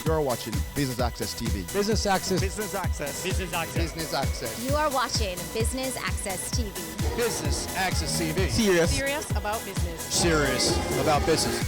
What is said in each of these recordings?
You're watching Business Access TV. Business Access. Business Access. Business Access. Business Access. You are watching Business Access TV. Business Access TV. Serious about business. Serious about business.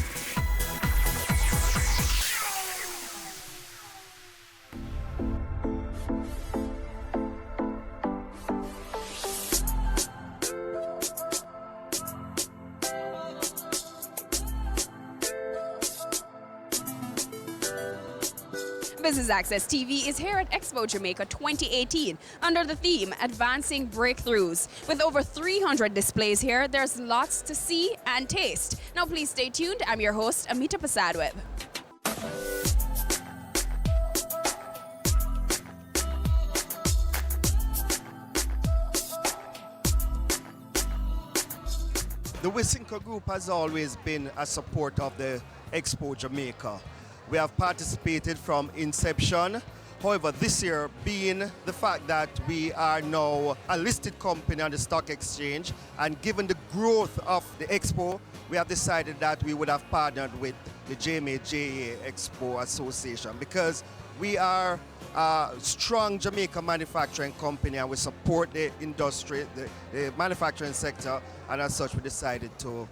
Business Access TV is here at Expo Jamaica 2018 under the theme Advancing Breakthroughs. With over 300 displays here, there's lots to see and taste. Now please stay tuned. I'm your host, Amita Pasadweb. The Wisynco Group has always been a support of the Expo Jamaica. We have participated from inception. However, this year, being the fact that we are now a listed company on the stock exchange, and given the growth of the Expo, we have decided that we would have partnered with the JMA Expo Association, because we are a strong Jamaica manufacturing company and we support the industry, the manufacturing sector, and as such we decided to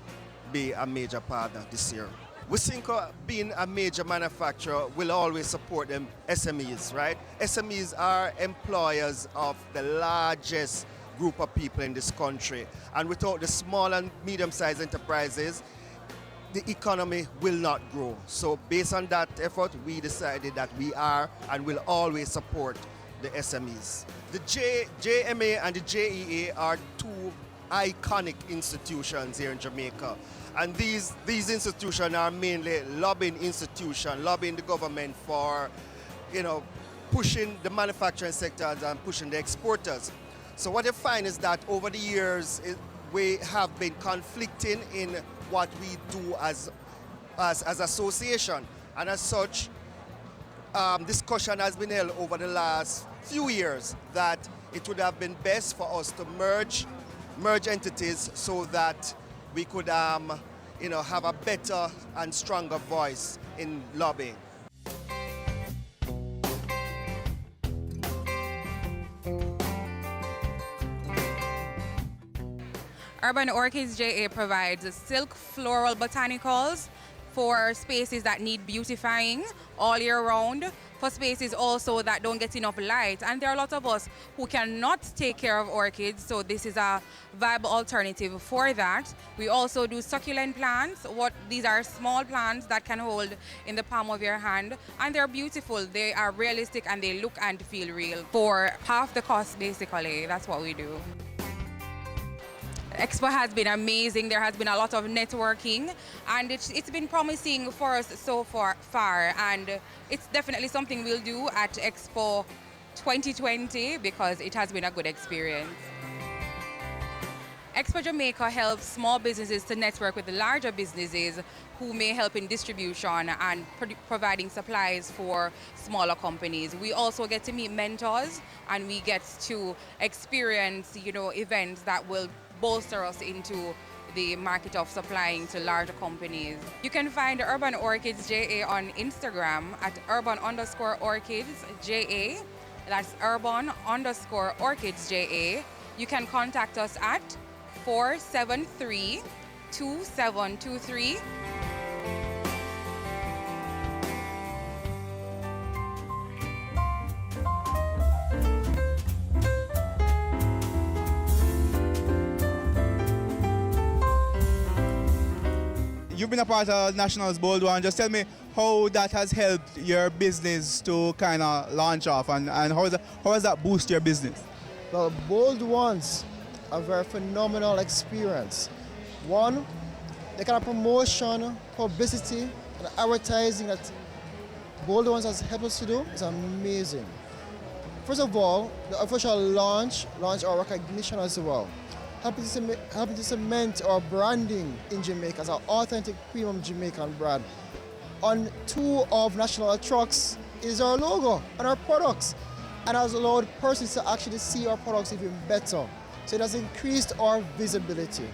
be a major partner this year. Wisynco, being a major manufacturer, will always support them SMEs, right? SMEs are employers of the largest group of people in this country. And without the small and medium-sized enterprises, the economy will not grow. So based on that effort, we decided that we are and will always support the SMEs. The JMA and the JEA are two iconic institutions here in Jamaica. And these institutions are mainly lobbying institutions, lobbying the government for, pushing the manufacturing sectors and pushing the exporters. So what you find is that over the years, we have been conflicting in what we do as association. And as such, discussion has been held over the last few years that it would have been best for us to merge entities so that we could have a better and stronger voice in lobbying. Urban Orchids JA provides silk floral botanicals for spaces that need beautifying all year round, for spaces also that don't get enough light. And there are a lot of us who cannot take care of orchids, so this is a viable alternative for that. We also do succulent plants. These are small plants that can hold in the palm of your hand, and they're beautiful. They are realistic and they look and feel real. For half the cost, basically, that's what we do. Expo has been amazing. There has been a lot of networking, and it's been promising for us so far, and it's definitely something we'll do at Expo 2020 because it has been a good experience. Expo Jamaica helps small businesses to network with the larger businesses who may help in distribution and providing supplies for smaller companies. We also get to meet mentors, and we get to experience, events that will bolster us into the market of supplying to larger companies. You can find Urban Orchids JA on Instagram at urban_orchids JA. That's urban_orchids JA. You can contact us at 473-2723. You've been a part of Nationals Bold One. Just tell me how that has helped your business to kind of launch off, and how has that boosted your business? Well, Bold Ones, a very phenomenal experience. One, the kind of promotion, publicity, and advertising that Bold Ones has helped us to do is amazing. First of all, the official launch our recognition as well. Helping to cement our branding in Jamaica as an authentic premium Jamaican brand. On two of national trucks is our logo and our products, and has allowed persons to actually see our products even better. So it has increased our visibility.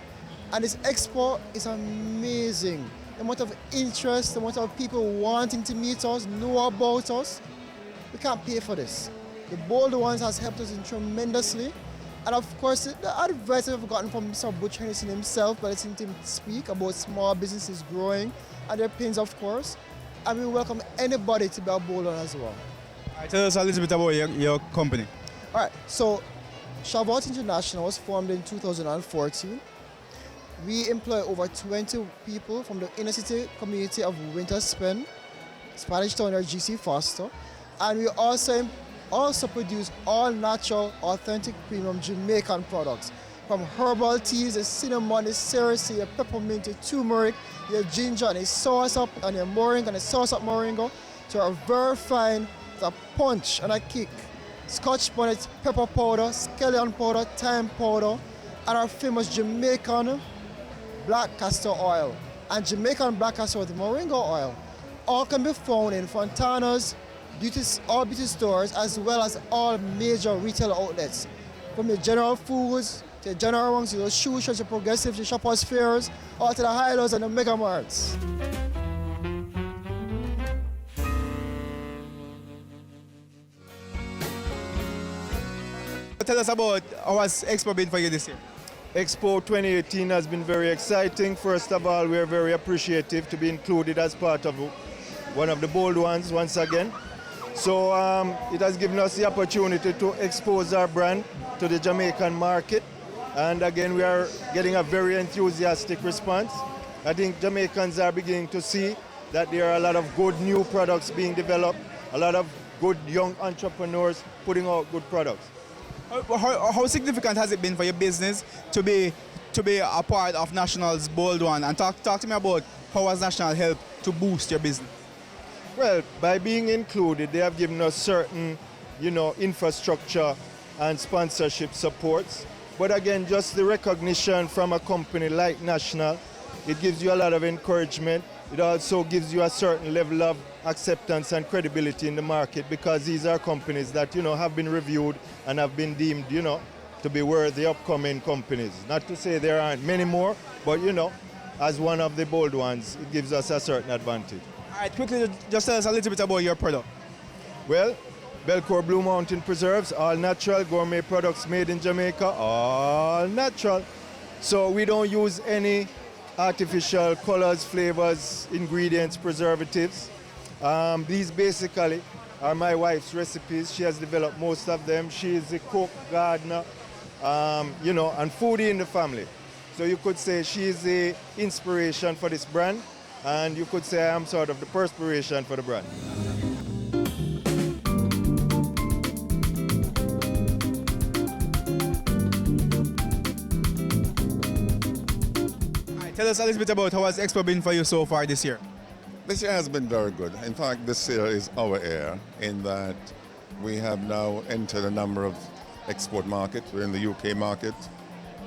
And this expo is amazing. the amount of interest, the amount of people wanting to meet us, know about us. We can't pay for this. The Bold Ones has helped us tremendously. And of course, the advice I've gotten from Mr. Butch Hennessy himself, by listening to him speak about small businesses growing and their pains, of course. And we welcome anybody to be a Bold One as well. All right, tell us a little bit about your company. All right, so Shavuot International was formed in 2014. We employ over 20 people from the inner city community of Winterspen, Spanish Town or GC Foster. And we also produce all natural, authentic, premium Jamaican products. From herbal teas, the cinnamon, the cerasee, your peppermint, your turmeric, your ginger, and your sauce up, and your moringa, and the sauce up moringa, to our very fine, the punch and a kick. Scotch bonnet, pepper powder, scallion powder, thyme powder, and our famous Jamaican black castor oil. And Jamaican black castor with moringa oil. All can be found in Fontana's, all beauty stores, as well as all major retail outlets. From the General Foods, to the General Ones, to the Shoe Shops, to Progressive, to Shoppers Fairs, all to the Highlands and the Mega Marts. Tell us about how has Expo been for you this year? Expo 2018 has been very exciting. First of all, we are very appreciative to be included as part of one of the Bold Ones once again. So it has given us the opportunity to expose our brand to the Jamaican market. And again, we are getting a very enthusiastic response. I think Jamaicans are beginning to see that there are a lot of good new products being developed, a lot of good young entrepreneurs putting out good products. How significant has it been for your business to be a part of National's Bold One? And talk to me about how has National helped to boost your business? Well, by being included, they have given us certain, infrastructure and sponsorship supports. But again, just the recognition from a company like National, it gives you a lot of encouragement. It also gives you a certain level of acceptance and credibility in the market, because these are companies that, have been reviewed and have been deemed, to be worthy upcoming companies. Not to say there aren't many more, but, as one of the Bold Ones, it gives us a certain advantage. All right, quickly, just tell us a little bit about your product. Well, Belcourt Blue Mountain Preserves, all natural gourmet products made in Jamaica, all natural. So we don't use any artificial colors, flavors, ingredients, preservatives. These basically are my wife's recipes. She has developed most of them. She is a cook, gardener, and foodie in the family. So you could say she is the inspiration for this brand, and you could say I am sort of the perspiration for the brand. Tell us a little bit about how has Expo been for you so far this year? This year has been very good. In fact, this year is our year in that we have now entered a number of export markets. We're in the UK market.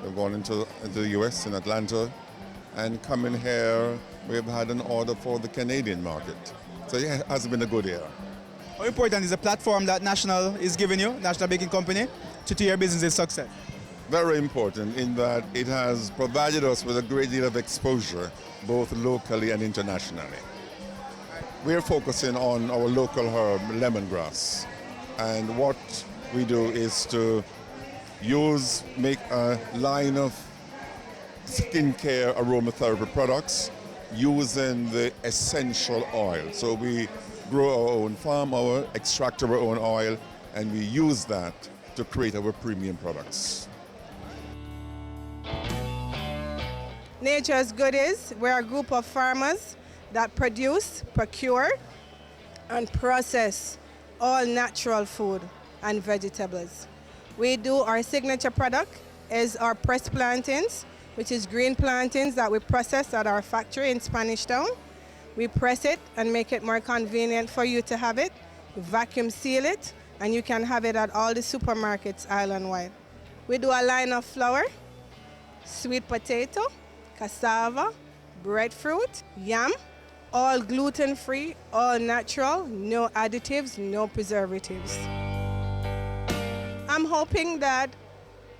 We've gone into the US in Atlanta. And coming here, we've had an order for the Canadian market. So yeah, it has been a good year. How important is the platform that National is giving you, National Baking Company, to your business's success? Very important in that it has provided us with a great deal of exposure, both locally and internationally. We're focusing on our local herb, lemongrass. And what we do is to make a line of skincare aromatherapy products using the essential oil. So we grow our own farm oil, extract our own oil, and we use that to create our premium products. Nature's Goodies, we're a group of farmers that produce, procure, and process all natural food and vegetables. We do our signature product is our pressed plantains, which is green plantains that we process at our factory in Spanish Town. We press it and make it more convenient for you to have it. We vacuum seal it, and you can have it at all the supermarkets island-wide. We do a line of flour, sweet potato, cassava, breadfruit, yam, all gluten-free, all natural, no additives, no preservatives. I'm hoping that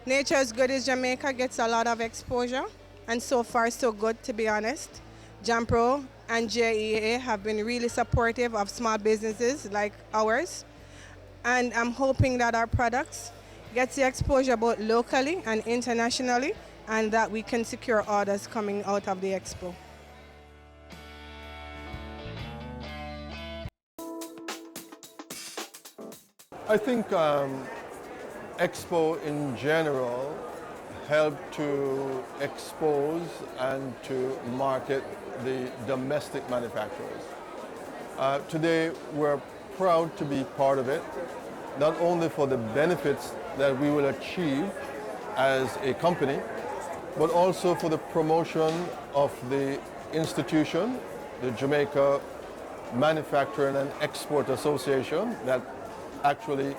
Nature's Goodies Jamaica gets a lot of exposure, and so far so good, to be honest. Jampro and JEA have been really supportive of small businesses like ours. And I'm hoping that our products get the exposure both locally and internationally, and that we can secure orders coming out of the expo. I think Expo in general helped to expose and to market the domestic manufacturers. Today we're proud to be part of it, not only for the benefits that we will achieve as a company, but also for the promotion of the institution, the Jamaica Manufacturing and Export Association, that actually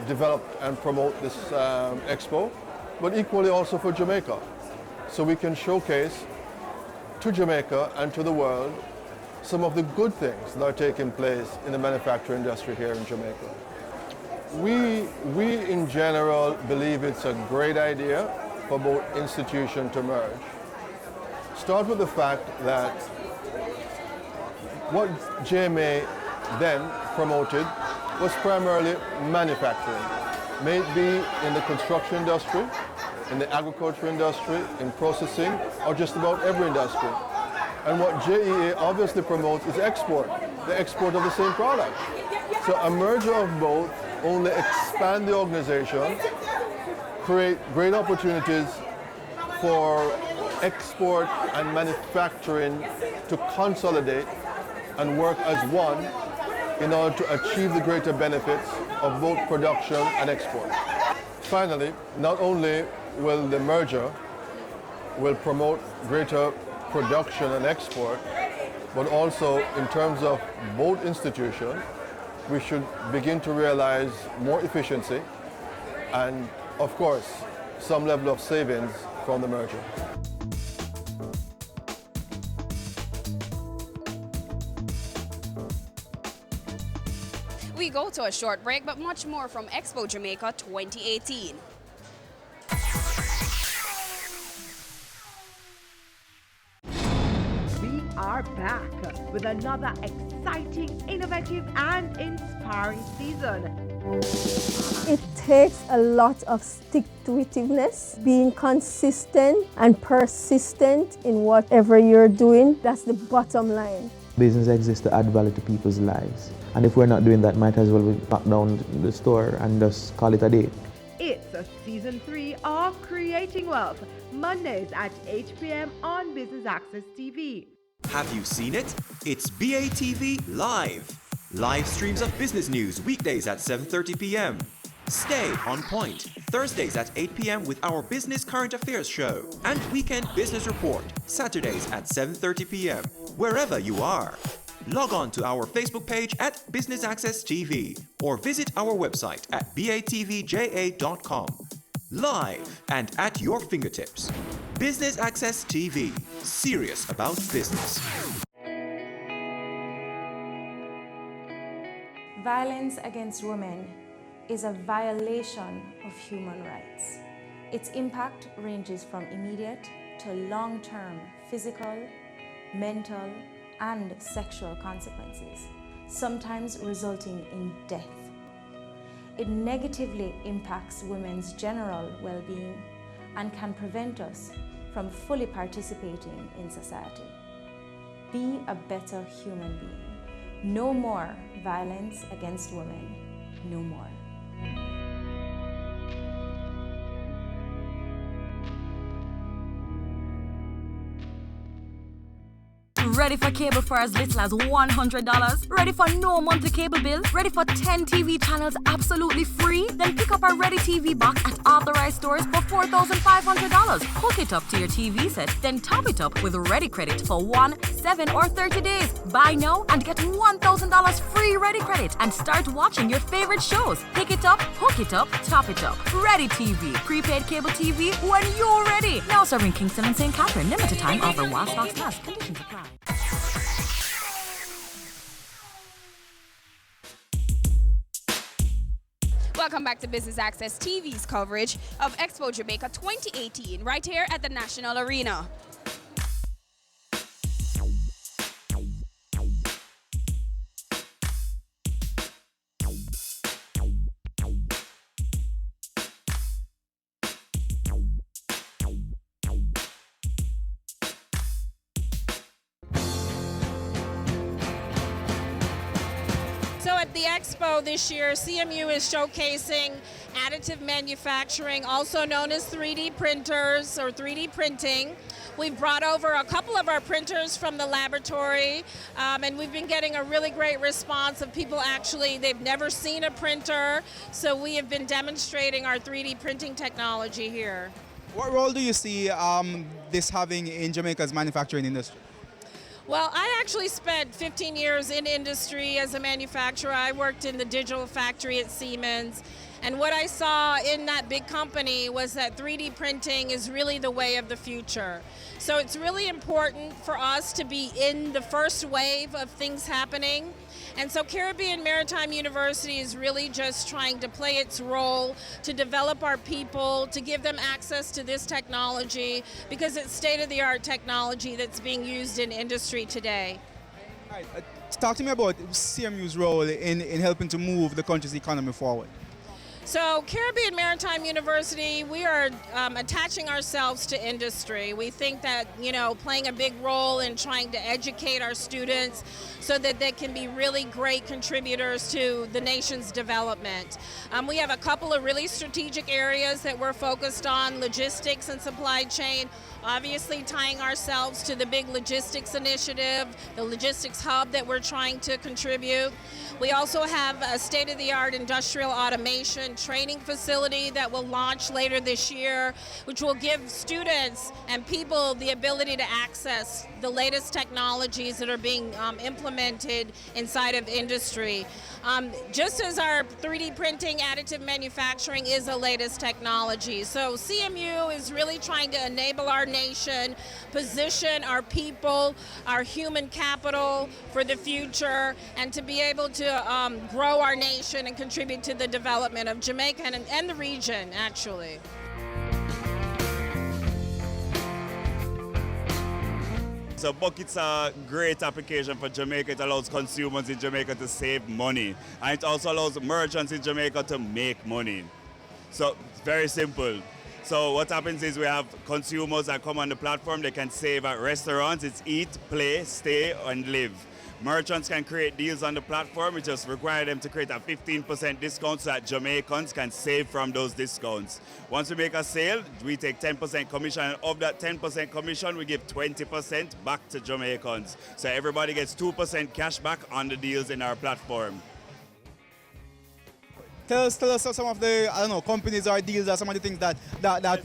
develop and promote this expo, but equally also for Jamaica. So we can showcase to Jamaica and to the world some of the good things that are taking place in the manufacturing industry here in Jamaica. We in general believe it's a great idea for both institutions to merge. Start with the fact that what JMA then promoted was primarily manufacturing, may it be in the construction industry, in the agriculture industry, in processing, or just about every industry. And what JEA obviously promotes is export, the export of the same product. So a merger of both only expand the organization, create great opportunities for export and manufacturing to consolidate and work as one in order to achieve the greater benefits of both production and export. Finally, not only will the merger promote greater production and export, but also in terms of both institutions, we should begin to realize more efficiency and, of course, some level of savings from the merger. We go to a short break, but much more from Expo Jamaica 2018. We are back with another exciting, innovative, and inspiring season. It takes a lot of stick-to-itiveness, being consistent and persistent in whatever you're doing. That's the bottom line. Business exists to add value to people's lives. And if we're not doing that, might as well we lock down the store and just call it a day. It's a season 3 of Creating Wealth, Mondays at 8 p.m. on Business Access TV. Have you seen it? It's BATV Live. Live streams of business news weekdays at 7:30 p.m. Stay on point Thursdays at 8 p.m. with our Business Current Affairs show, and Weekend Business Report Saturdays at 7:30 p.m. wherever you are. Log on to our Facebook page at Business Access TV or visit our website at batvja.com. Live and at your fingertips. Business Access TV, serious about business. Violence against women is a violation of human rights. Its impact ranges from immediate to long-term physical, mental, and sexual consequences, sometimes resulting in death. It negatively impacts women's general well-being and can prevent us from fully participating in society. Be a better human being. No more violence against women. No more. Ready for cable for as little as $100? Ready for no monthly cable bill? Ready for 10 TV channels absolutely free? Then pick up our Ready TV box at authorized stores for $4,500. Hook it up to your TV set, then top it up with Ready Credit for 1, 7, or 30 days. Buy now and get $1,000 free Ready Credit and start watching your favorite shows. Pick it up, hook it up, top it up. Ready TV. Prepaid cable TV when you're ready. Now serving Kingston and St. Catherine. Limited time offer while stocks last. Conditions apply. Welcome back to Business Access TV's coverage of Expo Jamaica 2018 right here at the National Arena. the expo this year, CMU is showcasing additive manufacturing, also known as 3D printers or 3D printing. We've brought over a couple of our printers from the laboratory, and we've been getting a really great response of people they've never seen a printer, so we have been demonstrating our 3D printing technology here. What role do you see this having in Jamaica's manufacturing industry? Well, I actually spent 15 years in industry as a manufacturer. I worked in the digital factory at Siemens. And what I saw in that big company was that 3D printing is really the way of the future. So it's really important for us to be in the first wave of things happening. And so Caribbean Maritime University is really just trying to play its role to develop our people, to give them access to this technology, because it's state-of-the-art technology that's being used in industry today. All right, talk to me about CMU's role in helping to move the country's economy forward. So Caribbean Maritime University, we are attaching ourselves to industry. We think that, playing a big role in trying to educate our students so that they can be really great contributors to the nation's development. We have a couple of really strategic areas that we're focused on: logistics and supply chain, obviously tying ourselves to the big logistics initiative, the logistics hub that we're trying to contribute. We also have a state-of-the-art industrial automation training facility that will launch later this year, which will give students and people the ability to access the latest technologies that are being implemented inside of industry. Just as our 3D printing, additive manufacturing is the latest technology. So CMU is really trying to enable our nation, position our people, our human capital for the future, and to be able to grow our nation and contribute to the development of Jamaica and the region, actually. So buckets are a great application for Jamaica. It allows consumers in Jamaica to save money. And it also allows merchants in Jamaica to make money. So it's very simple. So what happens is we have consumers that come on the platform. They can save at restaurants. It's eat, play, stay, and live. Merchants can create deals on the platform. We just require them to create a 15% discount so that Jamaicans can save from those discounts. Once we make a sale, we take 10% commission, and of that 10% commission, we give 20% back to Jamaicans. So everybody gets 2% cash back on the deals in our platform. Tell us some of the, companies or deals or some of the things that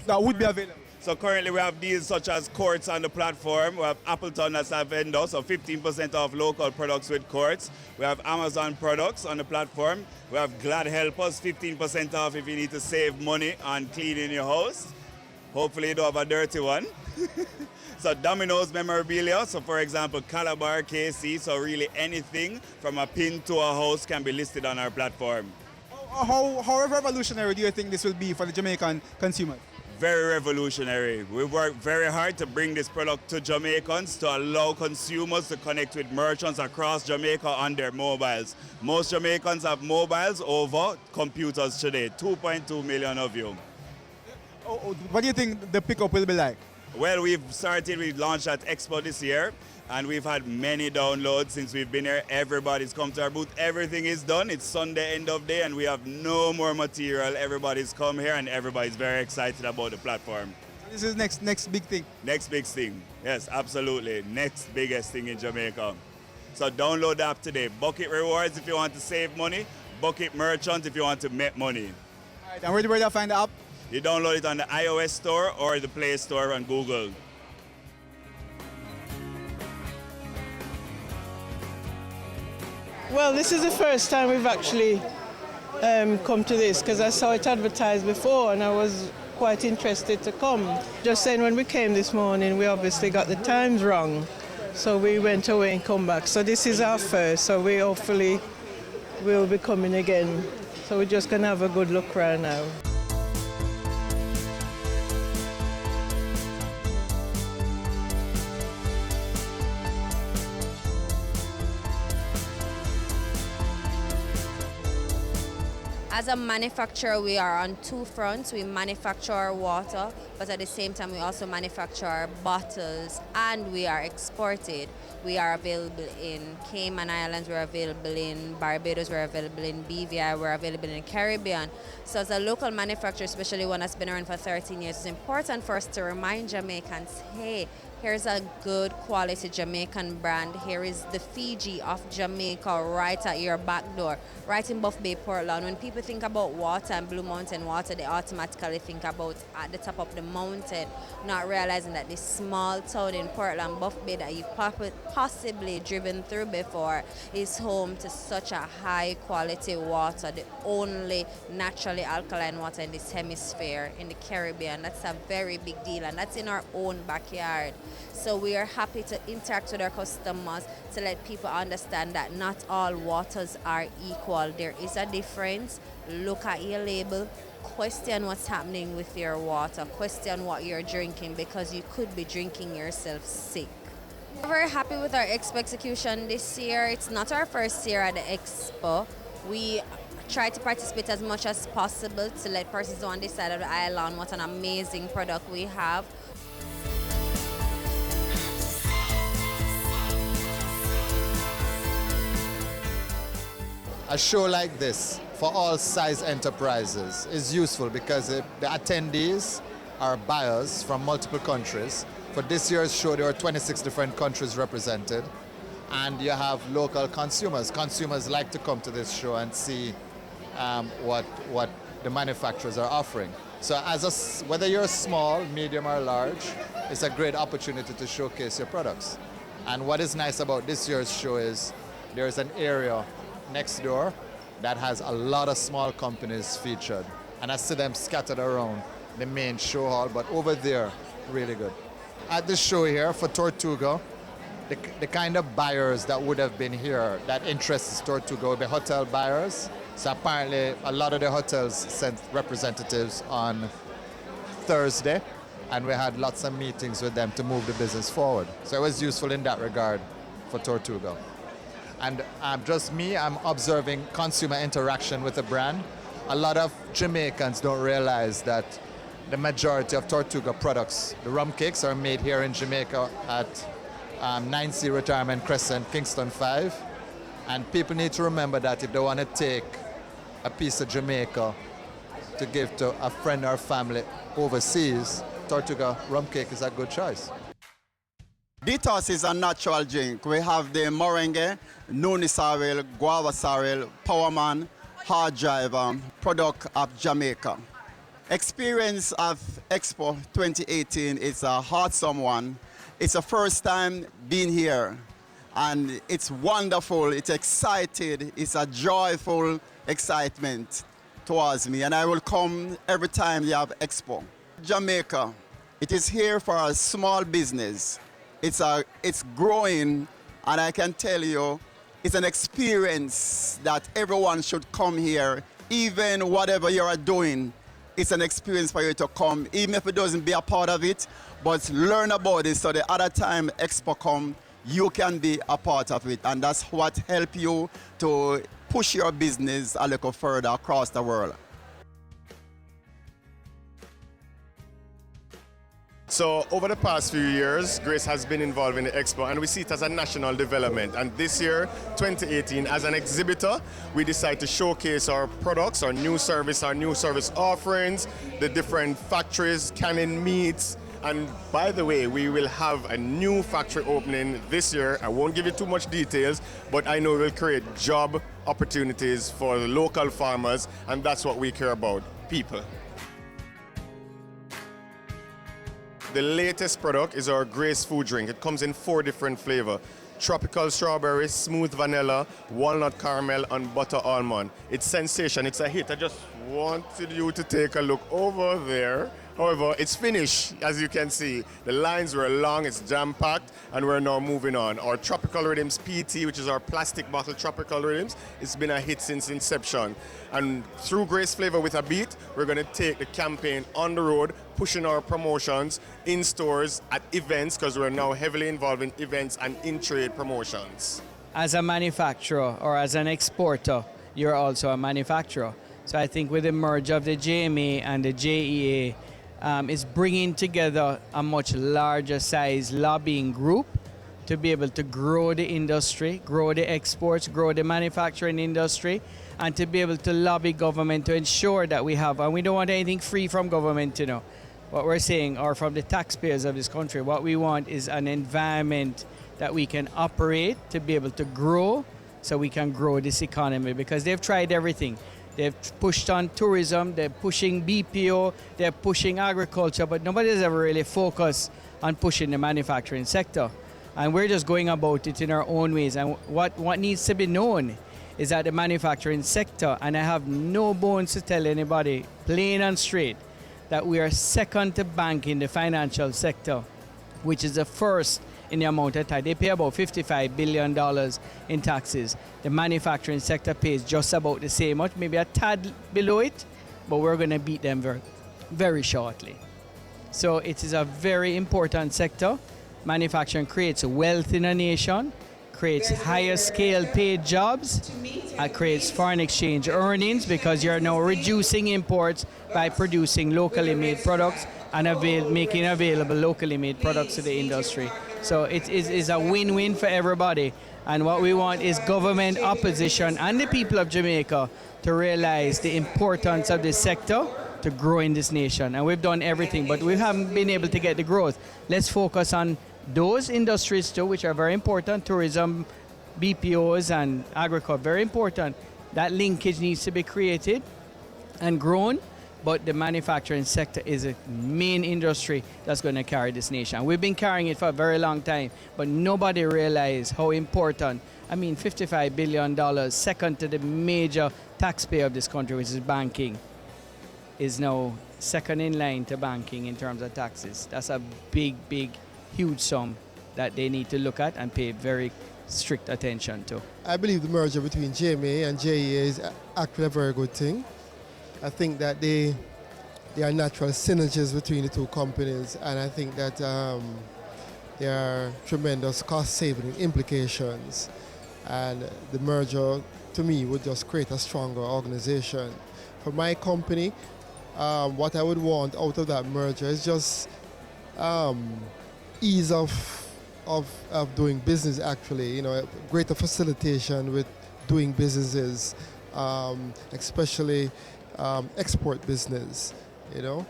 would be available. So currently we have deals such as Quartz on the platform. We have Appleton as a vendor, so 15% off local products with Quartz. We have Amazon products on the platform. We have Glad Helpers, 15% off if you need to save money on cleaning your house. Hopefully you don't have a dirty one. So Domino's memorabilia, so for example, Calabar, KC, so really anything from a pin to a house can be listed on our platform. How revolutionary do you think this will be for the Jamaican consumer? Very revolutionary. We work very hard to bring this product to Jamaicans to allow consumers to connect with merchants across Jamaica on their mobiles. Most Jamaicans have mobiles over computers today, 2.2 million of you. What do you think the pickup will be like? Well, we've launched at Expo this year, and we've had many downloads since we've been here. Everybody's come to our booth. Everything is done. It's Sunday, end of day, and we have no more material. Everybody's come here, and everybody's very excited about the platform. So this is next big thing? Next big thing. Yes, absolutely. Next biggest thing in Jamaica. So download the app today. Bucket Rewards if you want to save money. Bucket Merchant if you want to make money. All right, and where do I find the app? You download it on the iOS store or the Play Store on Google. Well, this is the first time we've actually come to this, because I saw it advertised before and I was quite interested to come. Just saying, when we came this morning, we obviously got the times wrong, so we went away and come back. So this is our first, so we hopefully will be coming again. So we're just going to have a good look around now. As a manufacturer, we are on two fronts. We manufacture our water, but at the same time, we also manufacture our bottles, and we are exported. We are available in Cayman Islands, we're available in Barbados, we're available in BVI, we're available in the Caribbean. So as a local manufacturer, especially one that's been around for 13 years, it's important for us to remind Jamaicans, hey, here's a good quality Jamaican brand. Here is the Fiji of Jamaica right at your back door, right in Buff Bay, Portland. When people think about water and Blue Mountain water, they automatically think about at the top of the mountain, not realizing that this small town in Portland, Buff Bay, that you've possibly driven through before, is home to such a high quality water, the only naturally alkaline water in this hemisphere, in the Caribbean. That's a very big deal, and that's in our own backyard. So we are happy to interact with our customers to let people understand that not all waters are equal. There is a difference. Look at your label. Question what's happening with your water. Question what you're drinking, because you could be drinking yourself sick. We're very happy with our Expo execution this year. It's not our first year at the Expo. We try to participate as much as possible to let persons on this side of the aisle learn what an amazing product we have. A show like this for all size enterprises is useful because the attendees are buyers from multiple countries. For this year's show, there are 26 different countries represented, and you have local consumers. Consumers like to come to this show and see what the manufacturers are offering. So whether you're small, medium, or large, it's a great opportunity to showcase your products. And what is nice about this year's show is there's an area next door that has a lot of small companies featured, and I see them scattered around the main show hall, but over there, really good. At the show here for Tortuga, the kind of buyers that would have been here that interests Tortuga would be hotel buyers. So apparently a lot of the hotels sent representatives on Thursday, and we had lots of meetings with them to move the business forward. So it was useful in that regard for Tortuga. And just me, I'm observing consumer interaction with the brand. A lot of Jamaicans don't realize that the majority of Tortuga products, the rum cakes, are made here in Jamaica at 9C Retirement Crescent, Kingston 5. And people need to remember that if they want to take a piece of Jamaica to give to a friend or family overseas, Tortuga rum cake is a good choice. Detox is a natural drink. We have the Moringa, Noni Sorrel, Guava Sorrel, Powerman, Hard Driver, product of Jamaica. Experience of Expo 2018 is a awesome one. It's the first time being here, and it's wonderful, it's excited, it's a joyful excitement towards me, and I will come every time you have Expo. Jamaica, it is here for a small business. It's growing, and I can tell you, it's an experience that everyone should come here. Even whatever you are doing, it's an experience for you to come, even if it doesn't be a part of it, but learn about it so the other time Expo come, you can be a part of it. And that's what helps you to push your business a little further across the world. So over the past few years, Grace has been involved in the Expo, and we see it as a national development. And this year, 2018, as an exhibitor, we decide to showcase our products, our new service offerings, the different factories, canning meats. And by the way, we will have a new factory opening this year. I won't give you too much details, but I know it will create job opportunities for the local farmers, and that's what we care about, people. The latest product is our Grace food drink. It comes in 4 different flavors: tropical strawberry, smooth vanilla, walnut caramel, and butter almond. It's sensation, it's a hit. I just wanted you to take a look over there. However, it's finished, as you can see. The lines were long, it's jam-packed, and we're now moving on. Our Tropical Rhythms PT, which is our plastic bottle Tropical Rhythms, it's been a hit since inception. And through Grace Flavor with a Beat, we're going to take the campaign on the road, pushing our promotions in stores, at events, because we're now heavily involved in events and in-trade promotions. As a manufacturer or as an exporter, you're also a manufacturer. So I think with the merge of the JMA and the JEA, is bringing together a much larger size lobbying group to be able to grow the industry, grow the exports, grow the manufacturing industry, and to be able to lobby government to ensure that we have, and we don't want anything free from government, you know, what we're saying, or from the taxpayers of this country. What we want is an environment that we can operate to be able to grow, so we can grow this economy, because they've tried everything. They've pushed on tourism, they're pushing BPO, they're pushing agriculture, but nobody has ever really focused on pushing the manufacturing sector. And we're just going about it in our own ways. And what needs to be known is that the manufacturing sector, and I have no bones to tell anybody, plain and straight, that we are second to banking, the financial sector, which is the first in the amount of tax. They pay about $55 billion in taxes. The manufacturing sector pays just about the same much, maybe a tad below it, but we're going to beat them very, very shortly. So it is a very important sector. Manufacturing creates wealth in a nation, creates higher scale paid jobs, creates foreign exchange earnings, because you're now reducing imports by producing locally made products and making available locally made products to the industry. So it is a win-win for everybody. And what we want is government, opposition, and the people of Jamaica to realize the importance of this sector to grow in this nation. And we've done everything, but we haven't been able to get the growth. Let's focus on those industries too, which are very important: tourism, BPOs, and agriculture, very important. That linkage needs to be created and grown, but the manufacturing sector is a main industry that's going to carry this nation. We've been carrying it for a very long time, but nobody realized how important. I mean, $55 billion, second to the major taxpayer of this country, which is banking, is now second in line to banking in terms of taxes. That's a big, huge sum that they need to look at and pay very strict attention to. I believe the merger between JMA and JEA is actually a very good thing. I think that there are natural synergies between the two companies, and I think that there are tremendous cost-saving implications. And the merger, to me, would just create a stronger organization. For my company, what I would want out of that merger is just ease of doing business, actually, you know, greater facilitation with doing businesses, especially export business, you know.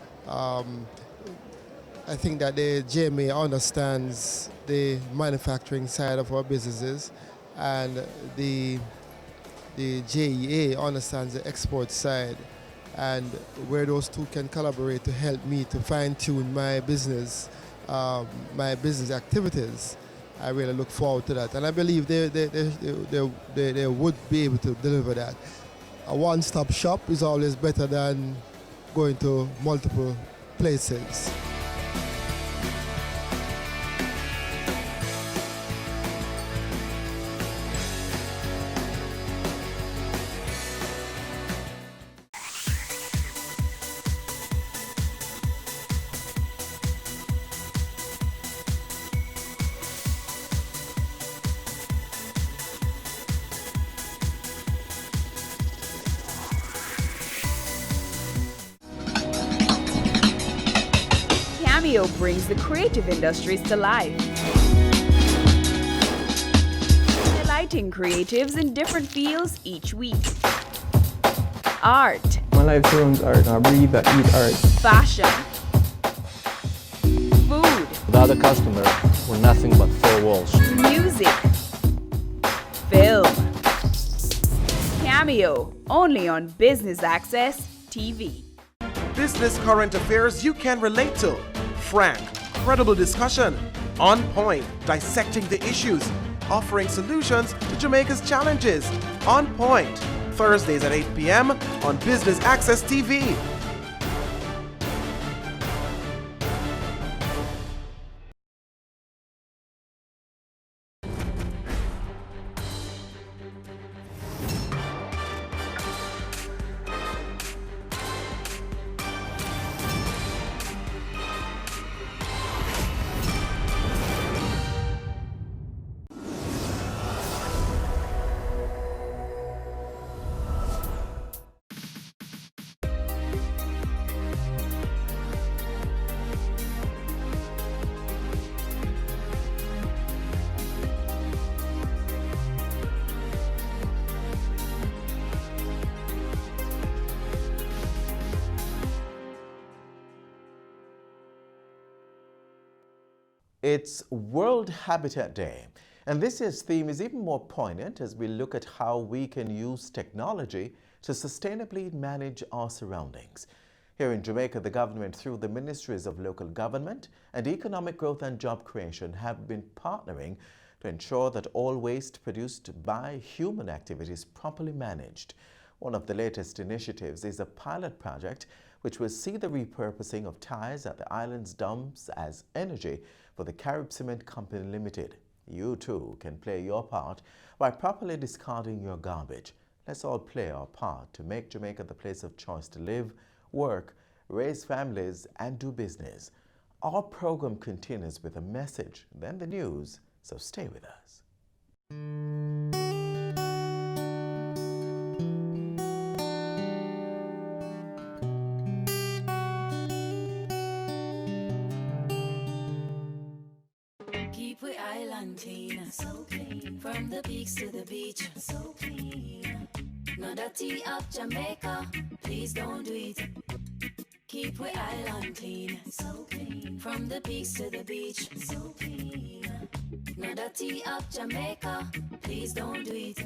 I think that the JMA understands the manufacturing side of our businesses, and the JEA understands the export side, and where those two can collaborate to help me to fine-tune my business activities. I really look forward to that, and I believe they would be able to deliver that. A one-stop shop is always better than going to multiple places. Cameo brings the creative industries to life, highlighting creatives in different fields each week. Art. My life surrounds art. I breathe, I eat art. Fashion. Food. Without a customer, we're nothing but four walls. Music. Film. Cameo, only on Business Access TV. Business current affairs you can relate to. Frank, credible discussion. On point, dissecting the issues. Offering solutions to Jamaica's challenges. On Point, Thursdays at 8 p.m. on Business Access TV. It's World Habitat Day, and this year's theme is even more poignant as we look at how we can use technology to sustainably manage our surroundings. Here in Jamaica, the government, through the Ministries of Local Government and Economic Growth and Job Creation, have been partnering to ensure that all waste produced by human activity is properly managed. One of the latest initiatives is a pilot project which will see the repurposing of tires at the island's dumps as energy for the Carib Cement Company Limited. You too can play your part by properly discarding your garbage. Let's all play our part to make Jamaica the place of choice to live, work, raise families and do business. Our program continues with a message, then the news, so stay with us. Keep we island clean, so clean. From the peaks to the beach, so clean. No dirty up Jamaica, please don't do it. Keep we island clean, so clean. From the peaks to the beach, so clean. No dirty up Jamaica, please don't do it.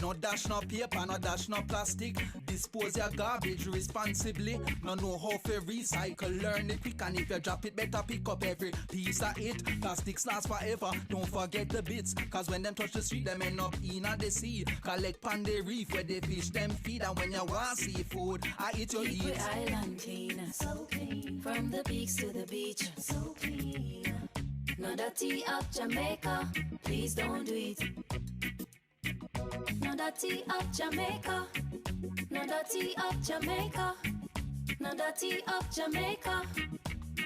No dash, no paper, no dash, no plastic. Dispose your garbage responsibly. No know how to recycle, learn it quick. And if you drop it, better pick up every piece of it. Plastics last forever, don't forget the bits. Cause when them touch the street, them end up in the sea. Collect pan the reef where they fish them feed. And when you want seafood, I eat your Keep eat. we island clean, so clean. From the peaks to the beach, so clean. No dirty up Jamaica, please don't do it. No dirty up Jamaica, no dirty up Jamaica, no dirty up Jamaica,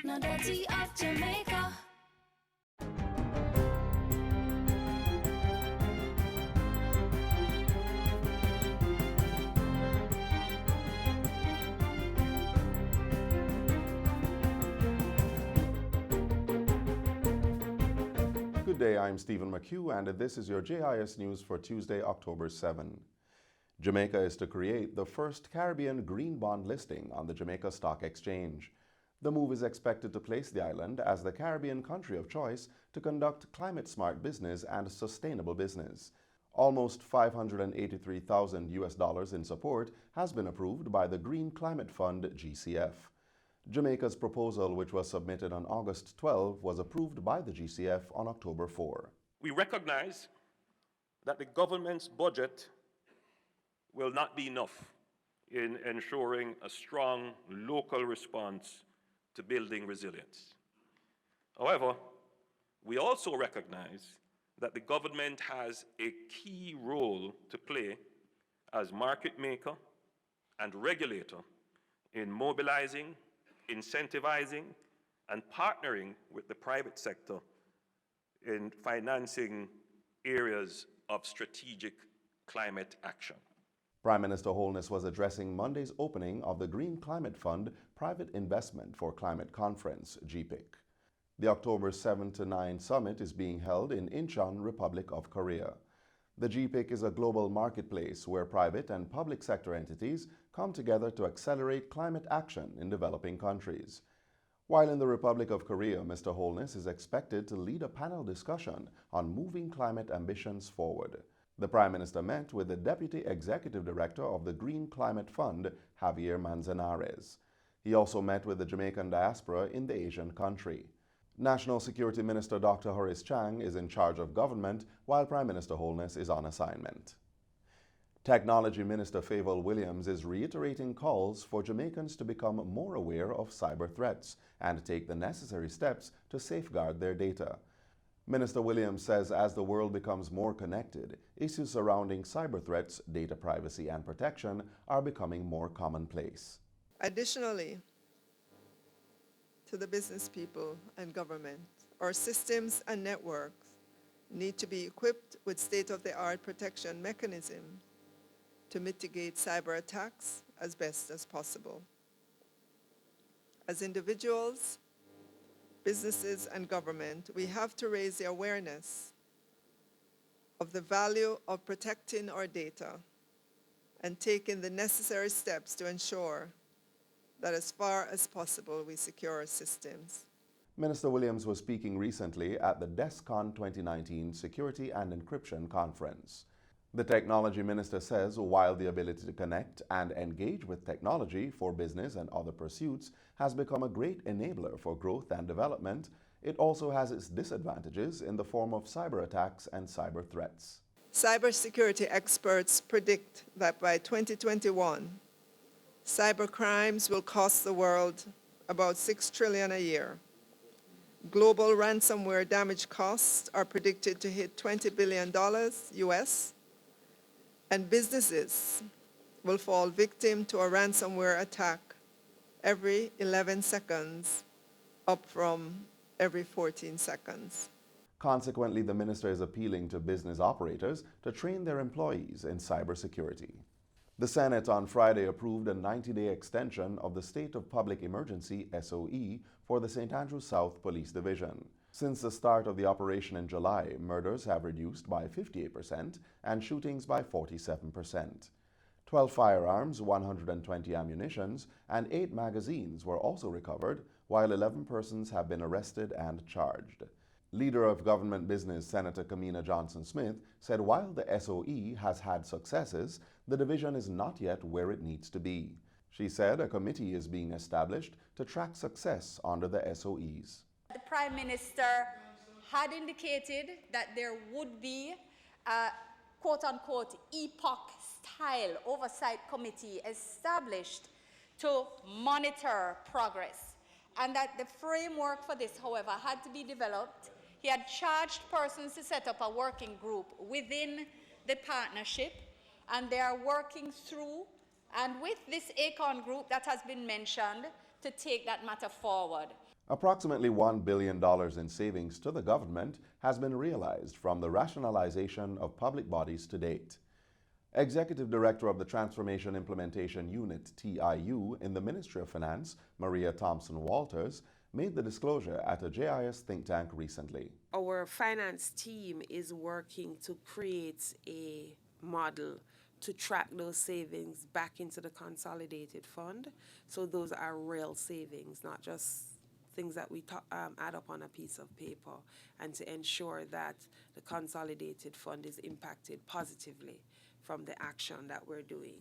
no dirty up Jamaica. Good day, I'm Stephen McHugh, and this is your JIS News for Tuesday, October 7. Jamaica is to create the first Caribbean green bond listing on the Jamaica Stock Exchange. The move is expected to place the island as the Caribbean country of choice to conduct climate-smart business and sustainable business. Almost $583,000 in support has been approved by the Green Climate Fund, GCF. Jamaica's proposal, which was submitted on August 12, was approved by the GCF on October 4. We recognize that the government's budget will not be enough in ensuring a strong local response to building resilience. However, we also recognize that the government has a key role to play as market maker and regulator in mobilizing, incentivizing, and partnering with the private sector in financing areas of strategic climate action. Prime Minister Holness was addressing Monday's opening of the Green Climate Fund Private Investment for Climate Conference, GPIC. The October 7 to 9 summit is being held in Incheon, Republic of Korea. The GPIC is a global marketplace where private and public sector entities come together to accelerate climate action in developing countries. While in the Republic of Korea, Mr. Holness is expected to lead a panel discussion on moving climate ambitions forward. The Prime Minister met with the Deputy Executive Director of the Green Climate Fund, Javier Manzanares. He also met with the Jamaican diaspora in the Asian country. National Security Minister Dr. Horace Chang is in charge of government while Prime Minister Holness is on assignment. Technology Minister Favour Williams is reiterating calls for Jamaicans to become more aware of cyber threats and take the necessary steps to safeguard their data. Minister Williams says as the world becomes more connected, issues surrounding cyber threats, data privacy and protection are becoming more commonplace. Additionally, to the business people and government, our systems and networks need to be equipped with state-of-the-art protection mechanisms to mitigate cyber attacks as best as possible. As individuals, businesses, and government, we have to raise the awareness of the value of protecting our data and taking the necessary steps to ensure that as far as possible we secure our systems. Minister Williams was speaking recently at the DESCON 2019 Security and Encryption Conference. The technology minister says while the ability to connect and engage with technology for business and other pursuits has become a great enabler for growth and development, it also has its disadvantages in the form of cyber attacks and cyber threats. Cybersecurity experts predict that by 2021, cyber crimes will cost the world about $6 trillion a year. Global ransomware damage costs are predicted to hit $20 billion US, and businesses will fall victim to a ransomware attack every 11 seconds, up from every 14 seconds. Consequently, the minister is appealing to business operators to train their employees in cybersecurity. The Senate on Friday approved a 90-day extension of the state of public emergency SOE for the St. Andrews South Police Division. Since the start of the operation in July, murders have reduced by 58% and shootings by 47%. 12 firearms, 120 ammunitions, and 8 magazines were also recovered, while 11 persons have been arrested and charged. Leader of Government Business Senator Kamina Johnson-Smith said while the SOE has had successes, the division is not yet where it needs to be. She said a committee is being established to track success under the SOEs. The Prime Minister had indicated that there would be a quote-unquote epoch-style oversight committee established to monitor progress, and that the framework for this, however, had to be developed. He had charged persons to set up a working group within the partnership, and they are working through, and with this ACON group that has been mentioned, to take that matter forward. Approximately $1 billion in savings to the government has been realized from the rationalization of public bodies to date. Executive Director of the Transformation Implementation Unit, TIU, in the Ministry of Finance, Maria Thompson-Walters, made the disclosure at a JIS think tank recently. Our finance team is working to create a model to track those savings back into the consolidated fund. So those are real savings, not just things that we add up on a piece of paper, and to ensure that the consolidated fund is impacted positively from the action that we're doing,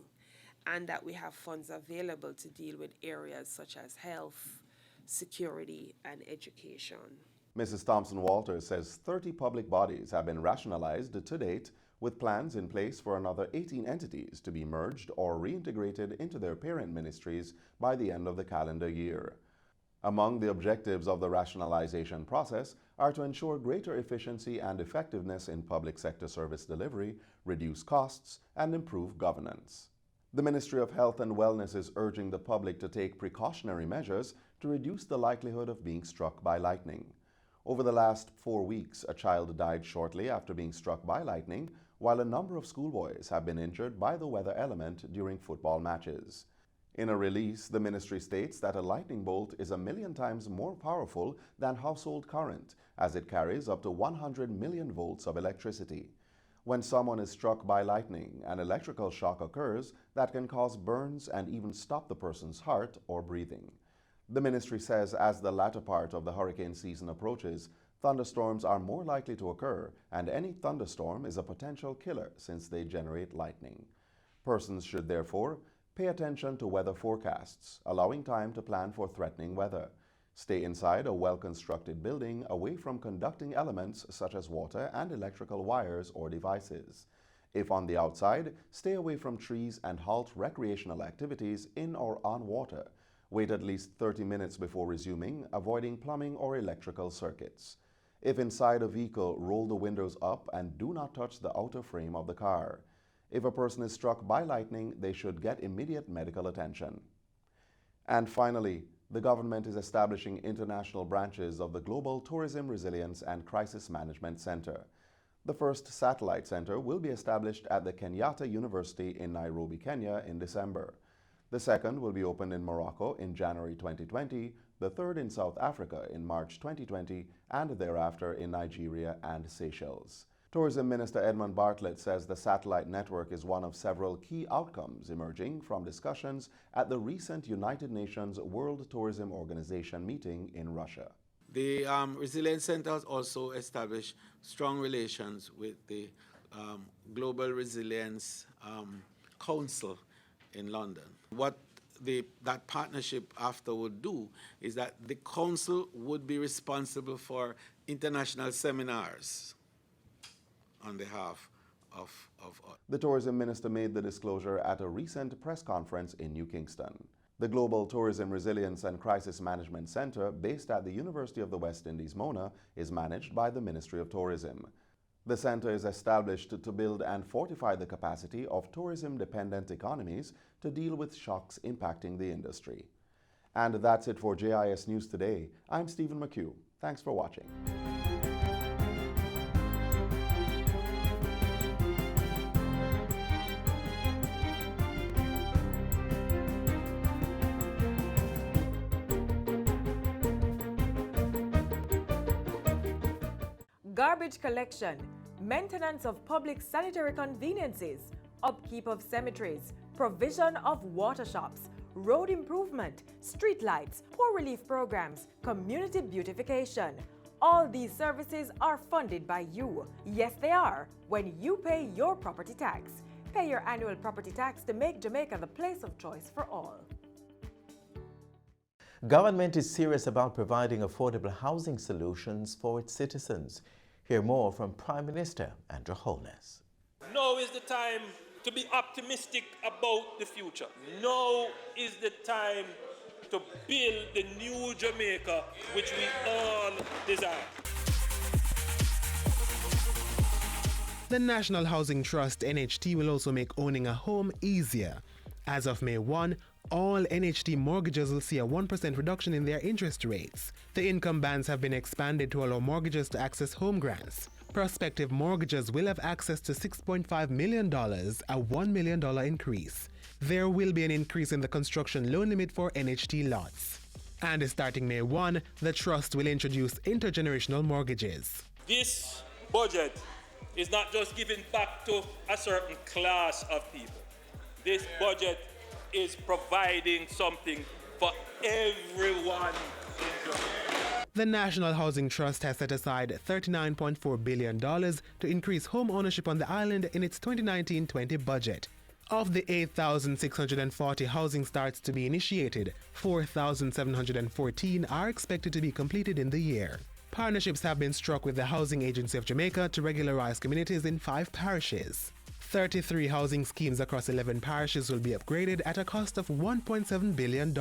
and that we have funds available to deal with areas such as health, security, and education. Mrs. Thompson-Walters says 30 public bodies have been rationalized to date, with plans in place for another 18 entities to be merged or reintegrated into their parent ministries by the end of the calendar year. Among the objectives of the rationalization process are to ensure greater efficiency and effectiveness in public sector service delivery, reduce costs, and improve governance. The Ministry of Health and Wellness is urging the public to take precautionary measures to reduce the likelihood of being struck by lightning. Over the last 4 weeks, a child died shortly after being struck by lightning, while a number of schoolboys have been injured by the weather element during football matches. In a release, the ministry states that a lightning bolt is 1,000,000 times more powerful than household current, as it carries up to 100 million volts of electricity. When someone is struck by lightning, an electrical shock occurs that can cause burns and even stop the person's heart or breathing. The ministry says as the latter part of the hurricane season approaches, thunderstorms are more likely to occur, and any thunderstorm is a potential killer since they generate lightning. Persons should therefore pay attention to weather forecasts, allowing time to plan for threatening weather. Stay inside a well-constructed building away from conducting elements such as water and electrical wires or devices. If on the outside, stay away from trees and halt recreational activities in or on water. Wait at least 30 minutes before resuming, avoiding plumbing or electrical circuits. If inside a vehicle, roll the windows up and do not touch the outer frame of the car. If a person is struck by lightning, they should get immediate medical attention. And finally, the government is establishing international branches of the Global Tourism Resilience and Crisis Management Center. The first satellite center will be established at the Kenyatta University in Nairobi, Kenya in December. The second will be opened in Morocco in January 2020, the third in South Africa in March 2020, and thereafter in Nigeria and Seychelles. Tourism Minister Edmund Bartlett says the satellite network is one of several key outcomes emerging from discussions at the recent United Nations World Tourism Organization meeting in Russia. The Resilience Center has also established strong relations with the Global Resilience Council in London. What that partnership after would do is that the council would be responsible for international seminars on behalf of The tourism minister made the disclosure at a recent press conference in New Kingston. The Global Tourism Resilience and Crisis Management Center, based at the University of the West Indies, Mona, is managed by the Ministry of Tourism. The center is established to build and fortify the capacity of tourism-dependent economies to deal with shocks impacting the industry. And that's it for JIS News Today. I'm Stephen McHugh. Thanks for watching. Garbage collection, maintenance of public sanitary conveniences, upkeep of cemeteries, provision of water shops, road improvement, street lights, poor relief programs, community beautification. All these services are funded by you. Yes, they are, when you pay your property tax. Pay your annual property tax to make Jamaica the place of choice for all. Government is serious about providing affordable housing solutions for its citizens. Hear more from Prime Minister Andrew Holness. Now is the time to be optimistic about the future. Now is the time to build the new Jamaica which we all desire. The National Housing Trust NHT will also make owning a home easier. As of May 1, all NHT mortgages will see a 1% reduction in their interest rates. The income bands have been expanded to allow mortgages to access home grants. Prospective mortgages will have access to $6.5 million, a $1 million increase. There will be an increase in the construction loan limit for NHT lots. And starting May 1, the Trust will introduce intergenerational mortgages. This budget is not just giving back to a certain class of people. This budget is providing something for everyone in Jamaica. The National Housing Trust has set aside $39.4 billion to increase home ownership on the island in its 2019-20 budget. Of the 8,640 housing starts to be initiated, 4,714 are expected to be completed in the year. Partnerships have been struck with the Housing Agency of Jamaica to regularize communities in 5 parishes. 33 housing schemes across 11 parishes will be upgraded at a cost of $1.7 billion.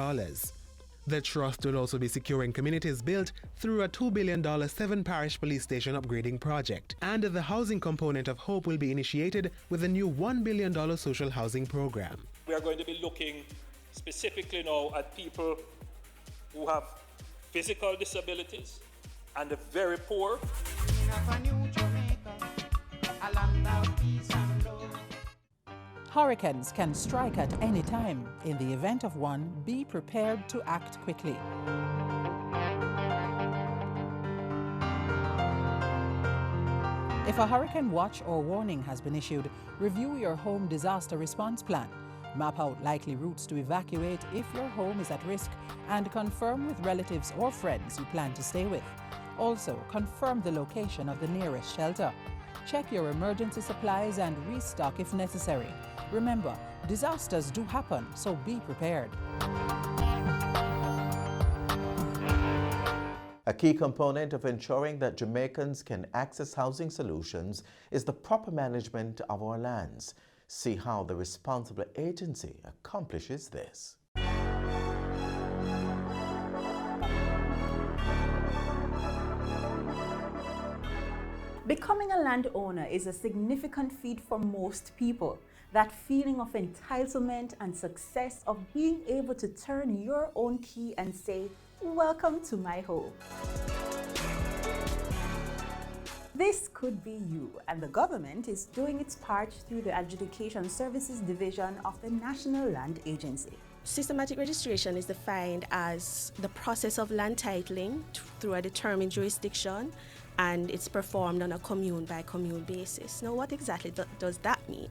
The Trust will also be securing communities built through a $2 billion 7-parish police station upgrading project. And the housing component of HOPE will be initiated with a new $1 billion social housing program. We are going to be looking specifically now at people who have physical disabilities and the very poor. Hurricanes can strike at any time. In the event of one, be prepared to act quickly. If a hurricane watch or warning has been issued, review your home disaster response plan. Map out likely routes to evacuate if your home is at risk and confirm with relatives or friends you plan to stay with. Also, confirm the location of the nearest shelter. Check your emergency supplies and restock if necessary. Remember, disasters do happen, so be prepared. A key component of ensuring that Jamaicans can access housing solutions is the proper management of our lands. See how the responsible agency accomplishes this. Becoming a landowner is a significant feat for most people. That feeling of entitlement and success of being able to turn your own key and say, "Welcome to my home." This could be you, and the government is doing its part through the Adjudication Services Division of the National Land Agency. Systematic registration is defined as the process of land titling through a determined jurisdiction and it's performed on a commune by commune basis. Now, what exactly does that mean?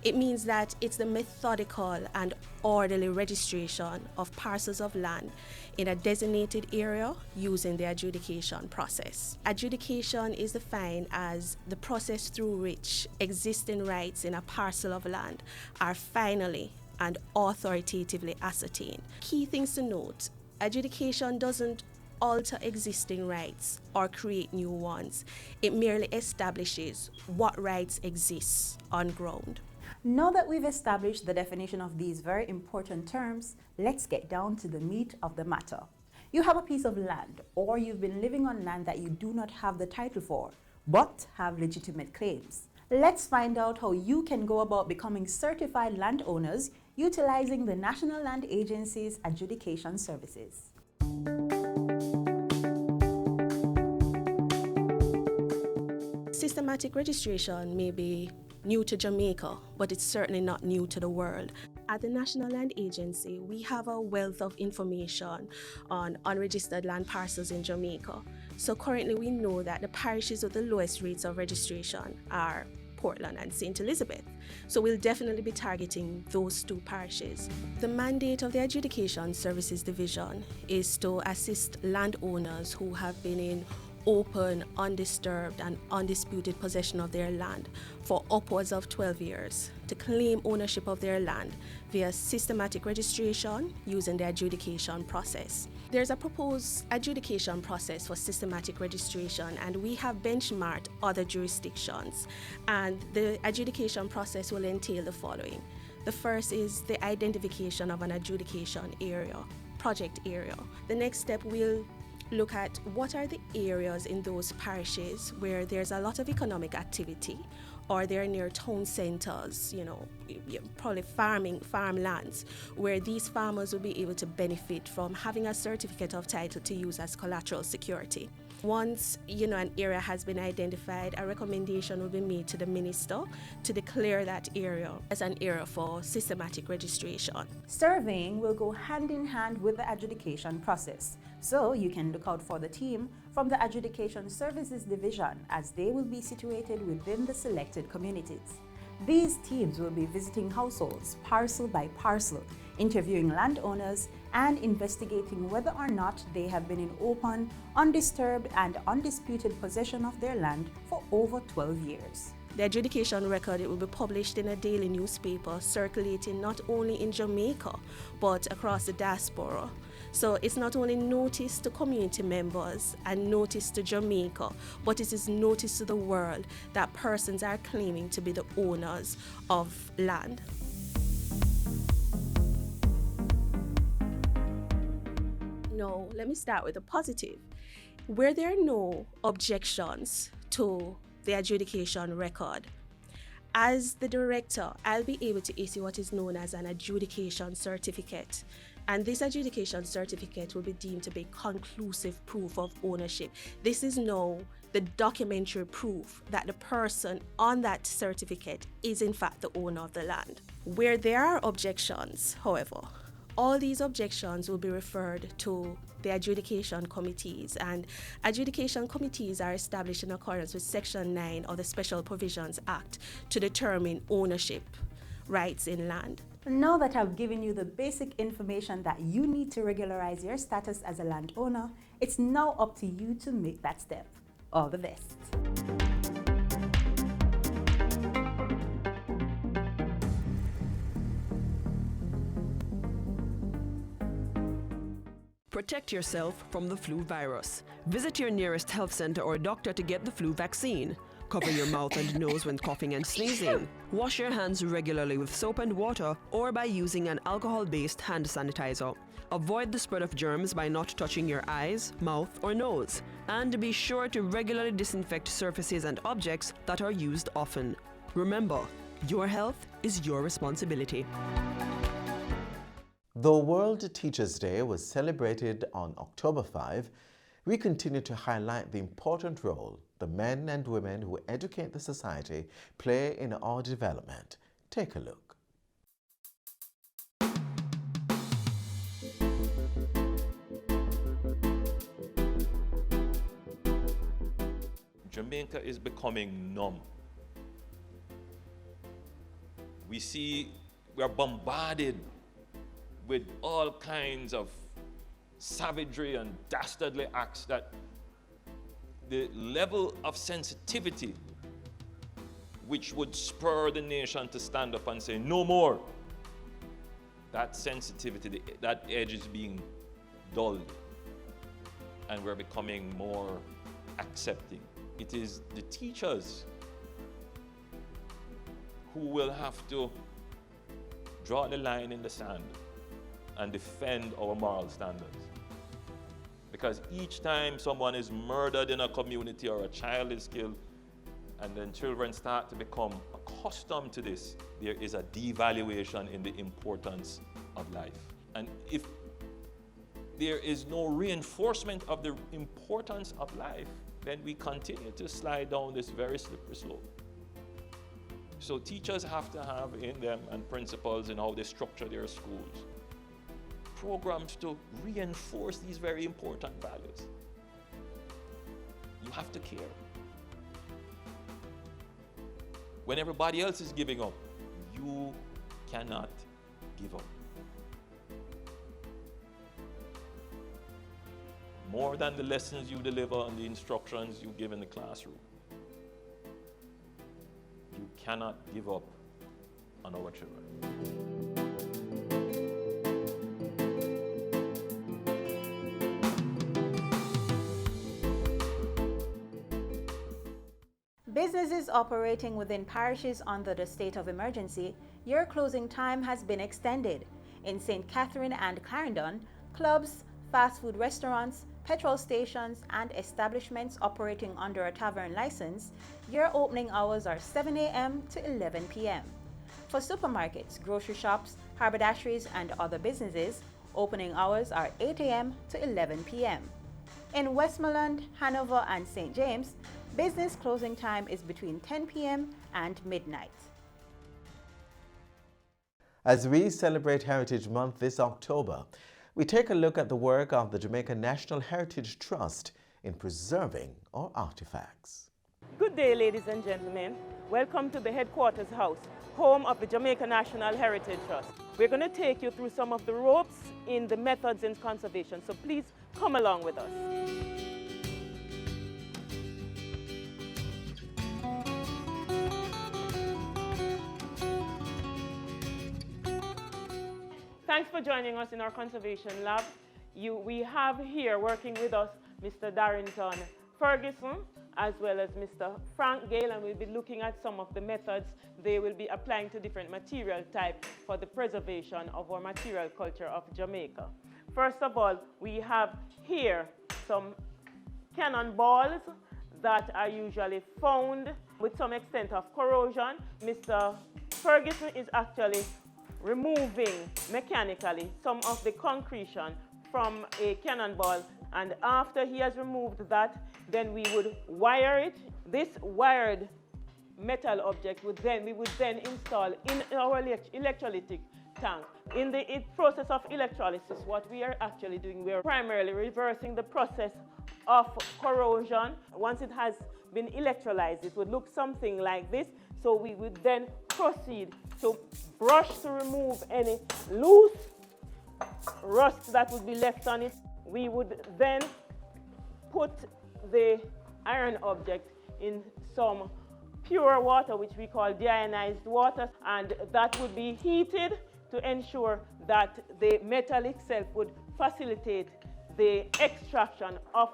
It means that it's the methodical and orderly registration of parcels of land in a designated area using the adjudication process. Adjudication is defined as the process through which existing rights in a parcel of land are finally and authoritatively ascertained. Key things to note: adjudication doesn't alter existing rights or create new ones. It merely establishes what rights exist on ground. Now that we've established the definition of these very important terms, let's get down to the meat of the matter. You have a piece of land, or you've been living on land that you do not have the title for, but have legitimate claims. Let's find out how you can go about becoming certified landowners utilizing the National Land Agency's adjudication services. Systematic registration may be new to Jamaica, but it's certainly not new to the world. At the National Land Agency, we have a wealth of information on unregistered land parcels in Jamaica. So currently we know that the parishes with the lowest rates of registration are Portland and St. Elizabeth. So we'll definitely be targeting those two parishes. The mandate of the Adjudication Services Division is to assist landowners who have been in open, undisturbed and undisputed possession of their land for upwards of 12 years to claim ownership of their land via systematic registration using the adjudication process. There's a proposed adjudication process for systematic registration, and we have benchmarked other jurisdictions, and the adjudication process will entail the following. The first is the identification of an adjudication area, project area. The next step will look at what are the areas in those parishes where there's a lot of economic activity, or they're near town centers, probably farmlands, where these farmers will be able to benefit from having a certificate of title to use as collateral security. Once an area has been identified, a recommendation will be made to the minister to declare that area as an area for systematic registration. Surveying will go hand in hand with the adjudication process, so you can look out for the team from the Adjudication Services Division, as they will be situated within the selected communities. These teams will be visiting households parcel by parcel, interviewing landowners and investigating whether or not they have been in open, undisturbed and undisputed possession of their land for over 12 years. The adjudication record, it will be published in a daily newspaper circulating not only in Jamaica but across the diaspora. So it's not only notice to community members and notice to Jamaica, but it is notice to the world that persons are claiming to be the owners of land. Now, let me start with the positive. Where there are no objections to the adjudication record, as the director, I'll be able to issue what is known as an adjudication certificate. And this adjudication certificate will be deemed to be conclusive proof of ownership. This is now the documentary proof that the person on that certificate is in fact the owner of the land. Where there are objections, however, all these objections will be referred to the adjudication committees, and adjudication committees are established in accordance with Section 9 of the Special Provisions Act to determine ownership rights in land. Now that I've given you the basic information that you need to regularize your status as a landowner, it's now up to you to make that step. All the best. Protect yourself from the flu virus. Visit your nearest health center or doctor to get the flu vaccine. Cover your mouth and nose when coughing and sneezing. Wash your hands regularly with soap and water or by using an alcohol-based hand sanitizer. Avoid the spread of germs by not touching your eyes, mouth, or nose. And be sure to regularly disinfect surfaces and objects that are used often. Remember, your health is your responsibility. Though World Teachers' Day was celebrated on October 5, we continue to highlight the important role the men and women who educate the society play in our development. Take a look. Jamaica is becoming numb. We are bombarded with all kinds of savagery and dastardly acts that the level of sensitivity which would spur the nation to stand up and say, no more, that sensitivity, that edge is being dulled, and we're becoming more accepting. It is the teachers who will have to draw the line in the sand and defend our moral standards. Because each time someone is murdered in a community or a child is killed, and then children start to become accustomed to this, there is a devaluation in the importance of life. And if there is no reinforcement of the importance of life, then we continue to slide down this very slippery slope. So teachers have to have in them, and principals in how they structure their schools, programs to reinforce these very important values. You have to care. When everybody else is giving up, you cannot give up. More than the lessons you deliver and the instructions you give in the classroom, you cannot give up on our children. Businesses operating within parishes under the state of emergency, your closing time has been extended. In St. Catherine and Clarendon, clubs, fast food restaurants, petrol stations, and establishments operating under a tavern license, your opening hours are 7 a.m. to 11 p.m. For supermarkets, grocery shops, haberdasheries, and other businesses, opening hours are 8 a.m. to 11 p.m. In Westmoreland, Hanover, and St. James, business closing time is between 10 p.m. and midnight. As we celebrate Heritage Month this October, we take a look at the work of the Jamaica National Heritage Trust in preserving our artifacts. Good day, ladies and gentlemen. Welcome to the Headquarters House, home of the Jamaica National Heritage Trust. We're going to take you through some of the ropes in the methods in conservation, so please come along with us. Thanks for joining us in our conservation lab. We have here working with us Mr. Darrington Ferguson as well as Mr. Frank Gale, and we'll be looking at some of the methods they will be applying to different material types for the preservation of our material culture of Jamaica. First of all, we have here some cannonballs that are usually found with some extent of corrosion. Mr. Ferguson is actually removing mechanically some of the concretion from a cannonball, and after he has removed that, then we would wire it. This wired metal object we would then install in our electrolytic tank. In the process of electrolysis, what we are actually doing, we are primarily reversing the process of corrosion. Once it has been electrolyzed, it would look something like this. So we would then proceed to brush to remove any loose rust that would be left on it. We would then put the iron object in some pure water, which we call deionized water, and that would be heated to ensure that the metal itself would facilitate the extraction of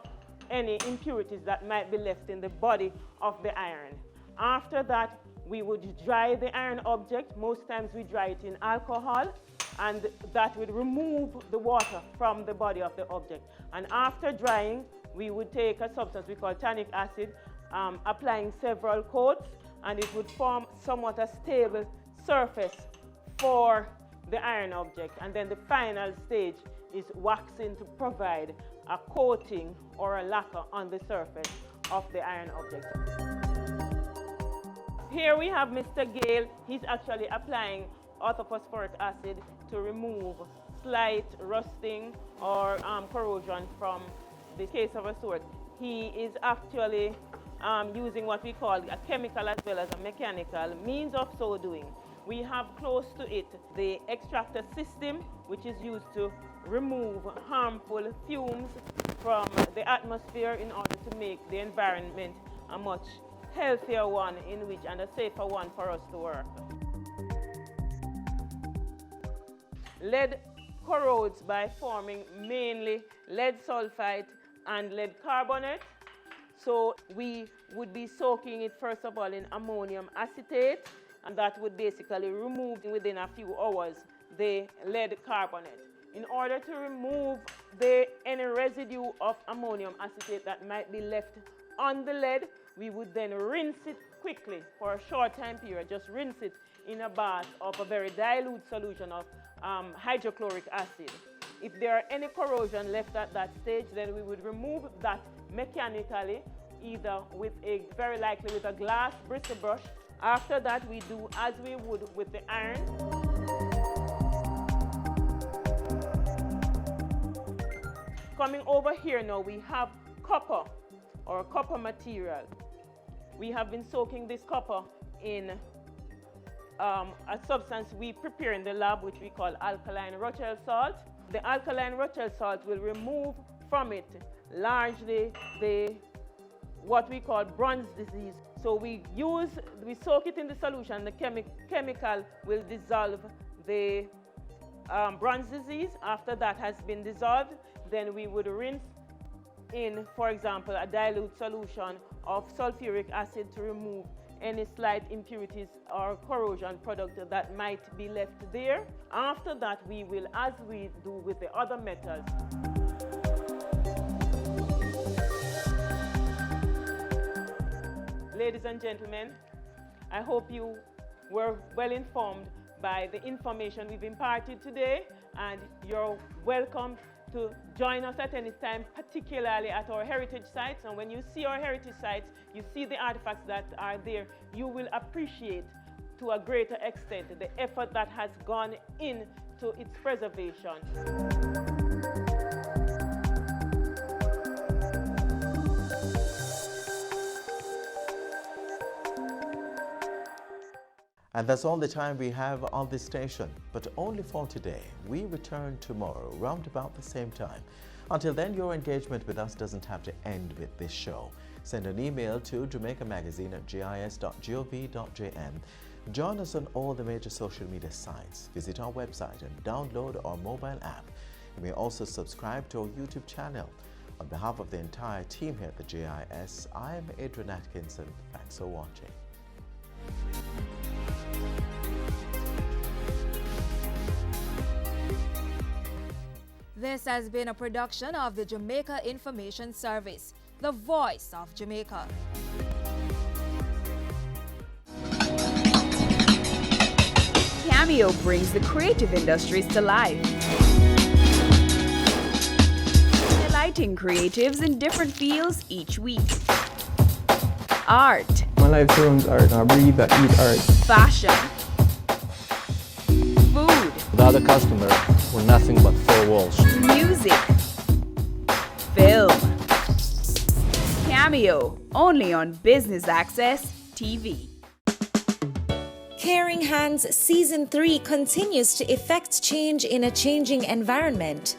any impurities that might be left in the body of the iron. After that, we would dry the iron object. Most times we dry it in alcohol, and that would remove the water from the body of the object. And after drying, we would take a substance we call tannic acid, applying several coats, and it would form somewhat a stable surface for the iron object. And then the final stage is waxing to provide a coating or a lacquer on the surface of the iron object. Here we have Mr. Gale. He's actually applying orthophosphoric acid to remove slight rusting or corrosion from the case of a sword. He is actually using what we call a chemical as well as a mechanical means of so doing. We have close to it the extractor system, which is used to remove harmful fumes from the atmosphere in order to make the environment a much healthier one in which and a safer one for us to work. Lead corrodes by forming mainly lead sulfide and lead carbonate. So we would be soaking it first of all in ammonium acetate, and that would basically remove within a few hours the lead carbonate. In order to remove any residue of ammonium acetate that might be left on the lead, we would then rinse it quickly for a short time period. Just rinse it in a bath of a very dilute solution of hydrochloric acid. If there are any corrosion left at that stage, then we would remove that mechanically, either very likely with a glass bristle brush. After that, we do as we would with the iron. Coming over here now, we have copper or copper material. We have been soaking this copper in a substance we prepare in the lab, which we call alkaline Rochelle salt. The alkaline Rochelle salt will remove from it largely what we call bronze disease. So we soak it in the solution. The chemical will dissolve the bronze disease. After that has been dissolved, then we would rinse in, for example, a dilute solution of sulfuric acid to remove any slight impurities or corrosion product that might be left there. After that, we will, as we do with the other metals, ladies and gentlemen, I hope you were well informed by the information we've imparted today, and you're welcome to join us at any time, particularly at our heritage sites. And when you see our heritage sites, you see the artifacts that are there, you will appreciate to a greater extent the effort that has gone into its preservation. And that's all the time we have on this station, but only for today. We return tomorrow, round about the same time. Until then, your engagement with us doesn't have to end with this show. Send an email to jamaicamagazine@gis.gov.jm. Join us on all the major social media sites. Visit our website and download our mobile app. You may also subscribe to our YouTube channel. On behalf of the entire team here at the GIS, I'm Adrian Atkinson. Thanks for watching. This has been a production of the Jamaica Information Service, the voice of Jamaica. Cameo brings the creative industries to life, delighting creatives in different fields each week. Art. My life turns art. I breathe, I eat art. Fashion. Food. Without a customer, we're nothing but four walls. Music. Film. Cameo, only on Business Access TV. Caring Hands Season 3 continues to effect change in a changing environment.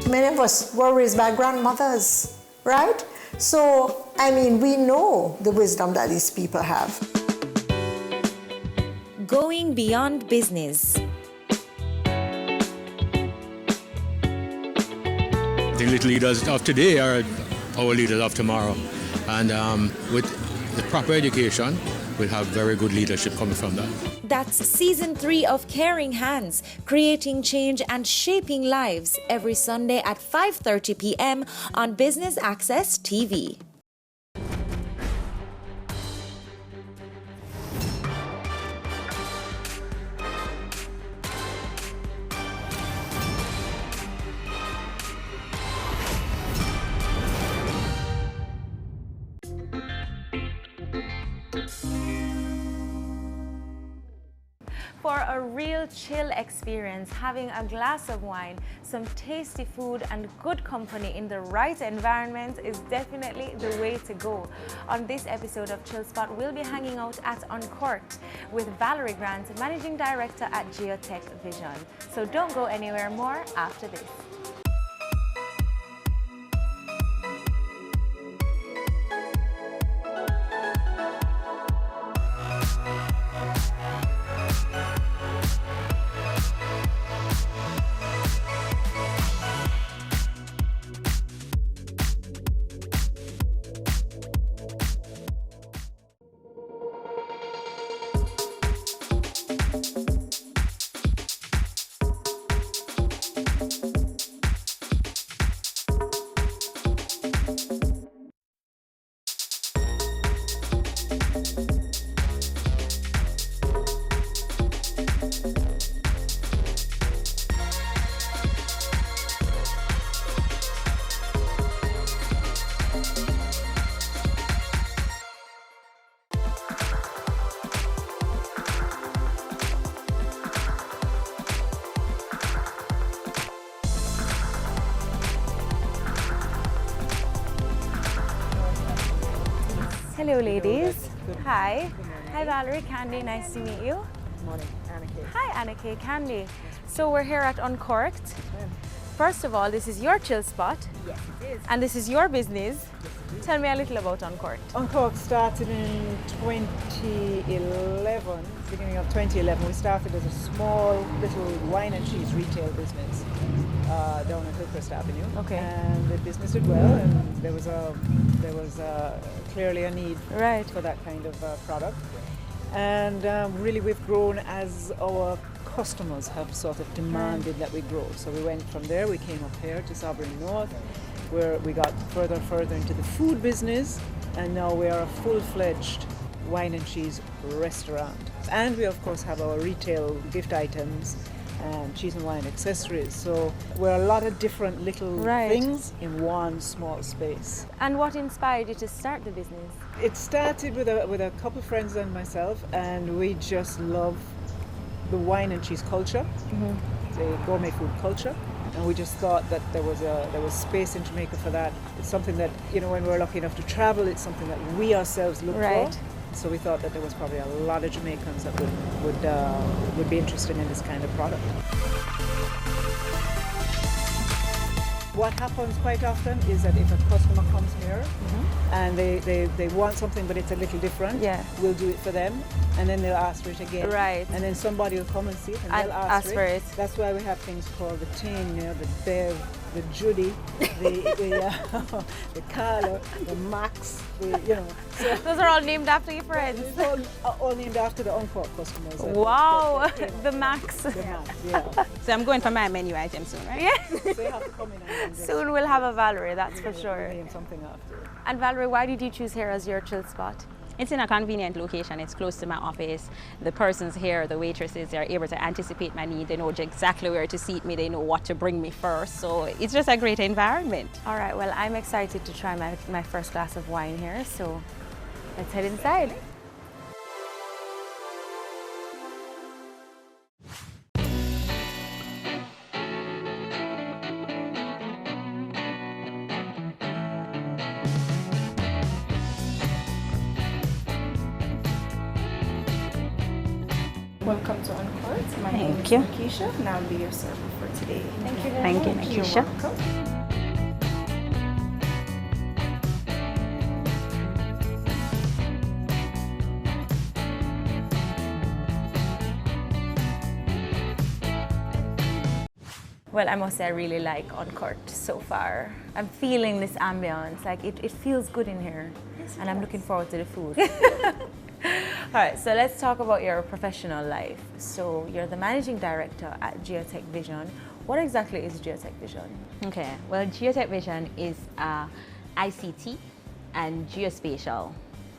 Many of us were raised by grandmothers, right? So, I mean, we know the wisdom that these people have. Going beyond business. The little leaders of today are our leaders of tomorrow. And with the proper education, we'll have very good leadership coming from that. That's Season 3 of Caring Hands, creating change and shaping lives, every Sunday at 5:30 p.m. on Business Access TV. For a real chill experience, having a glass of wine, some tasty food and good company in the right environment is definitely the way to go. On this episode of Chill Spot, we'll be hanging out at Uncorked with Valerie Grant, Managing Director at Geotech Vision. So don't go anywhere, more after this. Hello, ladies. Hi. Hi, Valerie, Candy. Nice to meet you. Good morning, Anna Kay. Hi, Anna Kay, Candy. So we're here at Uncorked. First of all, this is your chill spot. Yes, it is. And this is your business. Tell me a little about Uncorked. Uncorked started in 2011, beginning of 2011. We started as a small little wine and cheese retail business down on Hillcrest Avenue. Okay. And the business did well, and there was clearly a need for that kind of product. And really, we've grown as our customers have sort of demanded that we grow. So we went from there. We came up here to Sovereign North, where we got further into the food business, and now we are a full-fledged wine and cheese restaurant. And we of course have our retail gift items and cheese and wine accessories. So we're a lot of different little things in one small space. And what inspired you to start the business? It started with a couple of friends and myself, and we just love the wine and cheese culture, the gourmet food culture. And we just thought that there was space in Jamaica for that. It's something that, you know, when we're lucky enough to travel, it's something that we ourselves look for. So we thought that there was probably a lot of Jamaicans that would be interested in this kind of product. What happens quite often is that if a customer comes here and they want something but it's a little different, we'll do it for them, and then they'll ask for it again. And then somebody will come and see it and they'll ask for it. That's why we have things called the Tin, you know, the Bev, the Judy, the Carla, the Max, you know. So those are all named after your friends. All named after the Uncorked customers. Wow, the Max. The Max, yeah. So I'm going for my menu item soon, right? Yeah. So you have to come in and soon we'll have a Valerie, that's for sure. Name something after. And Valerie, why did you choose here as your chill spot? It's in a convenient location. It's close to my office. The persons here, the waitresses, they're able to anticipate my need. They know exactly where to seat me. They know what to bring me first. So it's just a great environment. All right, well, I'm excited to try my first glass of wine here. So let's head inside. Welcome to Uncorked. My name is Nakisha, and I'll be your server for today. Thank you very much. Thank you, You're Nakisha. welcome. Well, I must say I really like Uncorked so far. I'm feeling this ambience, like it feels good in here. And I'm looking forward to the food. All right, so let's talk about your professional life. So you're the managing director at Geotech Vision. What exactly is Geotech Vision? Okay, well, Geotech Vision is ICT and geospatial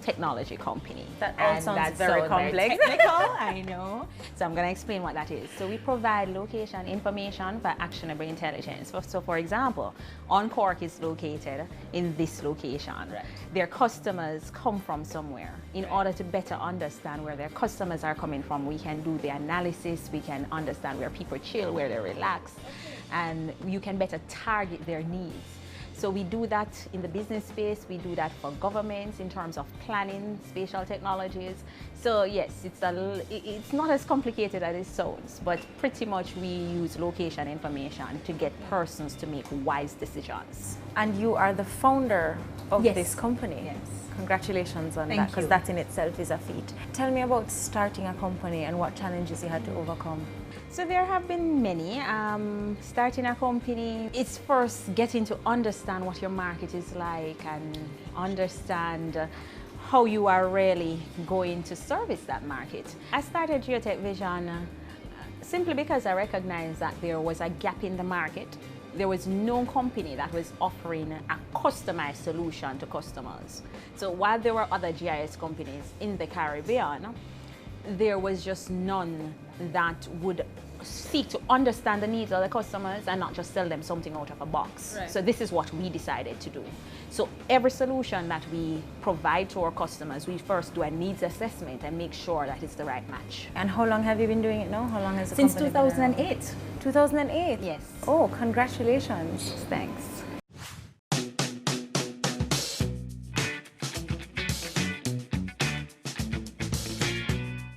technology company. That all And sounds that very sounds complex. technical, I know. So I'm going to explain what that is. So we provide location information for actionable intelligence. So for example, OnCork is located in this location. Right. Their customers come from somewhere. In order to better understand where their customers are coming from, we can do the analysis, we can understand where people chill, where they relax, and you can better target their needs. So we do that in the business space, we do that for governments in terms of planning, spatial technologies. So yes, it's not as complicated as it sounds, but pretty much we use location information to get persons to make wise decisions. And you are the founder of Yes. this company. Yes. Congratulations on Thank that, because you. that in itself is a feat. Tell me about starting a company and what challenges you had to overcome. So there have been many. Starting a company, it's first getting to understand what your market is like and understand how you are really going to service that market. I started Geotech Vision simply because I recognized that there was a gap in the market. There was no company that was offering a customized solution to customers. So while there were other GIS companies in the Caribbean, there was just none that would seek to understand the needs of the customers and not just sell them something out of a box. Right. So this is what we decided to do. So every solution that we provide to our customers, we first do a needs assessment and make sure that it's the right match. And how long have you been doing it now? How long has the Since company been around? 2008. 2008? Yes. Oh, congratulations. Thanks.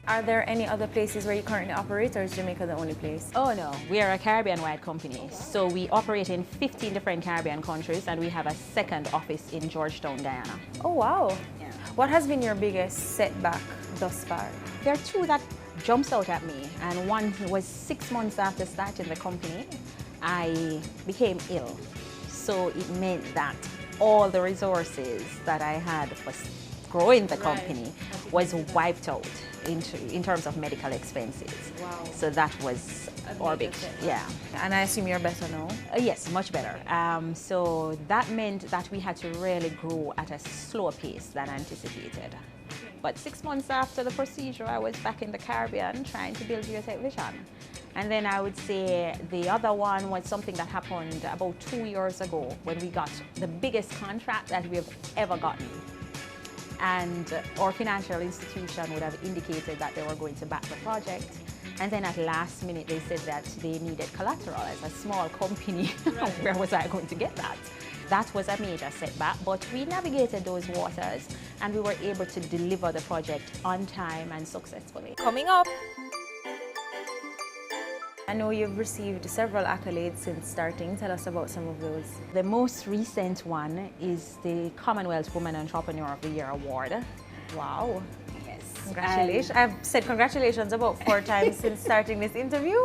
Are there any other places where you currently operate, or is Jamaica the only place? Oh no, we are a Caribbean-wide company. So we operate in 15 different Caribbean countries and we have a second office in Georgetown, Guyana. Oh wow. Yeah. What has been your biggest setback thus far? There are two that jumps out at me, and one was 6 months after starting the company, I became ill. So it meant that all the resources that I had for growing the company was wiped out in terms of medical expenses. Wow. So that was our big, yeah. And I assume you're better now? Yes, much better. So that meant that we had to really grow at a slower pace than anticipated. But 6 months after the procedure, I was back in the Caribbean trying to build Geotech Vision. And then I would say the other one was something that happened about 2 years ago when we got the biggest contract that we've ever gotten. And our financial institution would have indicated that they were going to back the project. And then at last minute, they said that they needed collateral. As a small company, where was I going to get that? That was a major setback, but we navigated those waters and we were able to deliver the project on time and successfully. Coming up, I know you've received several accolades since starting. Tell us about some of those. The most recent one is the Commonwealth Woman Entrepreneur of the Year Award. Wow. Yes. Congratulations. I've said congratulations about 4 times since starting this interview.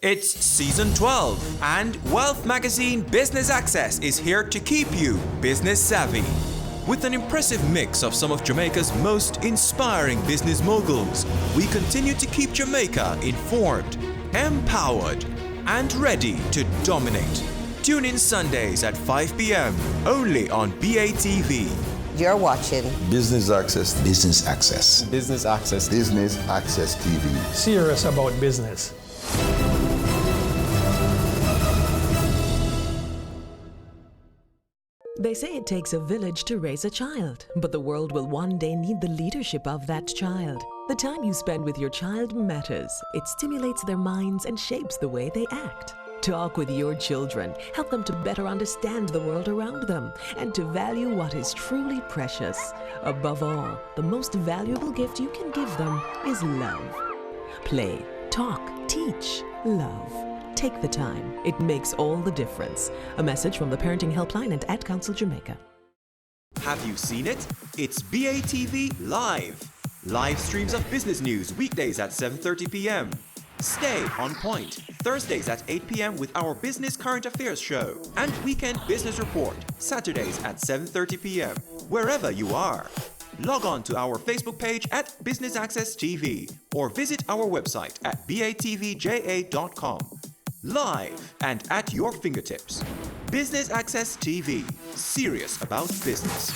It's season 12, and Wealth Magazine Business Access is here to keep you business savvy. With an impressive mix of some of Jamaica's most inspiring business moguls, we continue to keep Jamaica informed, empowered, and ready to dominate. Tune in Sundays at 5 p.m. only on BATV. You're watching Business Access. Business Access. Business Access. Business Access TV. Serious about business. They say it takes a village to raise a child, but the world will one day need the leadership of that child. The time you spend with your child matters. It stimulates their minds and shapes the way they act. Talk with your children. Help them to better understand the world around them and to value what is truly precious. Above all, the most valuable gift you can give them is love. Play, talk, teach, love. Take the time. It makes all the difference. A message from the Parenting Helpline and Ad Council Jamaica. Have you seen it? It's BATV Live. Live streams of business news weekdays at 7:30 p.m. Stay on point Thursdays at 8 p.m. with our Business Current Affairs show and Weekend Business Report Saturdays at 7:30 p.m. wherever you are. Log on to our Facebook page at Business Access TV or visit our website at batvja.com. Live and at your fingertips. Business Access TV. Serious about business.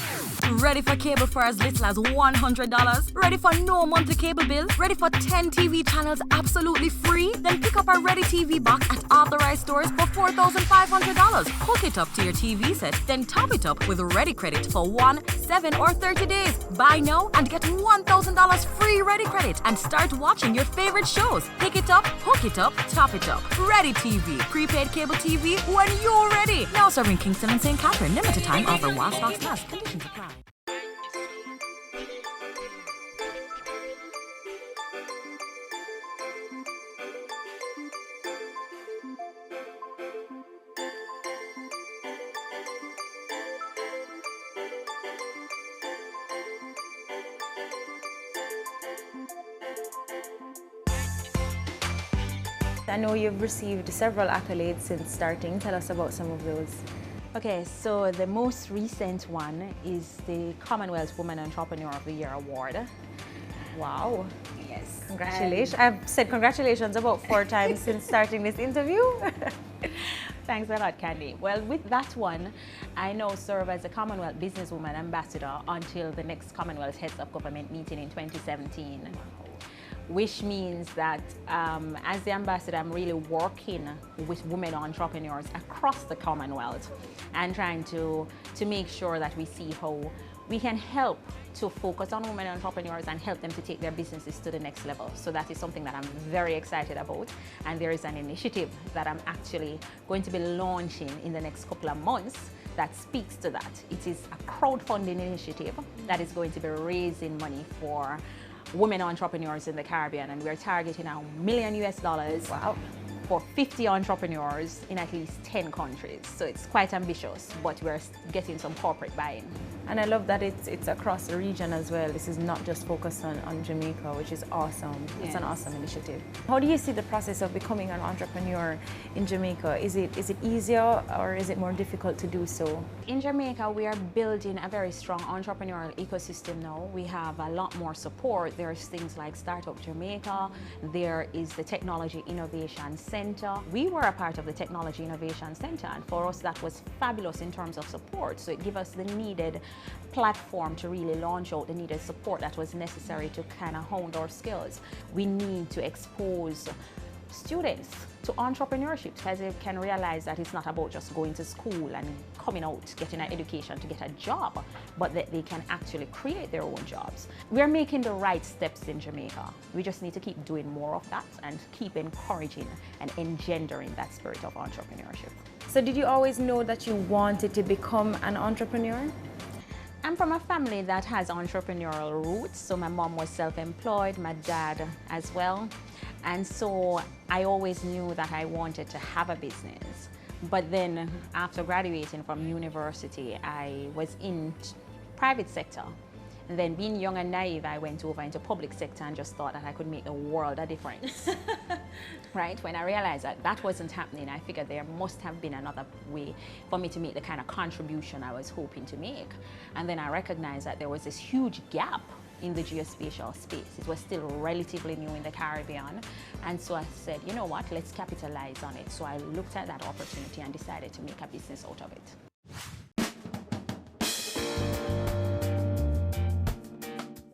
Ready for cable for as little as $100? Ready for no monthly cable bill? Ready for 10 TV channels absolutely free? Then pick up our Ready TV box at authorized stores for $4,500. Hook it up to your TV set, then top it up with Ready Credit for 1, 7, or 30 days. Buy now and get $1,000 free Ready Credit and start watching your favorite shows. Pick it up, hook it up, top it up. Ready TV. Prepaid cable TV when you're ready. Now serving Kingston and St. Catherine. Limited time offer while stocks last. Conditions apply. I know you've received several accolades since starting. Tell us about some of those. Okay, so the most recent one is the Commonwealth Woman Entrepreneur of the Year Award. Wow. Yes. Congratulations. I've said congratulations about 4 times since starting this interview. Thanks a lot, Candy. Well, with that one, I now serve as a Commonwealth Businesswoman Ambassador until the next Commonwealth Heads of Government meeting in 2017. Which means that as the ambassador, I'm really working with women entrepreneurs across the Commonwealth and trying to make sure that we see how we can help to focus on women entrepreneurs and help them to take their businesses to the next level. So that is something that I'm very excited about. And there is an initiative that I'm actually going to be launching in the next couple of months that speaks to that. It is a crowdfunding initiative that is going to be raising money for women entrepreneurs in the Caribbean, and we're targeting $1 million wow. for 50 entrepreneurs in at least 10 countries. So it's quite ambitious, but we're getting some corporate buy-in. And I love that it's across the region as well. This is not just focused on Jamaica, which is awesome. Yes. It's an awesome initiative. How do you see the process of becoming an entrepreneur in Jamaica? Is it easier or is it more difficult to do so? In Jamaica, we are building a very strong entrepreneurial ecosystem now. We have a lot more support. There's things like Startup Jamaica. There is the Technology Innovation Center. We were a part of the Technology Innovation Center, and for us that was fabulous in terms of support. So it gave us the needed platform to really launch out the needed support that was necessary to kind of hone our skills. We need to expose students to entrepreneurship because they can realize that it's not about just going to school and coming out, getting an education to get a job, but that they can actually create their own jobs. We're making the right steps in Jamaica. We just need to keep doing more of that and keep encouraging and engendering that spirit of entrepreneurship. So did you always know that you wanted to become an entrepreneur? I'm from a family that has entrepreneurial roots. So my mom was self-employed, my dad as well. And so I always knew that I wanted to have a business. But then after graduating from university, I was in private sector. And then being young and naive, I went over into public sector and just thought that I could make the world a difference. Right? When I realized that that wasn't happening, I figured there must have been another way for me to make the kind of contribution I was hoping to make. And then I recognized that there was this huge gap in the geospatial space. It was still relatively new in the Caribbean. And so I said, you know what, let's capitalize on it. So I looked at that opportunity and decided to make a business out of it.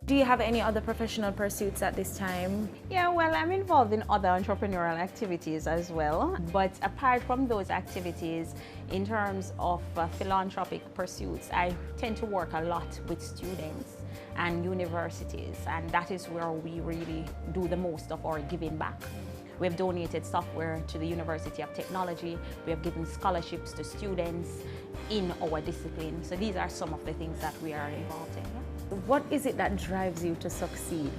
Do you have any other professional pursuits at this time? Yeah, well, I'm involved in other entrepreneurial activities as well. But apart from those activities, in terms of philanthropic pursuits, I tend to work a lot with students and universities, and that is where we really do the most of our giving back. We have donated software to the University of Technology. We have given scholarships to students in our discipline. So these are some of the things that we are involved in. Yeah. What is it that drives you to succeed?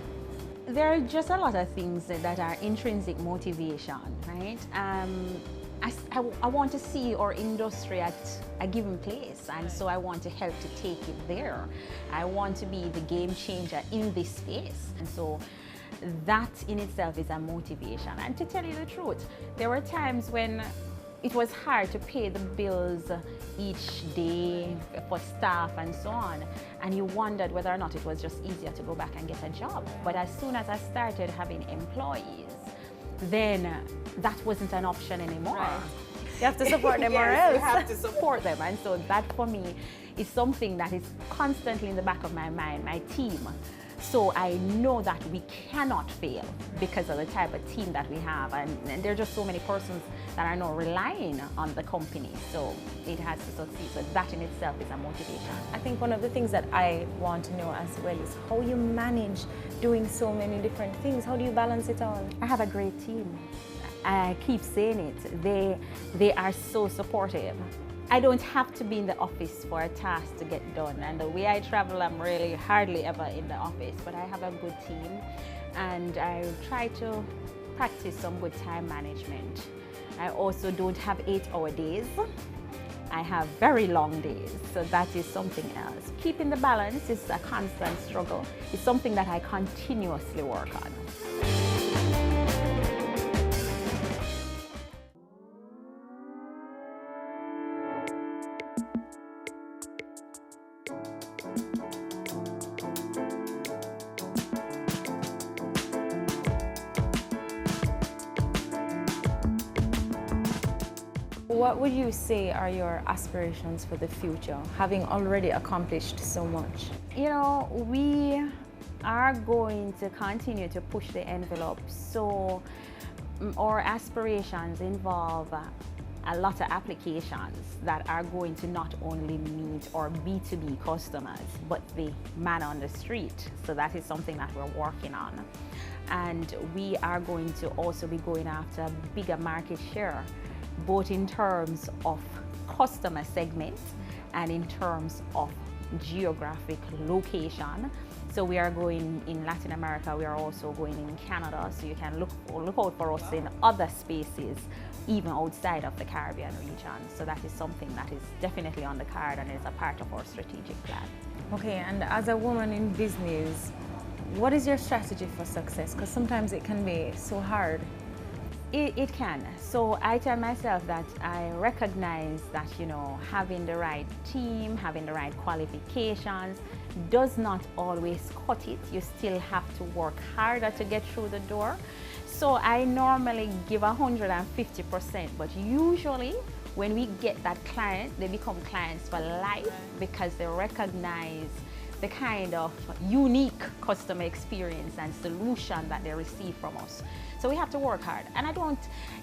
There are just a lot of things that are intrinsic motivation, right? I want to see our industry at a given place, and so I want to help to take it there. I want to be the game changer in this space, and so that in itself is a motivation. And to tell you the truth, there were times when it was hard to pay the bills each day for staff and so on, and you wondered whether or not it was just easier to go back and get a job. But as soon as I started having employees, then that wasn't an option anymore. Right. You have to support them or else. You have to support them. And so that for me is something that is constantly in the back of my mind, my team. So I know that we cannot fail because of the type of team that we have. And there are just so many persons that are now relying on the company. So it has to succeed. So that in itself is a motivation. I think one of the things that I want to know as well is how you manage doing so many different things. How do you balance it all? I have a great team. I keep saying it. They are so supportive. I don't have to be in the office for a task to get done. And the way I travel, I'm really hardly ever in the office. But I have a good team, and I try to practice some good time management. I also don't have 8-hour days. I have very long days, so that is something else. Keeping the balance is a constant struggle. It's something that I continuously work on. What would you say are your aspirations for the future, having already accomplished so much? You know, we are going to continue to push the envelope. So our aspirations involve a lot of applications that are going to not only meet our B2B customers, but the man on the street. So that is something that we're working on. And we are going to also be going after a bigger market share, both in terms of customer segments and in terms of geographic location. So we are going in Latin America, we are also going in Canada, so you can look out for us in other spaces, even outside of the Caribbean region. So that is something that is definitely on the card and is a part of our strategic plan. Okay, and as a woman in business, what is your strategy for success? Because sometimes it can be so hard. It can. So I tell myself that I recognize that, you know, having the right team, having the right qualifications does not always cut it. You still have to work harder to get through the door. So I normally give 150%, but usually when we get that client, they become clients for life because they recognize the kind of unique customer experience and solution that they receive from us. So we have to work hard. And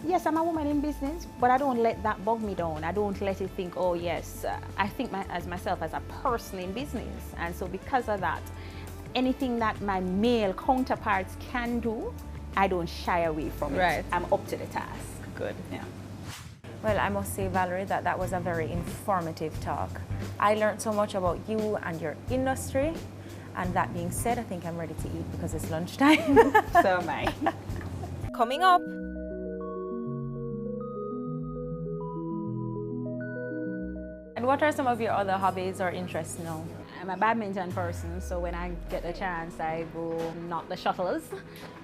yes, I'm a woman in business, but I don't let that bog me down. I don't let it think, oh yes, I think as myself as a person in business. And so because of that, anything that my male counterparts can do, I don't shy away from it. I'm up to the task. Good. Yeah. Well, I must say, Valerie, that was a very informative talk. I learned so much about you and your industry. And that being said, I think I'm ready to eat because it's lunchtime. So am I. Coming up. And what are some of your other hobbies or interests now? I'm a badminton person, so when I get the chance, I go knock the shuttles.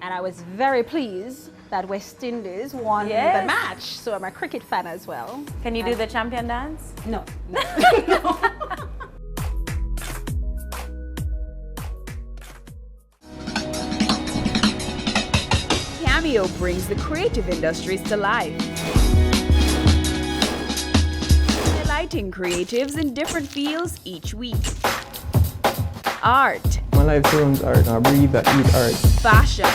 And I was very pleased that West Indies won the match, so I'm a cricket fan as well. Can you do the champion dance? No. Cameo brings the creative industries to life, delighting creatives in different fields each week. Art. My life turns art. I breathe, I eat art. Fashion.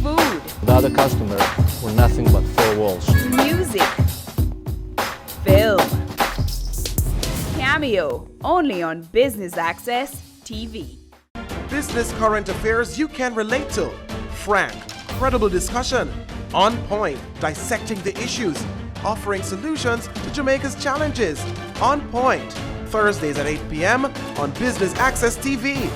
Food. Without a customer, we're nothing but four walls. Music. Film. Cameo, only on Business Access TV. Business current affairs you can relate to. Frank, credible discussion. On point, dissecting the issues. Offering solutions to Jamaica's challenges. On Point, Thursdays at 8 p.m. on Business Access TV.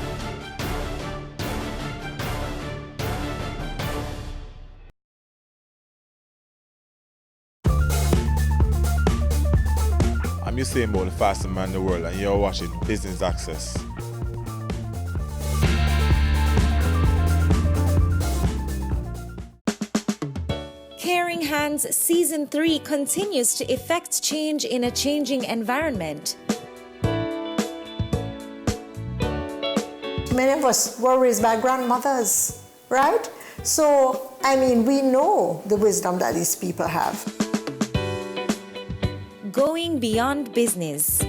I'm Usain Bolt, the fastest man in the world, and you're watching Business Access. Caring Hands Season 3 continues to effect change in a changing environment. Many of us were raised by grandmothers, right? So, I mean, we know the wisdom that these people have. Going beyond business.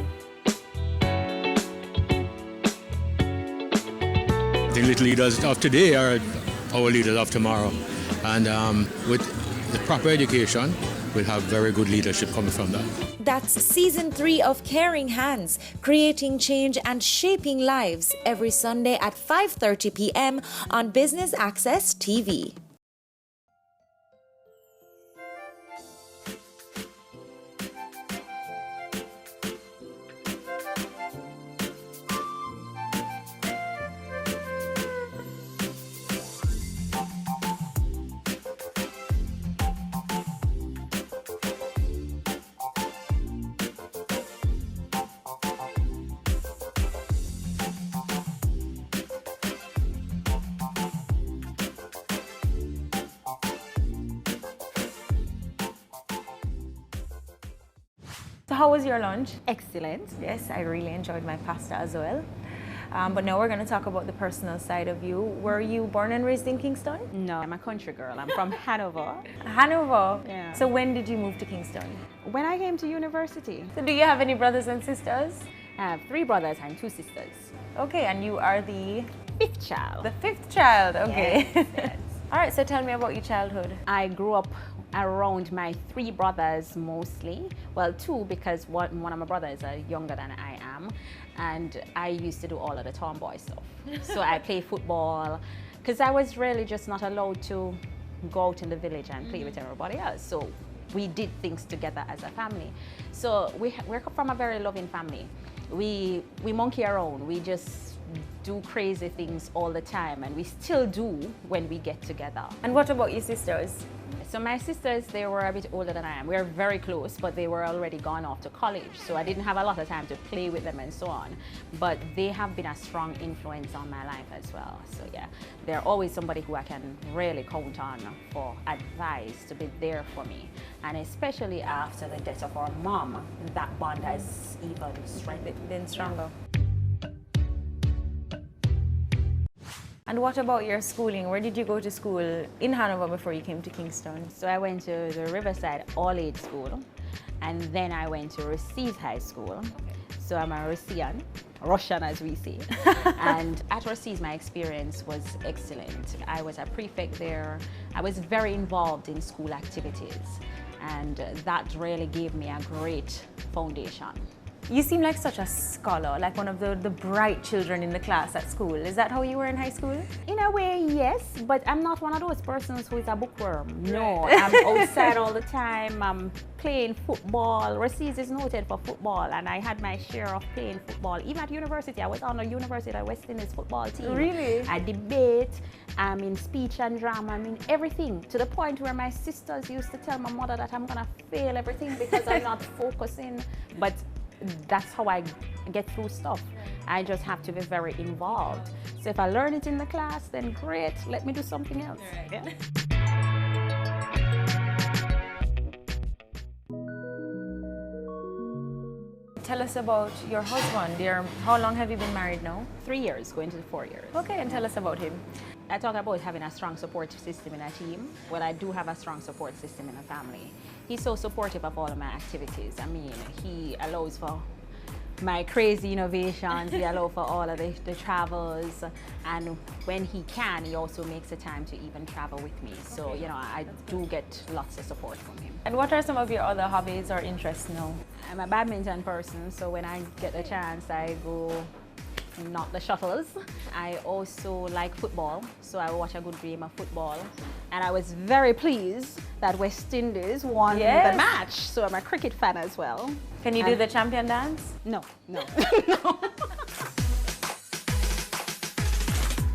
The little leaders of today are our leaders of tomorrow. And with the proper education, we'll have very good leadership coming from that. That's Season 3 of Caring Hands, creating change and shaping lives, every Sunday at 5:30 p.m. on Business Access TV. So how was your lunch? Excellent. Yes, I really enjoyed my pasta as well. But now we're going to talk about the personal side of you. Were you born and raised in Kingston? No, I'm a country girl. I'm from Hanover. Hanover? Yeah. So when did you move to Kingston? When I came to university. So do you have any brothers and sisters? I have 3 brothers and 2 sisters. Okay, and you are the 5th child. The 5th child, okay. Yes, yes. All right, so tell me about your childhood. I grew up around my 3 brothers mostly. Well, 2 because one of my brothers is younger than I am. And I used to do all of the tomboy stuff. So I play football because I was really just not allowed to go out in the village and play with everybody else. So we did things together as a family. So we're from a very loving family. We monkey around. We just do crazy things all the time, and we still do when we get together. And what about your sisters? So my sisters, they were a bit older than I am. We're very close, but they were already gone off to college, so I didn't have a lot of time to play with them and so on. But they have been a strong influence on my life as well. So yeah, they're always somebody who I can really count on for advice, to be there for me. And especially after the death of our mom, that bond has even strengthened. Been stronger. And what about your schooling? Where did you go to school in Hanover before you came to Kingston? So I went to the Riverside All-Age School, and then I went to Received High School. Okay. So I'm a Russian as we say. And at Received, my experience was excellent. I was a prefect there. I was very involved in school activities, and that really gave me a great foundation. You seem like such a scholar, like one of the bright children in the class at school. Is that how you were in high school? In a way, yes, but I'm not one of those persons who is a bookworm. No, I'm outside all the time. I'm playing football. Received is noted for football, and I had my share of playing football. Even at university, I was on a University of West Indies football team. Really? I debate, I'm in speech and drama, I'm in everything, to the point where my sisters used to tell my mother that I'm gonna fail everything because I'm not focusing. But that's how I get through stuff. I just have to be very involved. So if I learn it in the class, then great, let me do something else. Right. Yeah. Tell us about your husband. How long have you been married now? 3 years, going to 4 years. Okay, and tell us about him. I talk about having a strong support system in a team. Well, I do have a strong support system in a family. He's so supportive of all of my activities. I mean, he allows for my crazy innovations, he allows for all of the travels, and when he can, he also makes the time to even travel with me. So, you know, I do get lots of support from him. And what are some of your other hobbies or interests now? I'm a badminton person, so when I get a chance, I go knock the shuttles. I also like football, so I watch a good game of football. And I was very pleased that West Indies won the match, so I'm a cricket fan as well. Can you do the champion dance? No, no. No.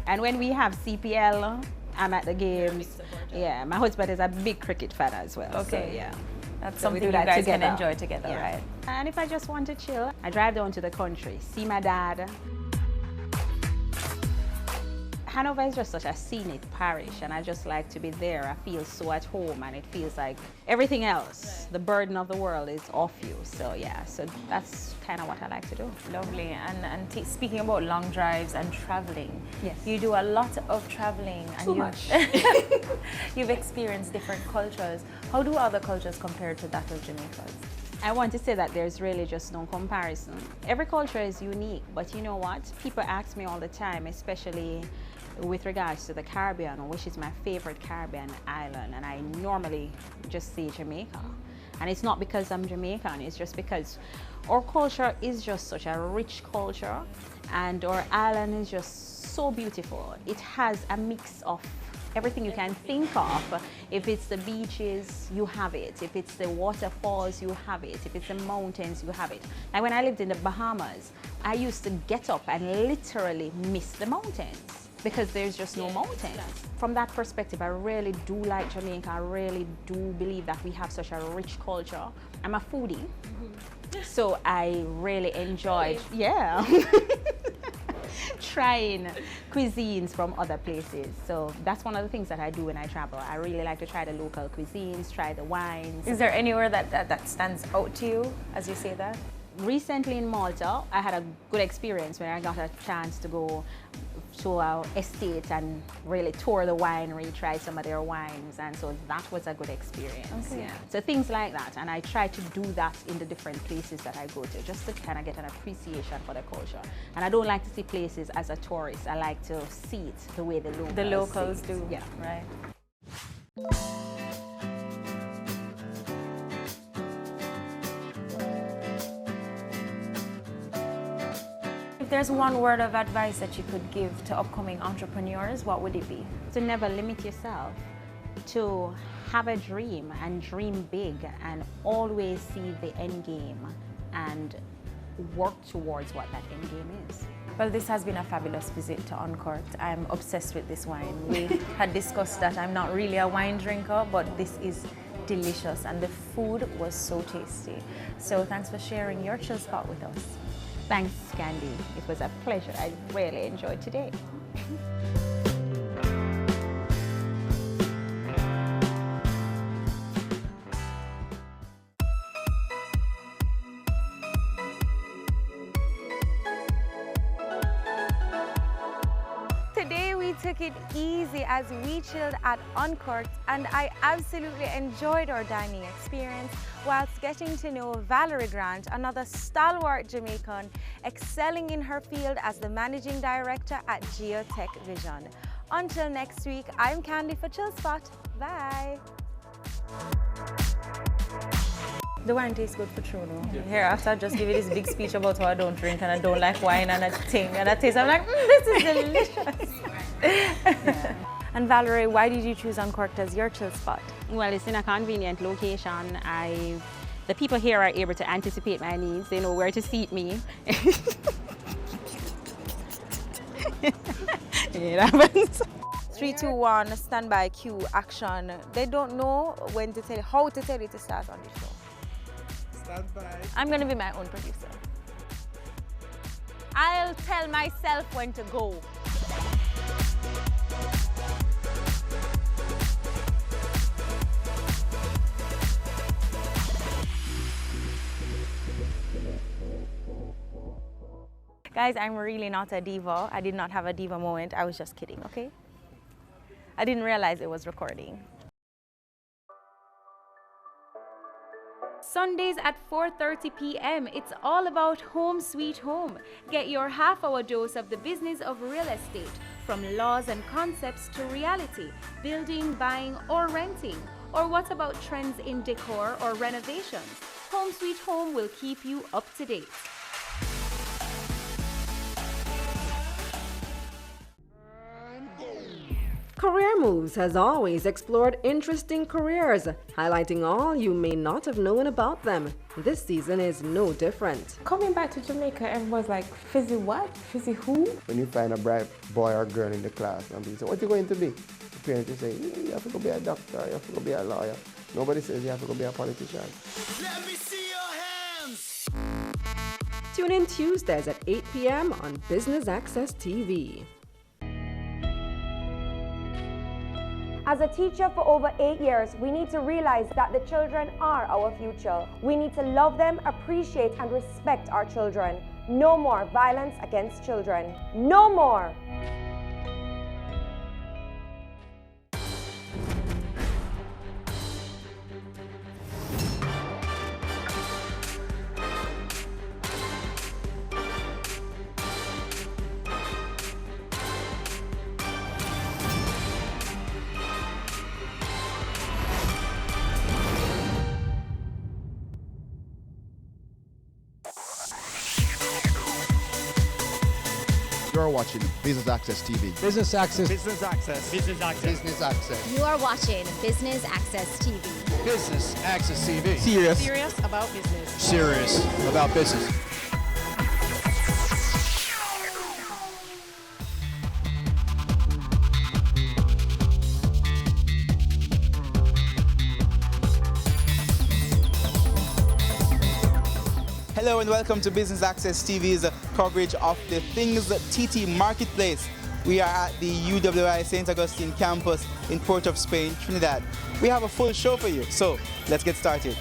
And when we have CPL, I'm at the games. Yeah, my husband is a big cricket fan as well. Okay. So, yeah. That's So something we you do that guys together. can enjoy together, Yeah. right? And if I just want to chill, I drive down to the country, see my dad, Hanover is just such a scenic parish, and I just like to be there. I feel so at home, and it feels like everything else, the burden of the world is off you. So yeah, so that's kind of what I like to do. Lovely. And speaking about long drives and traveling, yes, you do a lot of traveling, and too much. You've experienced different cultures. How do other cultures compare to that of Jamaica's? I want to say that there's really just no comparison. Every culture is unique, but you know what? People ask me all the time, especially with regards to the Caribbean, which is my favorite Caribbean island, and I normally just say Jamaica. And it's not because I'm Jamaican, it's just because our culture is just such a rich culture, and our island is just so beautiful. It has a mix of everything you can think of. If it's the beaches, you have it. If it's the waterfalls, you have it. If it's the mountains, you have it. Like when I lived in the Bahamas, I used to get up and literally miss the mountains because there's just no mountains. From that perspective, I really do like Jamaica. I really do believe that we have such a rich culture. I'm a foodie, so I really enjoyed, trying cuisines from other places. So that's one of the things that I do when I travel. I really like to try the local cuisines, try the wines. Is there anywhere that stands out to you as you say that? Recently in Malta, I had a good experience when I got a chance to go to our estate and really tour the winery, try some of their wines, and so that was a good experience. Okay. Yeah. So things like that, and I try to do that in the different places that I go to, just to kind of get an appreciation for the culture. And I don't like to see places as a tourist. I like to see it the way the locals do. Yeah. Right. If there's one word of advice that you could give to upcoming entrepreneurs, what would it be? To never limit yourself, to have a dream and dream big, and always see the end game and work towards what that end game is. Well, this has been a fabulous visit to Uncorked. I'm obsessed with this wine. We had discussed that I'm not really a wine drinker, but this is delicious, and the food was so tasty. So thanks for sharing your chill spot with us. Thanks, Candy. It was a pleasure. I really enjoyed today. Today we took it easy as we chilled at Uncorked, and I absolutely enjoyed our dining experience whilst getting to know Valerie Grant, another stalwart Jamaican, excelling in her field as the Managing Director at Geotech Vision. Until next week, I'm Candy for Chill Spot. Bye! The wine tastes good for true, no? Yeah. Hereafter, I just give you this big speech about how I don't drink and I don't like wine and a thing, and I taste, I'm like, this is delicious. Yeah. And Valerie, why did you choose Uncorked as your chill spot? Well, it's in a convenient location. The people here are able to anticipate my needs. They know where to seat me. It happens. 3, 2, 1, standby, cue, action. They don't know when to tell you, how to tell you to start on the show. Stand by. I'm going to be my own producer. I'll tell myself when to go. Guys, I'm really not a diva. I did not have a diva moment. I was just kidding, okay? I didn't realize it was recording. Sundays at 4:30 p.m. It's all about Home Sweet Home. Get your half-hour dose of the business of real estate, from laws and concepts to reality, building, buying, or renting. Or what about trends in decor or renovations? Home Sweet Home will keep you up to date. Career Moves has always explored interesting careers, highlighting all you may not have known about them. This season is no different. Coming back to Jamaica, everyone's like, fizzy what? Fizzy who? When you find a bright boy or girl in the class and people say, what are you going to be? The parents will say, you have to go be a doctor, you have to go be a lawyer. Nobody says you have to go be a politician. Let me see your hands! Tune in Tuesdays at 8 p.m. on Business Access TV. As a teacher for over 8 years, we need to realize that the children are our future. We need to love them, appreciate and respect our children. No more violence against children. No more! You're watching Business Access TV. Business Access. Business Access. Business Access. Business Access. You are watching Business Access TV. Business Access TV. Serious about business. Serious about business. Hello and welcome to Business Access TV's coverage of the Things TT Marketplace. We are at the UWI St. Augustine campus in Port of Spain, Trinidad. We have a full show for you, so let's get started.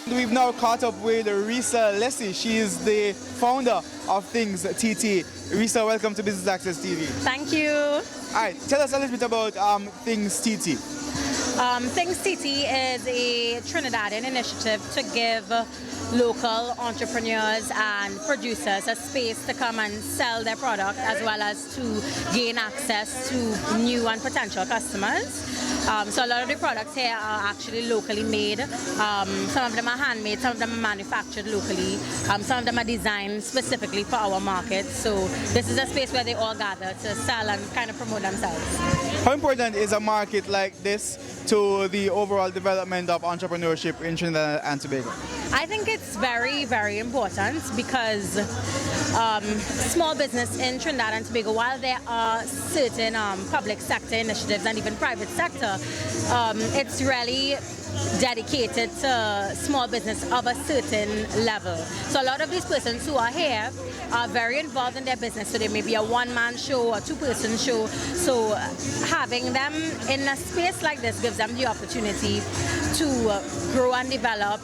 We've now caught up with Risa Lessie. She is the founder of Things TT. Risa, welcome to Business Access TV. Thank you. All right, tell us a little bit about Things TT. Things TT is a Trinidadian initiative to give local entrepreneurs and producers a space to come and sell their product as well as to gain access to new and potential customers. So a lot of the products here are actually locally made. Some of them are handmade, some of them are manufactured locally, some of them are designed specifically for our market. So this is a space where they all gather to sell and kind of promote themselves. How important is a market like this to the overall development of entrepreneurship in Trinidad and Tobago? I think it's very, very important because small business in Trinidad and Tobago, while there are certain public sector initiatives and even private sector, it's really dedicated to small business of a certain level. So a lot of these persons who are here are very involved in their business. So there may be a one-man show or two-person show. So having them in a space like this gives them the opportunity to grow and develop,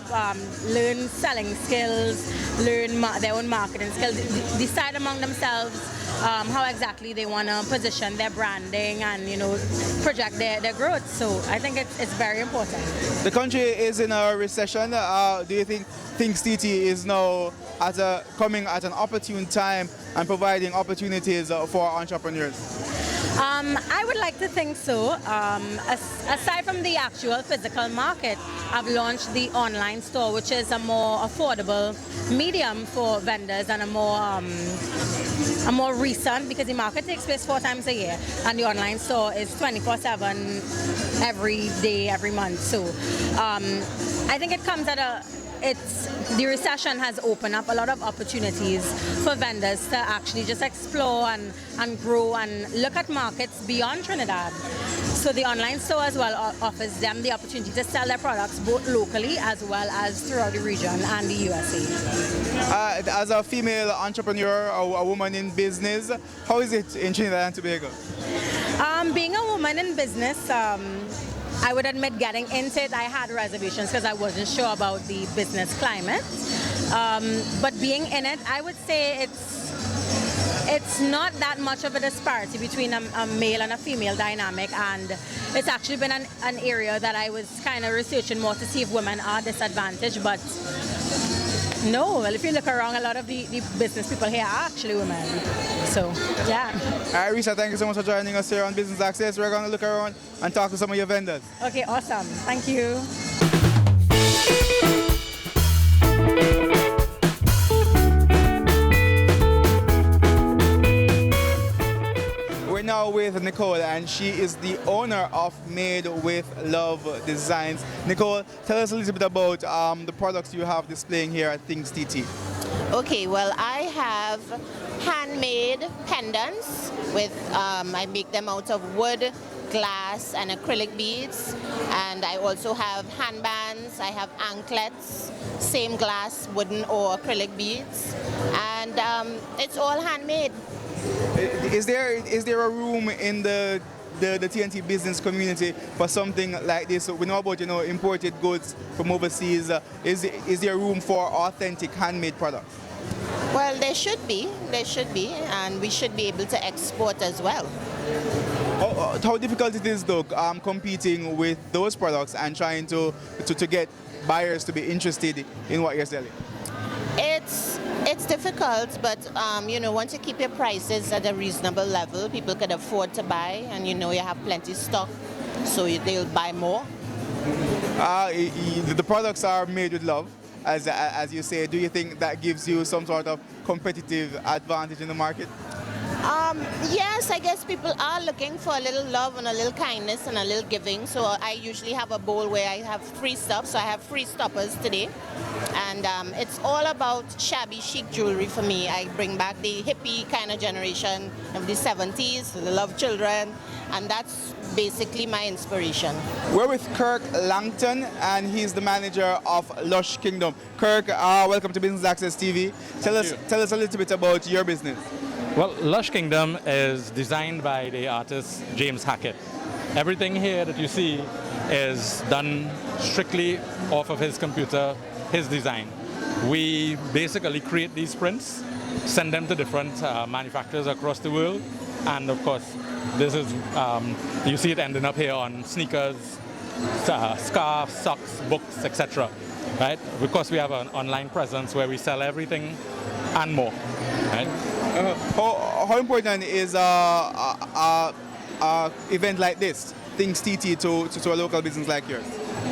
learn selling skills, learn their own marketing skills, decide among themselves how exactly they want to position their branding and, you know, project their growth. So I think it's very important. The country is in a recession. Do you think Things TT is now coming at an opportune time and providing opportunities for entrepreneurs? I would like to think so. Aside from the actual physical market, I've launched the online store, which is a more affordable medium for vendors and a more recent, because the market takes place 4 times a year and the online store is 24/7 every day, every month. So I think it comes at the recession has opened up a lot of opportunities for vendors to actually just explore and grow and look at markets beyond Trinidad. So the online store as well offers them the opportunity to sell their products both locally as well as throughout the region and the USA. As a female entrepreneur or a woman in business, how is it in Trinidad and Tobago? Being a woman in business, I would admit getting into it, I had reservations because I wasn't sure about the business climate. But being in it, I would say it's not that much of a disparity between a male and a female dynamic, and it's actually been an area that I was kind of researching more to see if women are disadvantaged, but no, well, if you look around, a lot of the business people here are actually women. So, yeah. All right, Risa, thank you so much for joining us here on Business Access. We're going to look around and talk to some of your vendors. Okay, awesome. Thank you. We're now with Nicole, and she is the owner of Made with Love Designs. Nicole, tell us a little bit about the products you have displaying here at Things TT. Okay, well, I have handmade pendants with, I make them out of wood, glass, and acrylic beads. And I also have handbands, I have anklets, same glass, wooden or acrylic beads. And and it's all handmade. Is there a room in the TNT business community for something like this? We know about imported goods from overseas. Is there room for authentic handmade products? Well, there should be, and we should be able to export as well. How difficult it is though competing with those products and trying to get buyers to be interested in what you're selling? It's difficult, but once you keep your prices at a reasonable level, people can afford to buy, and you have plenty stock, so they'll buy more. The products are made with love, as you say. Do you think that gives you some sort of competitive advantage in the market? Yes, I guess people are looking for a little love and a little kindness and a little giving. So I usually have a bowl where I have free stuff. So I have free stoppers today. And it's all about shabby chic jewelry for me. I bring back the hippie kind of generation of the 70s, the love children. And that's basically my inspiration. We're with Kirk Langton, and he's the manager of Lush Kingdom. Kirk, welcome to Business Access TV. Tell us a little bit about your business. Well, Lush Kingdom is designed by the artist James Hackett. Everything here that you see is done strictly off of his computer, his design. We basically create these prints, send them to different manufacturers across the world, and of course, this is you see it ending up here on sneakers, scarves, socks, books, etc. Right? Because we have an online presence where we sell everything and more. Right? How important is a event like this, Things TT, to a local business like yours?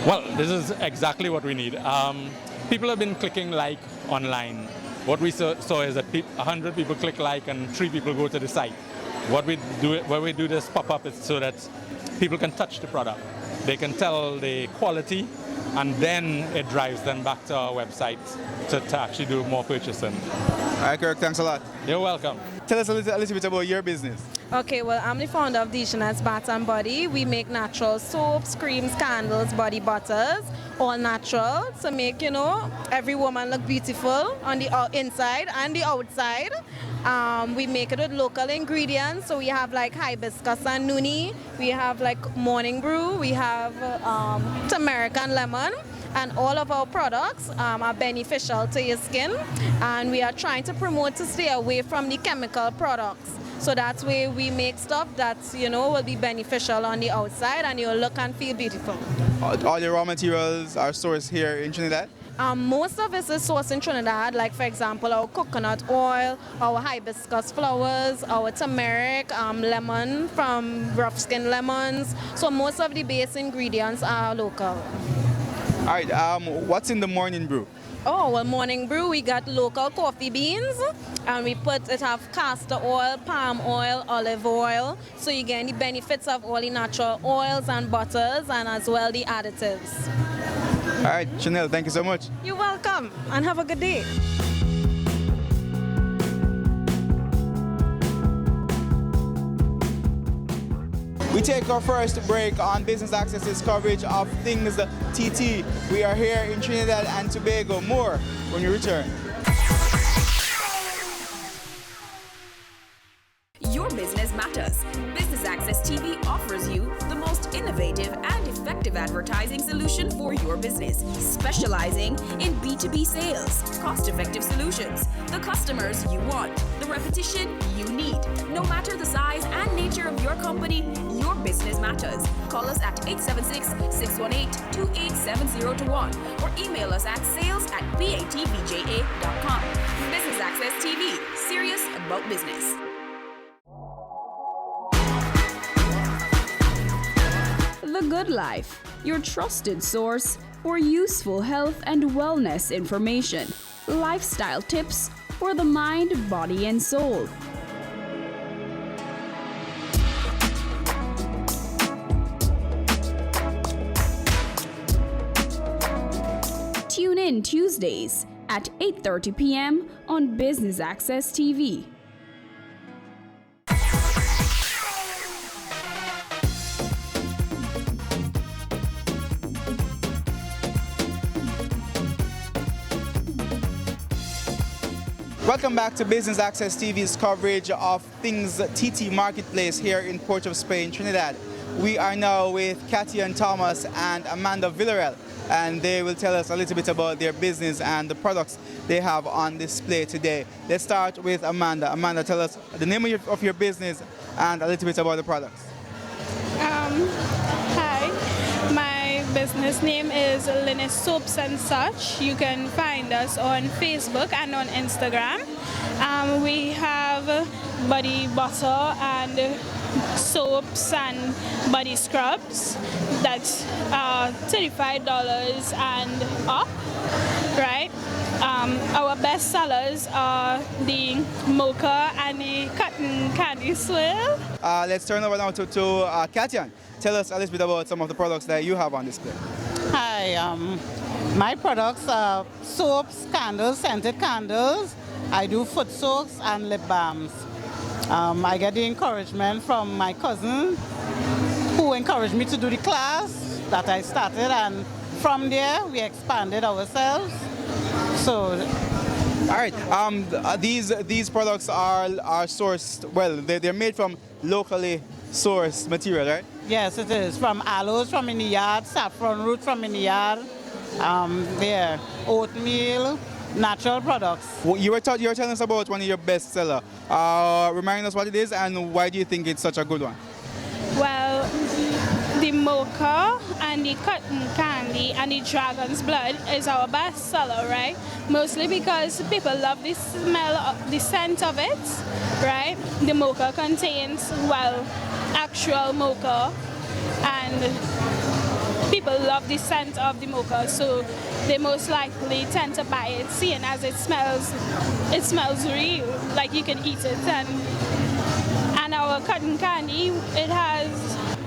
Well, this is exactly what we need. People have been clicking like online. What we saw is that 100 people click like and 3 people go to the site. What we do when we do this pop-up is so that people can touch the product. They can tell the quality, and then it drives them back to our website to actually do more purchasing. All right, Kirk, thanks a lot. You're welcome. Tell us a little bit about your business. Okay, well, I'm the founder of Dejanet's Bath and Body. We make natural soaps, creams, candles, body butters, all natural to make, every woman look beautiful on the inside and the outside. We make it with local ingredients, so we have like hibiscus and nuni, we have like morning brew, we have turmeric and lemon. And all of our products are beneficial to your skin, and we are trying to promote to stay away from the chemical products. So that's where we make stuff that will be beneficial on the outside, and you'll look and feel beautiful. All the raw materials are sourced here in Trinidad? Most of it is sourced in Trinidad, like for example our coconut oil, our hibiscus flowers, our turmeric, lemon from rough skin lemons. So most of the base ingredients are local. All right, what's in the morning brew? Oh, well, morning brew, we got local coffee beans, and it have castor oil, palm oil, olive oil, so you get the benefits of all the natural oils and butters, and as well the additives. All right, Chanel, thank you so much. You're welcome, and have a good day. We take our first break on Business Access's coverage of Things TT. We are here in Trinidad and Tobago. More when we return. Your business matters. Business Access TV offers you the most innovative and effective advertising solution for your business, specializing in B2B sales, cost-effective solutions, the customers you want, the repetition you need. No matter the size and nature of your company, your business matters. Call us at 876-618-2870 or email us at sales@batvja.com. Business Access TV, serious about business. The Good Life, your trusted source for useful health and wellness information, lifestyle tips for the mind, body, and soul. Tune in Tuesdays at 8:30 p.m. on Business Access TV. Welcome back to Business Access TV's coverage of things TT Marketplace here in Port of Spain, Trinidad. We are now with Katyan Thomas and Amanda Villarreal, and they will tell us a little bit about their business and the products they have on display today. Let's start with Amanda. Amanda, tell us the name of your business and a little bit about the products. Hi, my business name is Linus Soaps and Such. You can find us on Facebook and on Instagram. We have body butter and soaps and body scrubs that's $35 and up, right? Our best sellers are the mocha and the cotton candy swirl. Let's turn over now to Katyan. Tell us a little bit about some of the products that you have on display. Hi, my products are soaps, candles, scented candles. I do foot soaks and lip balms. I get the encouragement from my cousin who encouraged me to do the class that I started, and from there we expanded ourselves. So, all right. These products are sourced. Well, they're made from locally sourced material, right? Yes, it is from aloes from in the yard, saffron root from in the yard. There, oatmeal. Natural products. Well, you were telling us about one of your best sellers. Remind us what it is and why do you think it's such a good one? Well, the mocha and the cotton candy and the dragon's blood is our best seller, right? Mostly because people love the smell, the scent of it, right? The mocha contains, well, actual mocha, and people love the scent of the mocha, so they most likely tend to buy it, seeing as it smells real, like you can eat it. And our cotton candy, it has...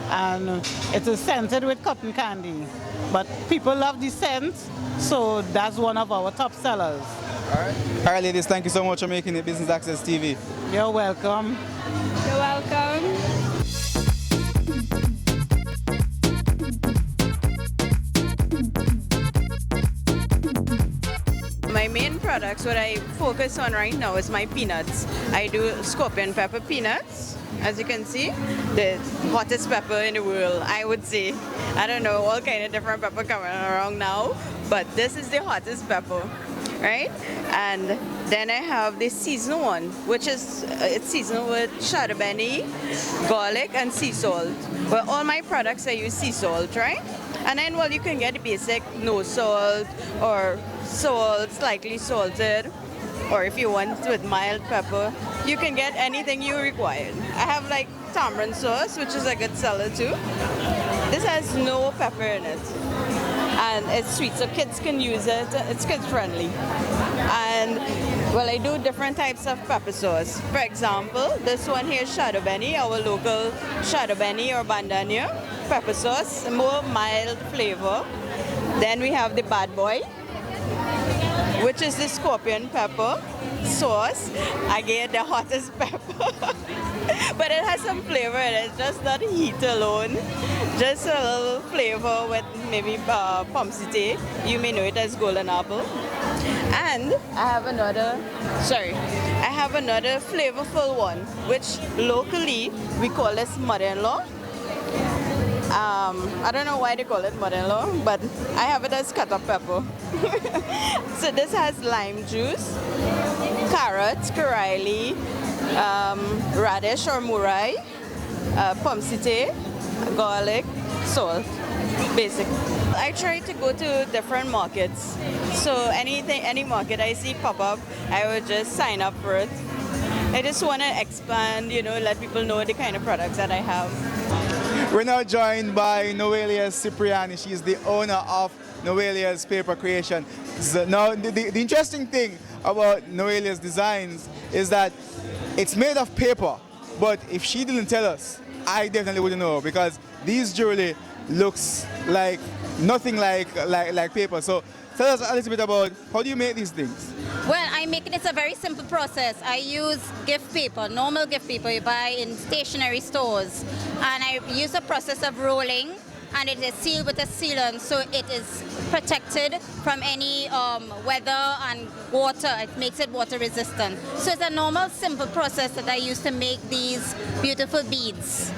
And it is scented with cotton candy, but people love the scent, so that's one of our top sellers. All right, ladies, thank you so much for making it Business Access TV. You're welcome. You're welcome. My main products, what I focus on right now is my peanuts. I do scorpion pepper peanuts. As you can see, the hottest pepper in the world, I would say. I don't know, all kind of different pepper coming around now, but this is the hottest pepper, right? And then I have the seasonal one, which is, it's seasonal with shadow benny, garlic, and sea salt. Well, all my products I use sea salt, right? And then, well, you can get the basic no salt or salt, slightly salted, or if you want with mild pepper, you can get anything you require. I have like tamarind sauce, which is a good seller too. This has no pepper in it, and it's sweet, so kids can use it. It's kid friendly. And well, I do different types of pepper sauce. For example, this one here is shadow benny, our local shadow benny or bandania pepper sauce, more mild flavor. Then we have the bad boy, which is the scorpion pepper sauce. Again, the hottest pepper. But it has some flavor in it. It's just not heat alone. Just a little flavor with maybe pomsite. You may know it as golden apple. And I have another flavorful one, which locally we call this mother-in-law. I don't know why they call it mother-in-law, but I have it as cut-up pepper. So this has lime juice, carrots, karaili, radish or murai, pomsite, garlic, salt, basic. I try to go to different markets. So any market I see pop up, I would just sign up for it. I just want to expand, let people know the kind of products that I have. We're now joined by Noelia Cipriani. She's the owner of Noelia's Paper Creation. So now, the interesting thing about Noelia's designs is that it's made of paper, but if she didn't tell us, I definitely wouldn't know, because these jewelry looks like nothing like paper. So tell us a little bit about how do you make these things? Well, I make it, it's a very simple process. I use gift paper, normal gift paper you buy in stationery stores. And I use a process of rolling and it is sealed with a sealant, so it is protected from any weather and water. It makes it water resistant. So it's a normal, simple process that I use to make these beautiful beads.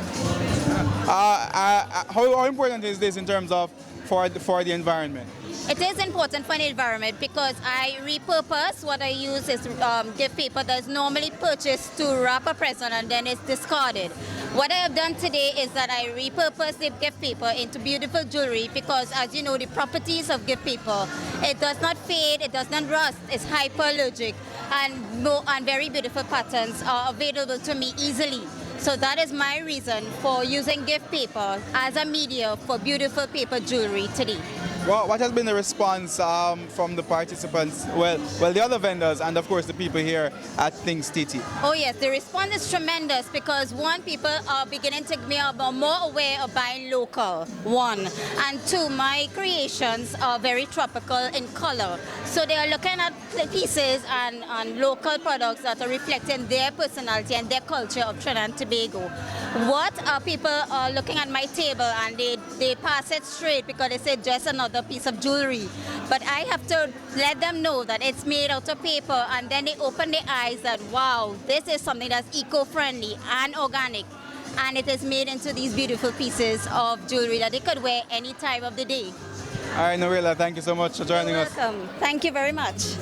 How important is this in terms of for the environment? It is important for the environment because I repurpose. What I use is gift paper that is normally purchased to wrap a present and then it's discarded. What I have done today is that I repurpose the gift paper into beautiful jewelry because, as you know, the properties of gift paper, it does not fade, it does not rust, it's hyperallergic, and very beautiful patterns are available to me easily. So that is my reason for using gift paper as a media for beautiful paper jewelry today. Well, what has been the response from the participants, well, the other vendors, and of course the people here at Things TT? Oh yes, the response is tremendous because one, people are beginning to be more aware of buying local, one. And two, my creations are very tropical in color. So they are looking at the pieces and local products that are reflecting their personality and their culture of Trinidad and Tobago. What people are looking at my table and they pass it straight because they say just another piece of jewelry. But I have to let them know that it's made out of paper, and then they open their eyes that, wow, this is something that's eco-friendly and organic, and it is made into these beautiful pieces of jewelry that they could wear any time of the day. All right, Noella, thank you so much for joining us. You're welcome. Thank you very much.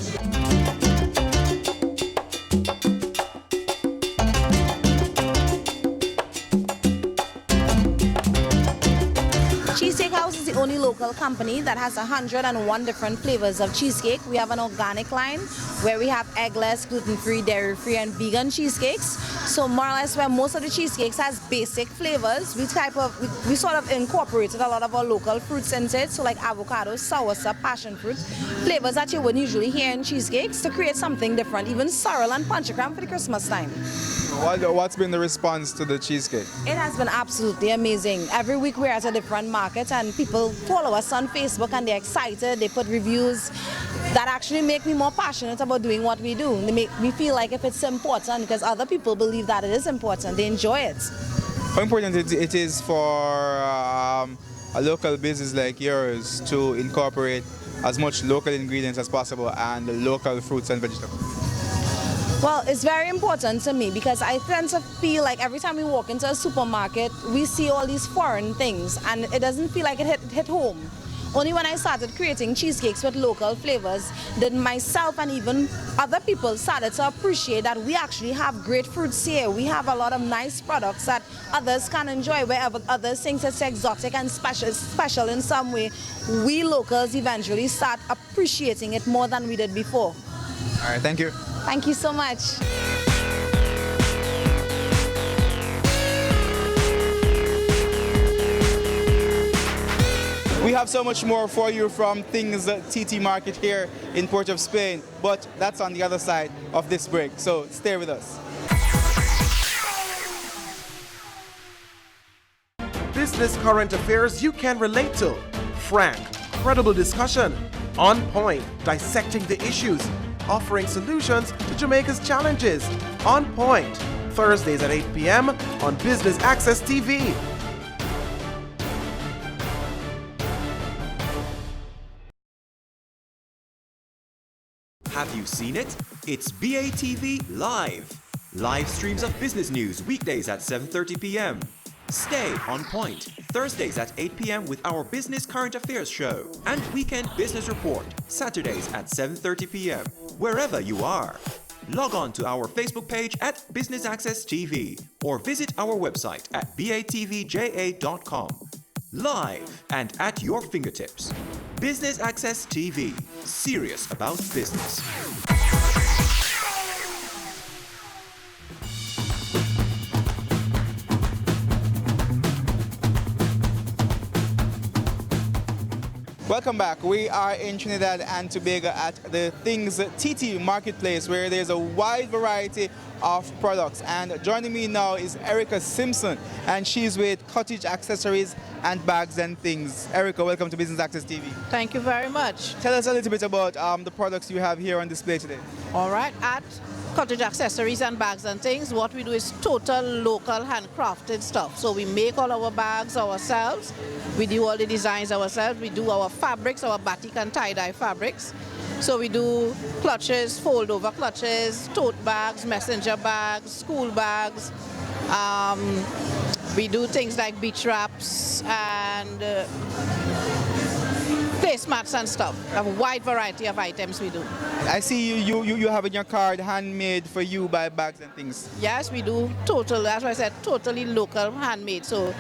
Cheesecake House is the only local company that has 101 different flavors of cheesecake. We have an organic line where we have eggless, gluten-free, dairy-free, and vegan cheesecakes. So more or less where most of the cheesecakes has basic flavors, we sort of incorporated a lot of our local fruits into it. So like avocado, soursop, passion fruit, flavors that you wouldn't usually hear in cheesecakes to create something different, even sorrel and panchakram for the Christmas time. What's been the response to the cheesecake? It has been absolutely amazing. Every week we're at a different market and people follow us on Facebook and they're excited. They put reviews that actually make me more passionate about doing what we do. They make me feel like if it's important because other people believe that it is important, they enjoy it. How important it is for a local business like yours to incorporate as much local ingredients as possible and local fruits and vegetables? Well, it's very important to me because I tend to feel like every time we walk into a supermarket, we see all these foreign things and it doesn't feel like it hit home. Only when I started creating cheesecakes with local flavors did myself and even other people started to appreciate that we actually have great fruits here. We have a lot of nice products that others can enjoy wherever others think it's exotic and special in some way. We locals eventually start appreciating it more than we did before. All right, thank you. Thank you so much. We have so much more for you from Things TT Market here in Port of Spain, but that's on the other side of this break, so stay with us. Business current affairs you can relate to. Frank, credible discussion. On point, dissecting the issues. Offering solutions to Jamaica's challenges. On Point, Thursdays at 8 p.m. on Business Access TV. Have you seen it? It's BATV Live. Live streams of business news weekdays at 7:30 p.m. Stay on point Thursdays at 8 p.m. with our Business Current Affairs show and Weekend Business Report Saturdays at 7:30 p.m. wherever you are. Log on to our Facebook page at Business Access TV or visit our website at batvja.com. Live and at your fingertips. Business Access TV. Serious about business. Welcome back. We are in Trinidad and Tobago at the Things TT Marketplace where there's a wide variety of products. And joining me now is Erica Simpson and she's with Cottage Accessories and Bags and Things. Erica, welcome to Business Access TV. Thank you very much. Tell us a little bit about the products you have here on display today. All right, at Cottage Accessories and Bags and Things, what we do is total local handcrafted stuff. So we make all our bags ourselves We do all the designs ourselves. We do our fabrics, our batik and tie-dye fabrics. So we do clutches, fold-over clutches, tote bags, messenger bags, school bags. We do things like beach wraps and placemats and stuff. We have a wide variety of items we do. I see you have in your card handmade for you by bags and things. Yes, we do total, as I said, totally local, handmade. So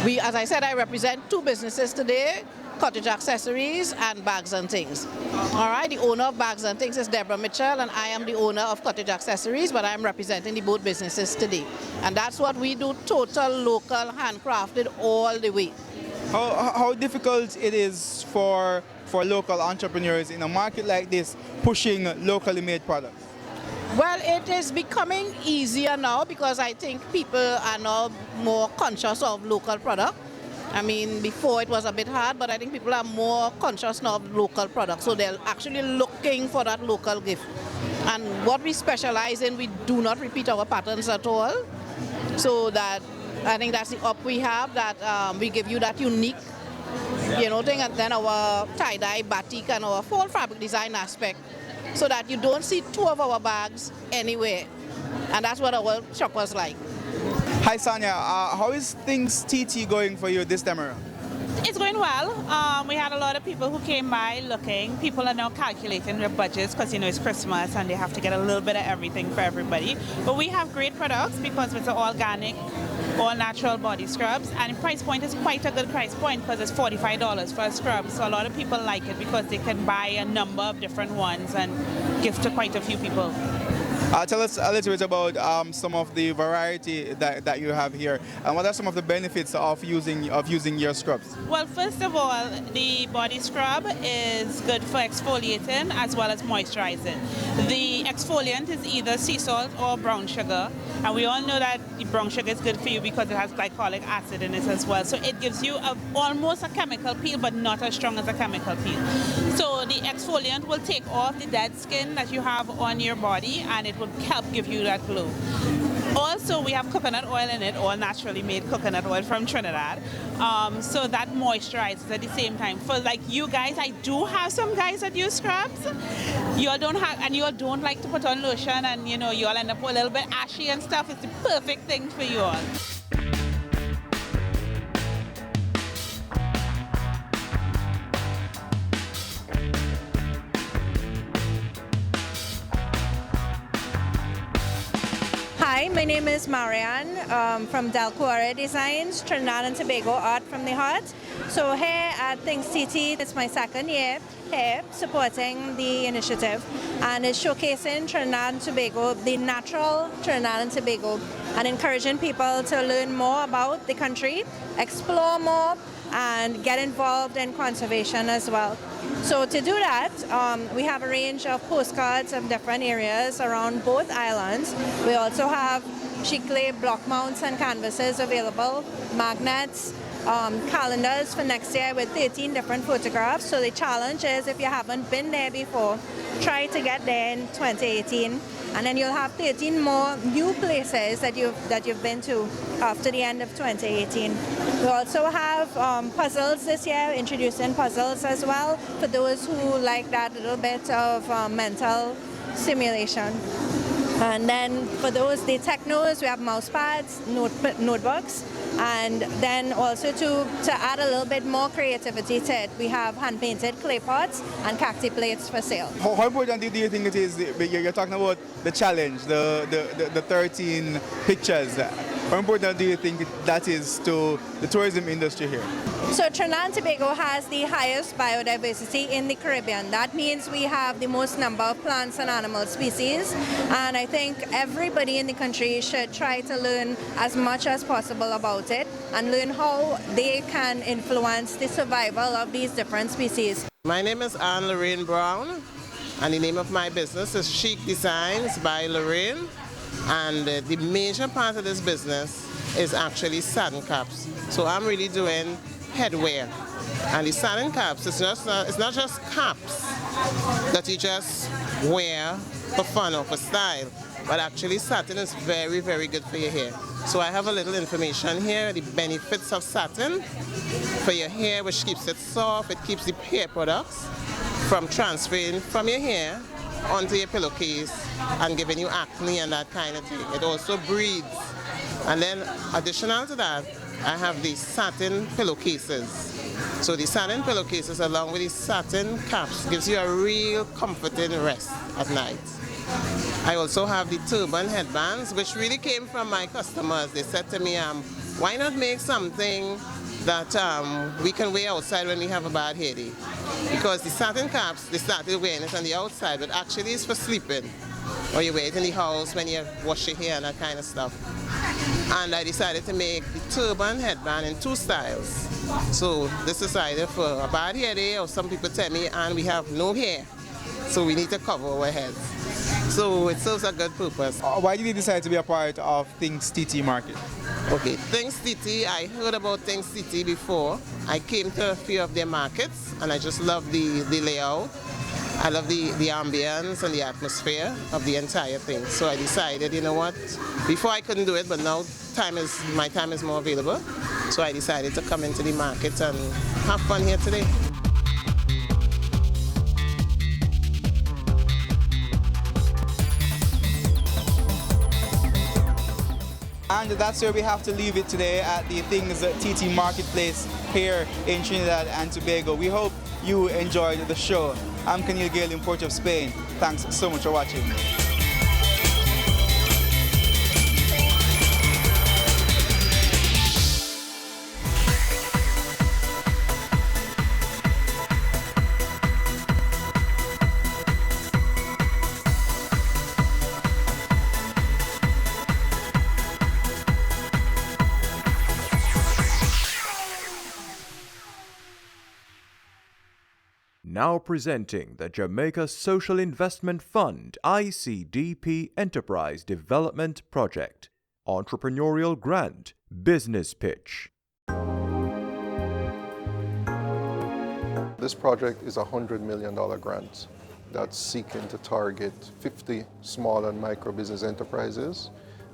we, as I said, I represent two businesses today, Cottage Accessories and Bags and Things. All right, the owner of Bags and Things is Deborah Mitchell, and I am the owner of Cottage Accessories, but I'm representing the both businesses today. And that's what we do, total local, handcrafted all the way. How difficult it is for local entrepreneurs in a market like this pushing locally made products? Well, it is becoming easier now because I think people are now more conscious of local product. I mean, before it was a bit hard, but I think people are more conscious now of local products. So they're actually looking for that local gift. And what we specialize in, we do not repeat our patterns at all. So that I think that's the up we have, that we give you that unique, thing, and then our tie-dye, batik, and our full fabric design aspect, so that you don't see two of our bags anywhere. And that's what our shoppers like. Hi Sonia, how is things TT going for you this time around? It's going well. We had a lot of people who came by looking. People are now calculating their budgets because it's Christmas and they have to get a little bit of everything for everybody. But we have great products because it's an organic, all natural body scrubs, and the price point is quite a good price point because it's $45 for a scrub. So a lot of people like it because they can buy a number of different ones and give to quite a few people. Tell us a little bit about some of the variety that you have here, and what are some of the benefits of using your scrubs? Well, first of all, the body scrub is good for exfoliating as well as moisturizing. The exfoliant is either sea salt or brown sugar, and we all know that the brown sugar is good for you because it has glycolic acid in it as well. So it gives you almost a chemical peel, but not as strong as a chemical peel. So the exfoliant will take off the dead skin that you have on your body, and it will help give you that glow. Also, we have coconut oil in it, all naturally made coconut oil from Trinidad. So that moisturizes at the same time. For like you guys, I do have some guys that use scrubs. You all don't like to put on lotion, and you all end up a little bit ashy and stuff. It's the perfect thing for you all. Hi, my name is Marianne from Delcuore Designs, Trinidad and Tobago Art from the Heart. So here at Things TT, it's my second year here supporting the initiative, and it's showcasing Trinidad and Tobago, the natural Trinidad and Tobago, and encouraging people to learn more about the country, explore more, and get involved in conservation as well. So to do that, we have a range of postcards of different areas around both islands. We also have Chiclay block mounts and canvases available, magnets, calendars for next year with 13 different photographs. So the challenge is, if you haven't been there before, try to get there in 2018. And then you'll have 13 more new places that you've been to after the end of 2018. We also have puzzles this year, introducing puzzles as well for those who like that little bit of mental stimulation. And then for those, the technos, we have mouse pads, notebooks, and then also to add a little bit more creativity to it, we have hand-painted clay pots and cacti plates for sale. How important do you think it is? You're talking about the challenge, the 13 pictures. How important do you think that is to the tourism industry here? So Trinidad and Tobago has the highest biodiversity in the Caribbean. That means we have the most number of plants and animal species, and I think everybody in the country should try to learn as much as possible about it and learn how they can influence the survival of these different species. My name is Anne Lorraine Brown, and the name of my business is Chic Designs by Lorraine. And the major part of this business is actually satin caps. So I'm really doing headwear. And the satin caps, it's not just caps that you just wear for fun or for style. but actually satin is very, very good for your hair. So I have a little information here, the benefits of satin for your hair, which keeps it soft. It keeps the hair products from transferring from your hair onto your pillowcase and giving you acne and that kind of thing. It also breathes. And then additional to that, I have the satin pillowcases. So the satin pillowcases along with the satin caps gives you a real comforting rest at night. I also have the turban headbands, which really came from my customers. They said to me, why not make something that we can wear outside when we have a bad hair day? Because the satin caps, they started wearing it on the outside, but actually it's for sleeping. Or you wear it in the house when you wash your hair and that kind of stuff. And I decided to make the turban headband in 2 styles. So this is either for a bad hair day, or some people tell me, and we have no hair, so we need to cover our heads. So it serves a good purpose. Why did you decide to be a part of Things TT Market? Okay, Things TT, I heard about Things TT before. I came to a few of their markets, and I just love the layout. I love the ambience and the atmosphere of the entire thing. So I decided, you know what, before I couldn't do it, but now my time is more available. So I decided to come into the market and have fun here today. And that's where we have to leave it today at the Things TT Marketplace here in Trinidad and Tobago. We hope you enjoyed the show. I'm Camille Gale in Port of Spain. Thanks so much for watching. Now presenting the Jamaica Social Investment Fund ICDP Enterprise Development Project. Entrepreneurial Grant Business Pitch. This project is a $100 million grant that's seeking to target 50 small and micro business enterprises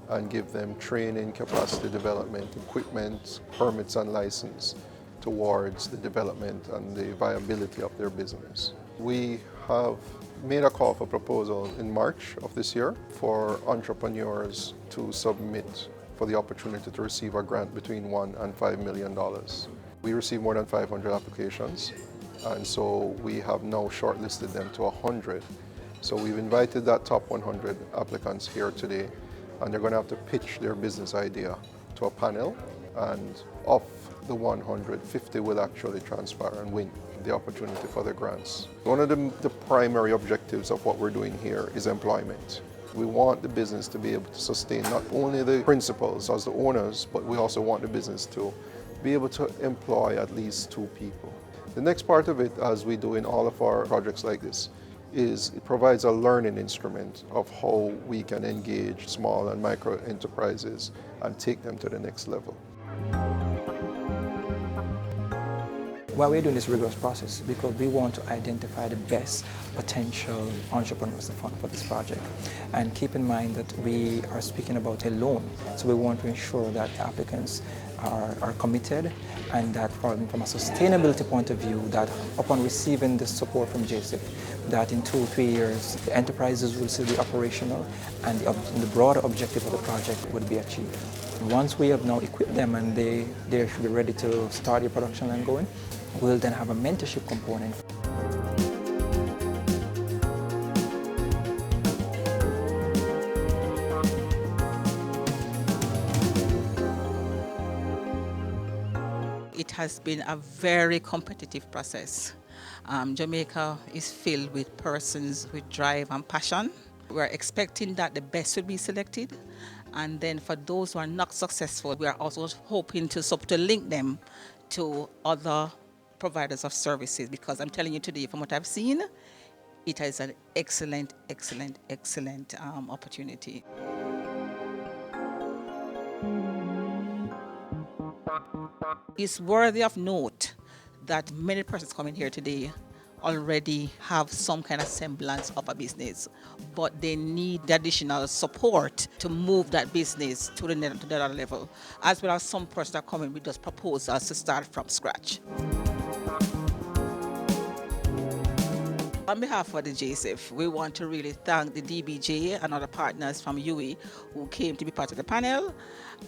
and give them training, capacity development, equipment, permits and license towards the development and the viability of their business. We have made a call for proposal in March of this year for entrepreneurs to submit for the opportunity to receive a grant between $1 and $5 million. We received more than 500 applications, and so we have now shortlisted them to 100. So we've invited that top 100 applicants here today, and they're going to have to pitch their business idea to a panel, and of the 150 will actually transpire and win the opportunity for the grants. One of the primary objectives of what we're doing here is employment. We want the business to be able to sustain not only the principals as the owners, but we also want the business to be able to employ at least 2 people. The next part of it, as we do in all of our projects like this, is it provides a learning instrument of how we can engage small and micro enterprises and take them to the next level. Why we're doing this rigorous process because we want to identify the best potential entrepreneurs for this project. And keep in mind that we are speaking about a loan, so we want to ensure that the applicants are committed, and that from a sustainability point of view, that upon receiving the support from JSIP, that in 2 or 3 years the enterprises will still be operational and the broader objective of the project would be achieved. Once we have now equipped them and they should be ready to start their production line going, we'll then have a mentorship component. It has been a very competitive process. Jamaica is filled with persons with drive and passion. We're expecting that the best will be selected. And then for those who are not successful, we are also hoping to link them to other providers of services, because I'm telling you today, from what I've seen, it is an excellent, excellent, excellent opportunity. It's worthy of note that many persons coming here today already have some kind of semblance of a business, but they need the additional support to move that business to the other level, as well as some person that come in with those proposals to start from scratch. On behalf of the JSIF, we want to really thank the DBJ and other partners from UWI who came to be part of the panel,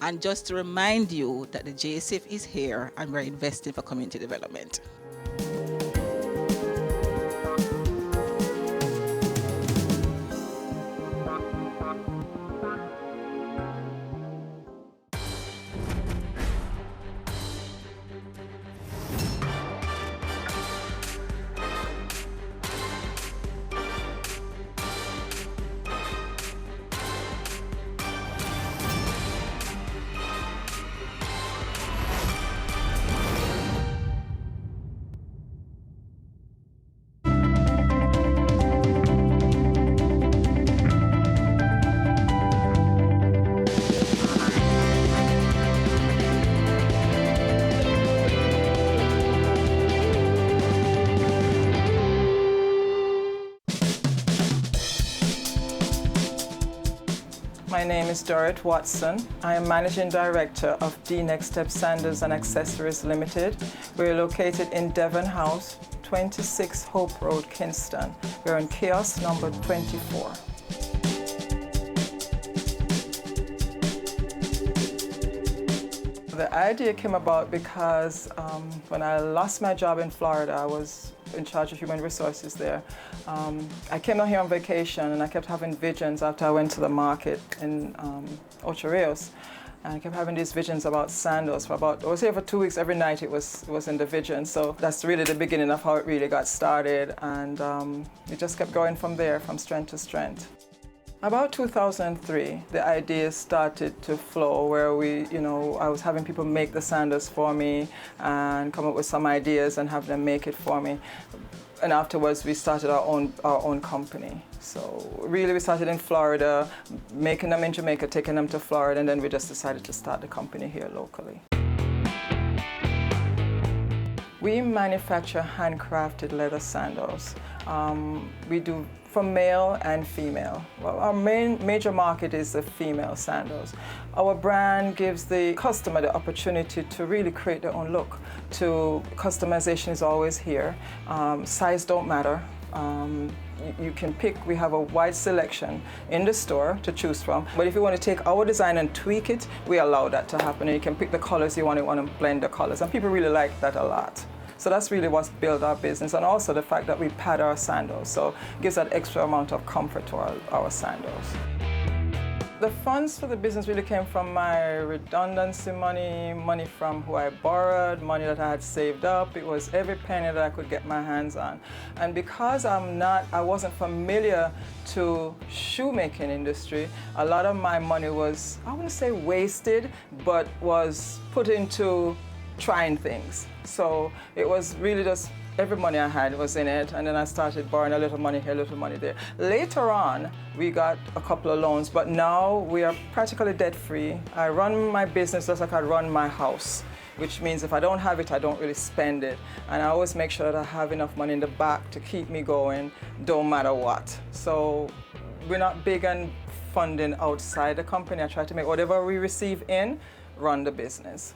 and just to remind you that the JSIF is here and we're investing for community development. My name is Dorrit Watson. I am Managing Director of D Next Step Sandals and Accessories Limited. We're located in Devon House, 26 Hope Road, Kingston. We're on kiosk number 24. The idea came about because when I lost my job in Florida, I was in charge of human resources there. I came down here on vacation and I kept having visions after I went to the market in Ocho Rios. And I kept having these visions about sandals for about, I was here for 2 weeks, every night it was in the vision. So that's really the beginning of how it really got started. And it just kept going from there, from strength to strength. About 2003, the idea started to flow where I was having people make the sandals for me and come up with some ideas and have them make it for me. And afterwards, we started our own company. So really, we started in Florida, making them in Jamaica, taking them to Florida, and then we just decided to start the company here locally. We manufacture handcrafted leather sandals. We do for male and female. Well, our major market is the female sandals. Our brand gives the customer the opportunity to really create their own look. Customization is always here. Size don't matter. You can pick, we have a wide selection in the store to choose from. But if you want to take our design and tweak it, we allow that to happen. And you can pick the colors you want to blend the colors. And people really like that a lot. So that's really what's built our business, and also the fact that we pad our sandals, so it gives that extra amount of comfort to our sandals. The funds for the business really came from my redundancy money from who I borrowed, money that I had saved up. It was every penny that I could get my hands on. And because I wasn't familiar to shoemaking industry, a lot of my money was, I wouldn't say wasted, but was put into trying things. So it was really just every money I had was in it, and then I started borrowing a little money here, a little money there. Later on, we got a couple of loans, but now we are practically debt-free. I run my business just like I run my house, which means if I don't have it, I don't really spend it. And I always make sure that I have enough money in the back to keep me going, don't matter what. So we're not big on funding outside the company. I try to make whatever we receive in, run the business.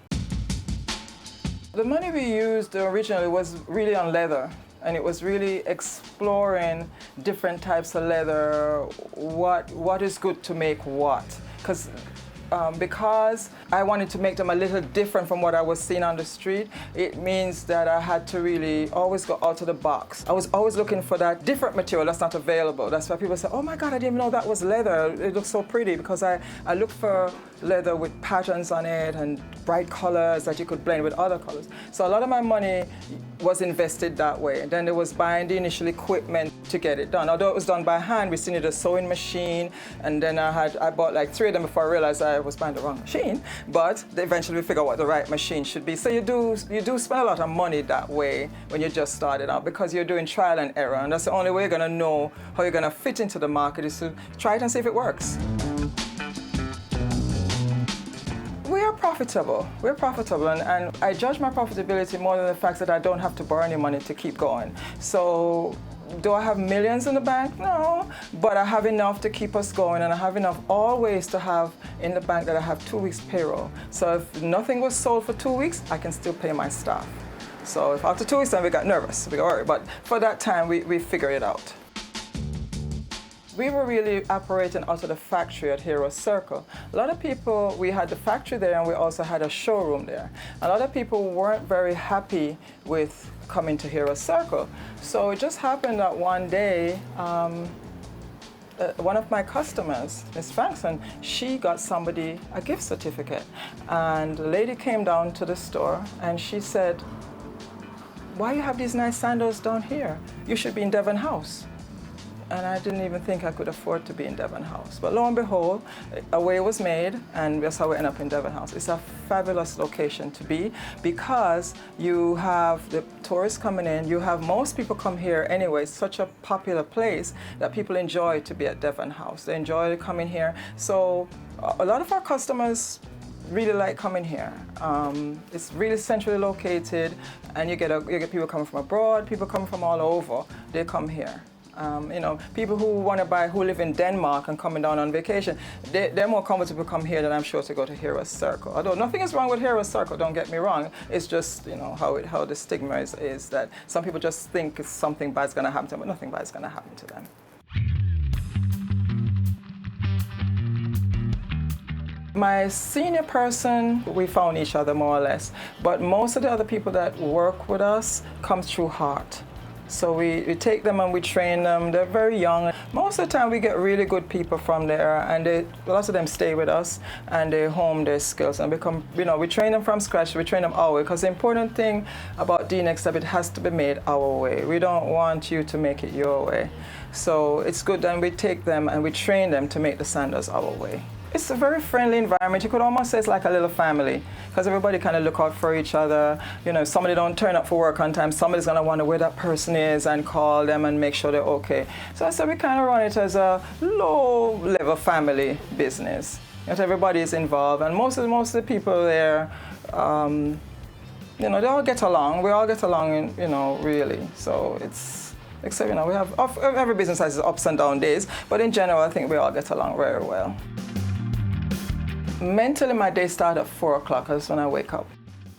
The money we used originally was really on leather, and it was really exploring different types of leather, what is good to make what. Because I wanted to make them a little different from what I was seeing on the street, it means that I had to really always go out of the box. I was always looking for that different material that's not available. That's why people say, oh my God, I didn't even know that was leather. It looks so pretty, because I look for leather with patterns on it and bright colors that you could blend with other colors. So a lot of my money was invested that way. And then there was buying the initial equipment to get it done. Although it was done by hand, we still needed a sewing machine, and then I bought like 3 of them before I realized I was buying the wrong machine. But eventually we figured out what the right machine should be. So you do spend a lot of money that way when you just started out, because you're doing trial and error, and that's the only way you're gonna know how you're gonna fit into the market, is to try it and see if it works. We are profitable. We're profitable, and I judge my profitability more than the fact that I don't have to borrow any money to keep going. So, do I have millions in the bank? No, but I have enough to keep us going, and I have enough always to have in the bank that I have 2 weeks payroll. So if nothing was sold for 2 weeks, I can still pay my staff. So if after 2 weeks, then we got nervous, we got worried, but for that time, we figured it out. We were really operating out of the factory at Hero Circle. A lot of people, we had the factory there and we also had a showroom there. A lot of people weren't very happy with coming to Hero Circle. So it just happened that one day, one of my customers, Ms. Frankson, she got somebody a gift certificate. And the lady came down to the store and she said, "Why you have these nice sandals down here? You should be in Devon House." And I didn't even think I could afford to be in Devon House. But lo and behold, a way was made, and that's how we end up in Devon House. It's a fabulous location to be because you have the tourists coming in, you have most people come here anyway. It's such a popular place that people enjoy to be at Devon House. They enjoy coming here. So a lot of our customers really like coming here. It's really centrally located, and you get people coming from abroad, people coming from all over, they come here. You know, people who live in Denmark and coming down on vacation, they're more comfortable to come here than I'm sure to go to Hero Circle. Although nothing is wrong with Hero Circle, don't get me wrong. It's just, you know, how the stigma is that some people just think something bad's going to happen to them, but nothing bad's going to happen to them. My senior person, we found each other more or less, but most of the other people that work with us come through Heart. So we take them and we train them. They're very young. Most of the time we get really good people from there, and lots of them stay with us and they hone their skills and become, you know, we train them from scratch, we train them our way, because the important thing about D-Next, it has to be made our way. We don't want you to make it your way. So it's good that we take them and we train them to make the sandals our way. It's a very friendly environment. You could almost say it's like a little family because everybody kind of look out for each other. You know, if somebody don't turn up for work on time, somebody's going to wonder where that person is and call them and make sure they're okay. So we kind of run it as a low-level family business. That everybody is involved, and most of the people there, you know, they all get along. We all get along, you know, really. So it's, except, you know, we have, every business has its ups and down days, but in general, I think we all get along very well. Mentally, my day starts at 4 o'clock. That's when I wake up.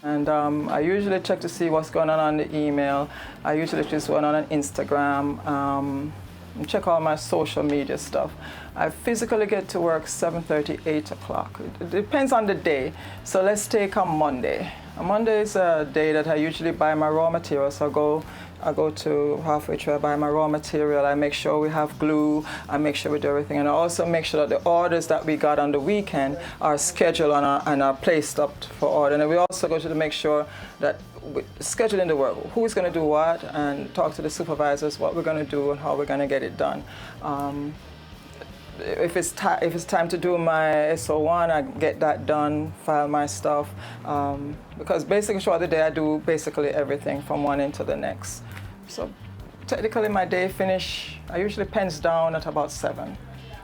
And I usually check to see what's going on the email. I usually just go on Instagram, and check all my social media stuff. I physically get to work 7:30, 8 o'clock. It depends on the day. So let's take a Monday. A Monday is a day that I usually buy my raw materials. So I go to Halfway Tree, I buy my raw material, I make sure we have glue, I make sure we do everything, and I also make sure that the orders that we got on the weekend are scheduled and are placed up for order. And we also go to make sure that we're scheduling the work, who's going to do what, and talk to the supervisors what we're going to do and how we're going to get it done. If it's time to do my SO1, I get that done, file my stuff, because basically throughout the day I do basically everything from one end to the next. So technically my day finish, I usually pens down at about 7.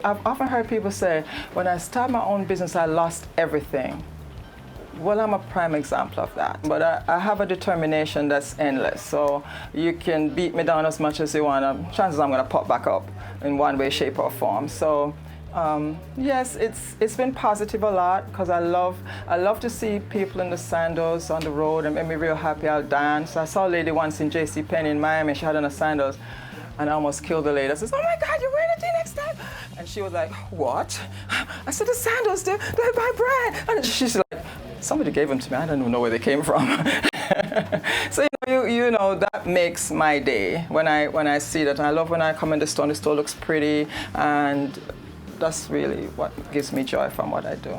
I've often heard people say, when I started my own business, I lost everything. Well, I'm a prime example of that, but I have a determination that's endless. So you can beat me down as much as you want. Chances I'm going to pop back up in one way, shape, or form. So yes, it's been positive a lot because I love to see people in the sandals on the road and make me real happy. I'll dance. I saw a lady once in JCPenney in Miami. She had on the sandals, and I almost killed the lady. I said, "Oh my God, you're wearing a D-Next time?" And she was like, "What?" I said, "The sandals, they're by brand." And she's like, "Somebody gave them to me. I don't even know where they came from." So you know that makes my day when I see that. And I love when I come in the store looks pretty, and that's really what gives me joy from what I do.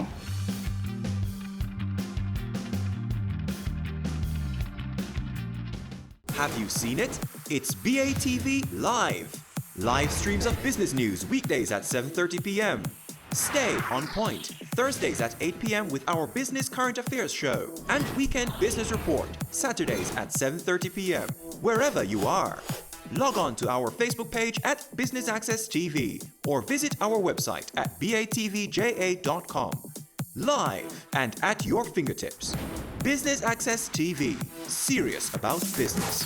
Have you seen it? It's BATV Live. Live streams of business news weekdays at 7:30 p.m. Stay on point Thursdays at 8 p.m. with our Business Current Affairs show, and Weekend Business Report Saturdays at 7:30 p.m. wherever you are. Log on to our Facebook page at Business Access TV or visit our website at batvja.com. live and at your fingertips. Business Access TV, serious about business.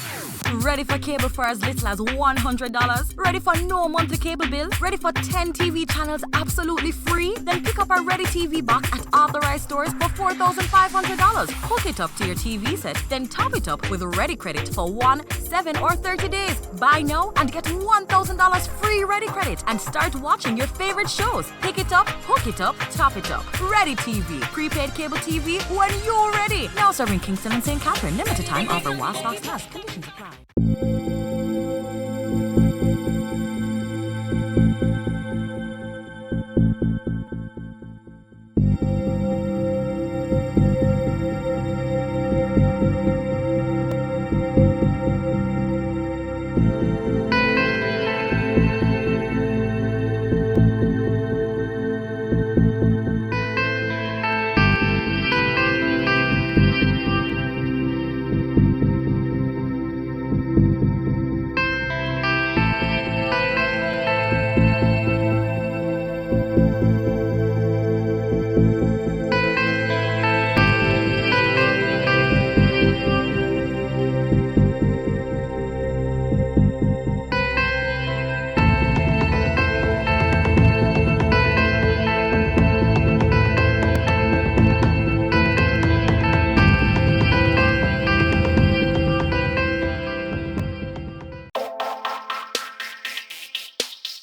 Ready for cable for as little as $100? Ready for no monthly cable bill? Ready for 10 TV channels absolutely free? Then pick up our Ready TV box at authorized stores for $4,500. Hook it up to your TV set, then top it up with Ready Credit for 1, 7, or 30 days. Buy now and get $1,000 free Ready Credit and start watching your favorite shows. Pick it up, hook it up, top it up. Ready TV, prepaid cable TV when you're ready. Now serving Kingston and St. Catherine. Limited time offer while stocks last. Conditions apply.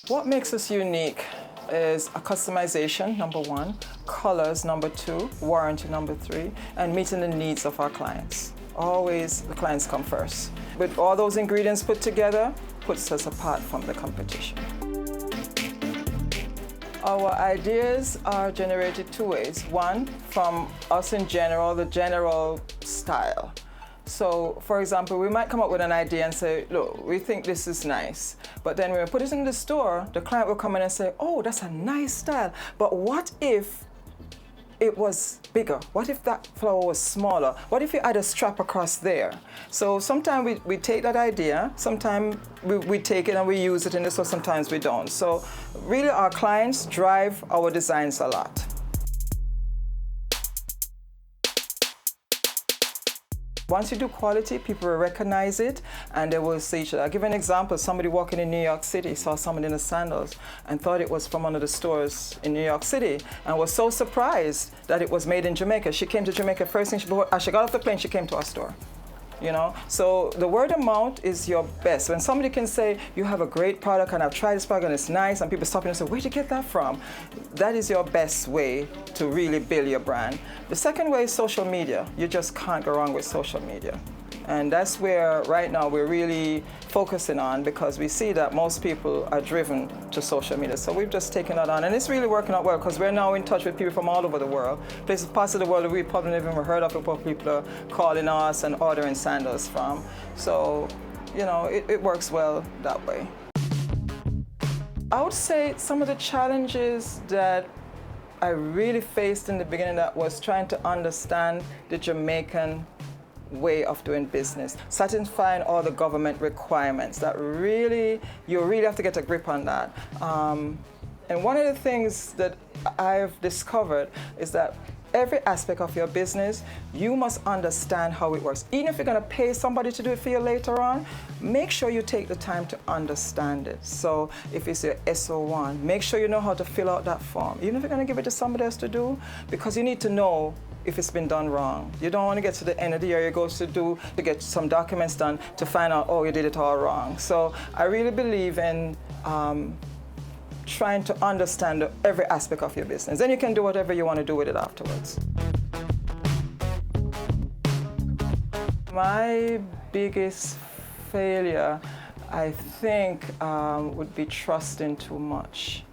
What makes us unique is a customization, number one, colors, number two, warranty, number three, and meeting the needs of our clients. Always the clients come first. With all those ingredients put together, puts us apart from the competition. Our ideas are generated two ways. One, from us in general, the general style. So, for example, we might come up with an idea and say, look, we think this is nice. But then when we put it in the store, the client will come in and say, oh, that's a nice style. But what if it was bigger? What if that flower was smaller? What if you add a strap across there? So sometimes we take that idea, sometimes we take it and we use it in the store, sometimes we don't. So really our clients drive our designs a lot. Once you do quality, people will recognize it and they will see each other. I'll give an example. Somebody walking in New York City saw somebody in the sandals and thought it was from one of the stores in New York City and was so surprised that it was made in Jamaica. She came to Jamaica, first thing as she got off the plane, she came to our store. You know, so the word of mouth is your best. When somebody can say, you have a great product and I've tried this product and it's nice, and people stop you and say, where'd you get that from? That is your best way to really build your brand. The second way is social media. You just can't go wrong with social media. And that's where right now we're really focusing on, because we see that most people are driven to social media. So we've just taken that on, and it's really working out well because we're now in touch with people from all over the world. Places, parts of the world that we probably never even heard of, but people are calling us and ordering sandals from. So, you know, it works well that way. I would say some of the challenges that I really faced in the beginning, that was trying to understand the Jamaican way of doing business, satisfying all the government requirements. That really, you really have to get a grip on that. And one of the things that I've discovered is that every aspect of your business, you must understand how it works. Even if you're going to pay somebody to do it for you later on, make sure you take the time to understand it. So if it's your SO1, make sure you know how to fill out that form. Even if you're going to give it to somebody else to do, because you need to know if it's been done wrong. You don't want to get to the end of the year, you go to get some documents done to find out, oh, you did it all wrong. So I really believe in trying to understand every aspect of your business. Then you can do whatever you want to do with it afterwards. My biggest failure, I think, would be trusting too much.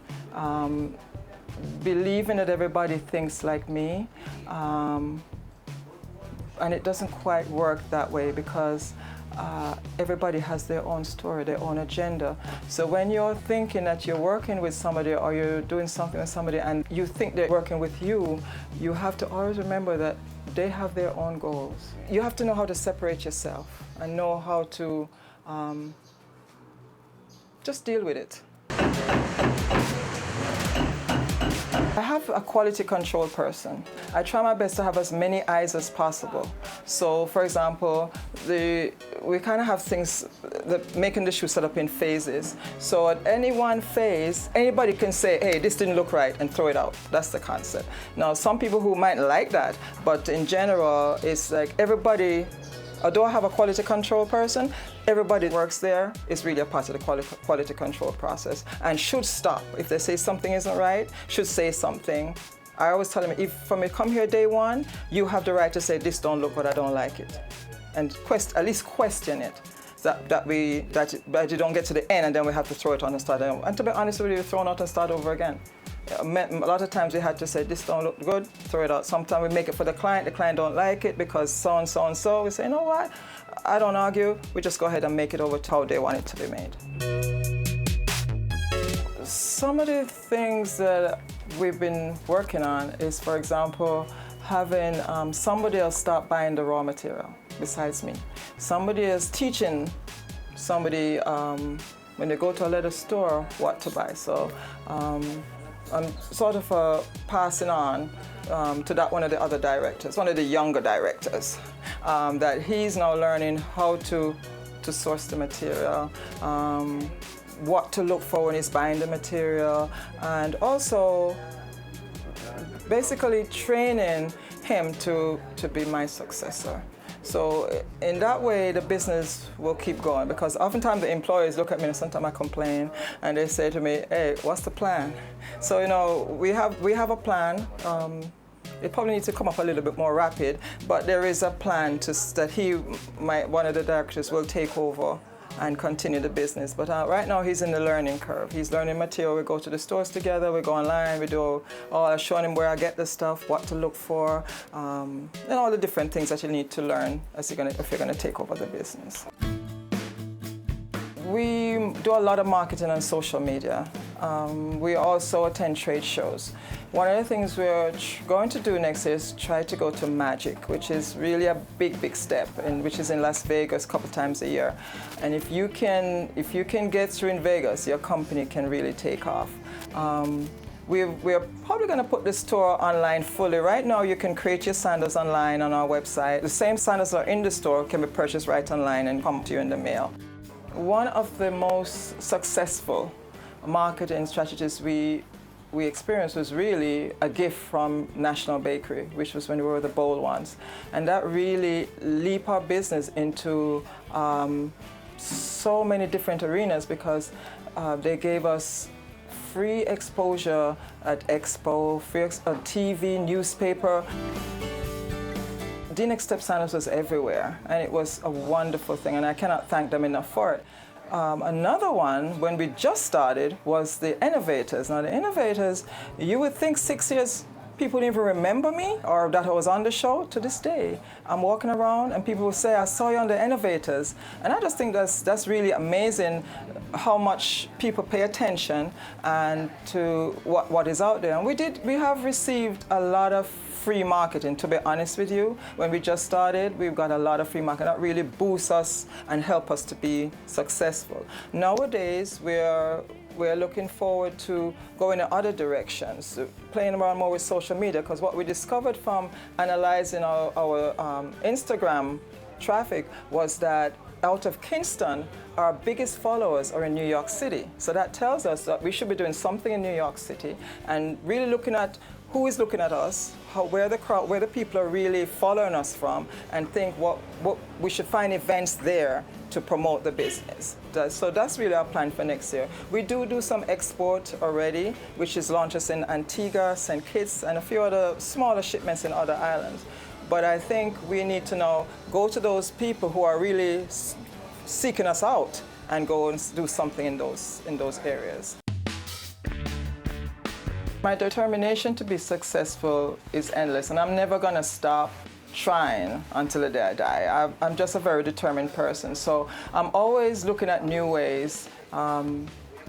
Believing that everybody thinks like me, and it doesn't quite work that way, because everybody has their own story, their own agenda. So when you're thinking that you're working with somebody or you're doing something with somebody and you think they're working with you, you have to always remember that they have their own goals. You have to know how to separate yourself and know how to just deal with it. I have a quality control person. I try my best to have as many eyes as possible. So, for example, we kind of have things, making the shoe set up in phases. So at any one phase, anybody can say, hey, this didn't look right, and throw it out. That's the concept. Now, some people who might like that, but in general, it's like everybody, although I have a quality control person, everybody works there is really a part of the quality control process and should stop. If they say something isn't right, should say something. I always tell them, if from me come here day one, you have the right to say, this don't look good, I don't like it. And at least question it. That you don't get to the end and then we have to throw it on and start over. And to be honest with you, throw it out and start over again. A lot of times we had to say, this don't look good, throw it out. Sometimes we make it for the client don't like it because so and so and so. We say, you know what, I don't argue, we just go ahead and make it over to how they want it to be made. Some of the things that we've been working on is, for example, having somebody else start buying the raw material besides me. Somebody is teaching somebody when they go to a leather store what to buy. So I'm sort of passing on to that one of the other directors, one of the younger directors, that he's now learning how to source the material, what to look for when he's buying the material, and also basically training him to be my successor. So in that way, the business will keep going, because oftentimes the employees look at me and sometimes I complain and they say to me, hey, what's the plan? So, you know, we have a plan. It probably needs to come up a little bit more rapid, but there is a plan that one of the directors will take over and continue the business. But right now he's in the learning curve. He's learning material. We go to the stores together, we go online, we do all showing him where I get the stuff, what to look for, and all the different things that you need to learn if you're going to take over the business. We do a lot of marketing on social media. We also attend trade shows. One of the things we're going to do next is try to go to Magic, which is really a big step, which is in Las Vegas a couple times a year. And if you can get through in Vegas, your company can really take off. We're probably going to put the store online fully. Right now, you can create your sandals online on our website. The same sandals that are in the store can be purchased right online and come to you in the mail. One of the most successful marketing strategies we experienced was really a gift from National Bakery, which was when we were the bold ones. And that really leaped our business into so many different arenas, because they gave us free exposure at Expo, free TV, newspaper. D-Neck Step Sandals was everywhere, and it was a wonderful thing, and I cannot thank them enough for it. Another one, when we just started, was the Innovators. Now, the Innovators, you would think 6 years, people didn't even remember me or that I was on the show. To this day, I'm walking around and people will say, I saw you on the Innovators. And I just think that's really amazing how much people pay attention and to what is out there. And we have received a lot of free marketing, to be honest with you. When we just started, we've got a lot of free marketing that really boosts us and help us to be successful. Nowadays, we're looking forward to going in other directions, playing around more with social media, because what we discovered from analyzing our Instagram traffic was that out of Kingston, our biggest followers are in New York City. So that tells us that we should be doing something in New York City and really looking at who is looking at us, where the people are really following us from, and think what we should find events there to promote the business. So that's really our plan for next year. We do some export already, which is launches in Antigua, St. Kitts, and a few other smaller shipments in other islands. But I think we need to now go to those people who are really seeking us out and go and do something in those areas. My determination to be successful is endless, and I'm never going to stop trying until the day I die. I'm just a very determined person, so I'm always looking at new ways.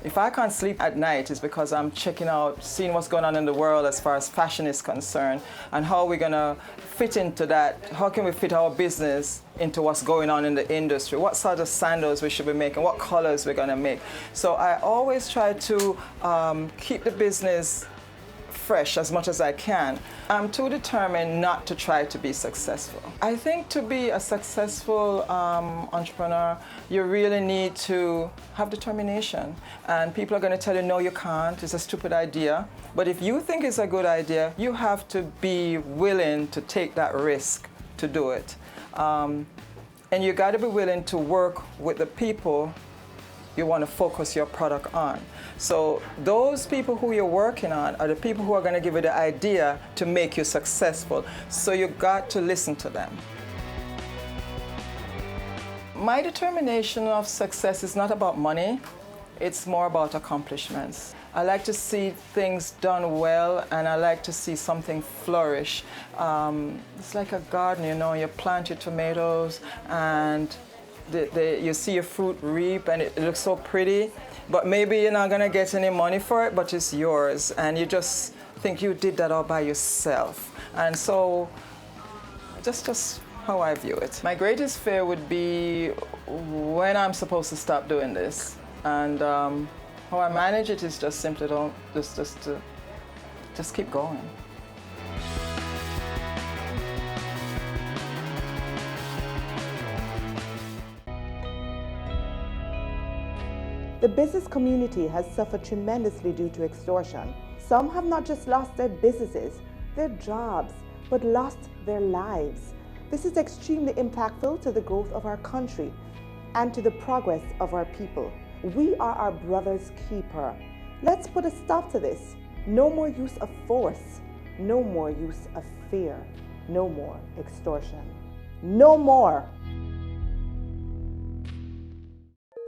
If I can't sleep at night, it's because I'm checking out, seeing what's going on in the world as far as fashion is concerned, and how we're going to fit into that. How can we fit our business into what's going on in the industry? What sort of sandals we should be making? What colors we're going to make? So I always try to keep the business fresh as much as I can. I'm too determined not to try to be successful. I think to be a successful entrepreneur, you really need to have determination. And people are going to tell you, no, you can't, it's a stupid idea. But if you think it's a good idea, you have to be willing to take that risk to do it. And you got to be willing to work with the people you want to focus your product on. So those people who you're working on are the people who are going to give you the idea to make you successful. So you got to listen to them. My determination of success is not about money, it's more about accomplishments. I like to see things done well, and I like to see something flourish. It's like a garden, you know, you plant your tomatoes and you see your fruit reap and it looks so pretty, but maybe you're not gonna get any money for it, but it's yours, and you just think you did that all by yourself. And so, just how I view it. My greatest fear would be when I'm supposed to stop doing this, and how I manage it is just simply just keep going. The business community has suffered tremendously due to extortion. Some have not just lost their businesses, their jobs, but lost their lives. This is extremely impactful to the growth of our country and to the progress of our people. We are our brother's keeper. Let's put a stop to this. No more use of force. No more use of fear. No more extortion. No more.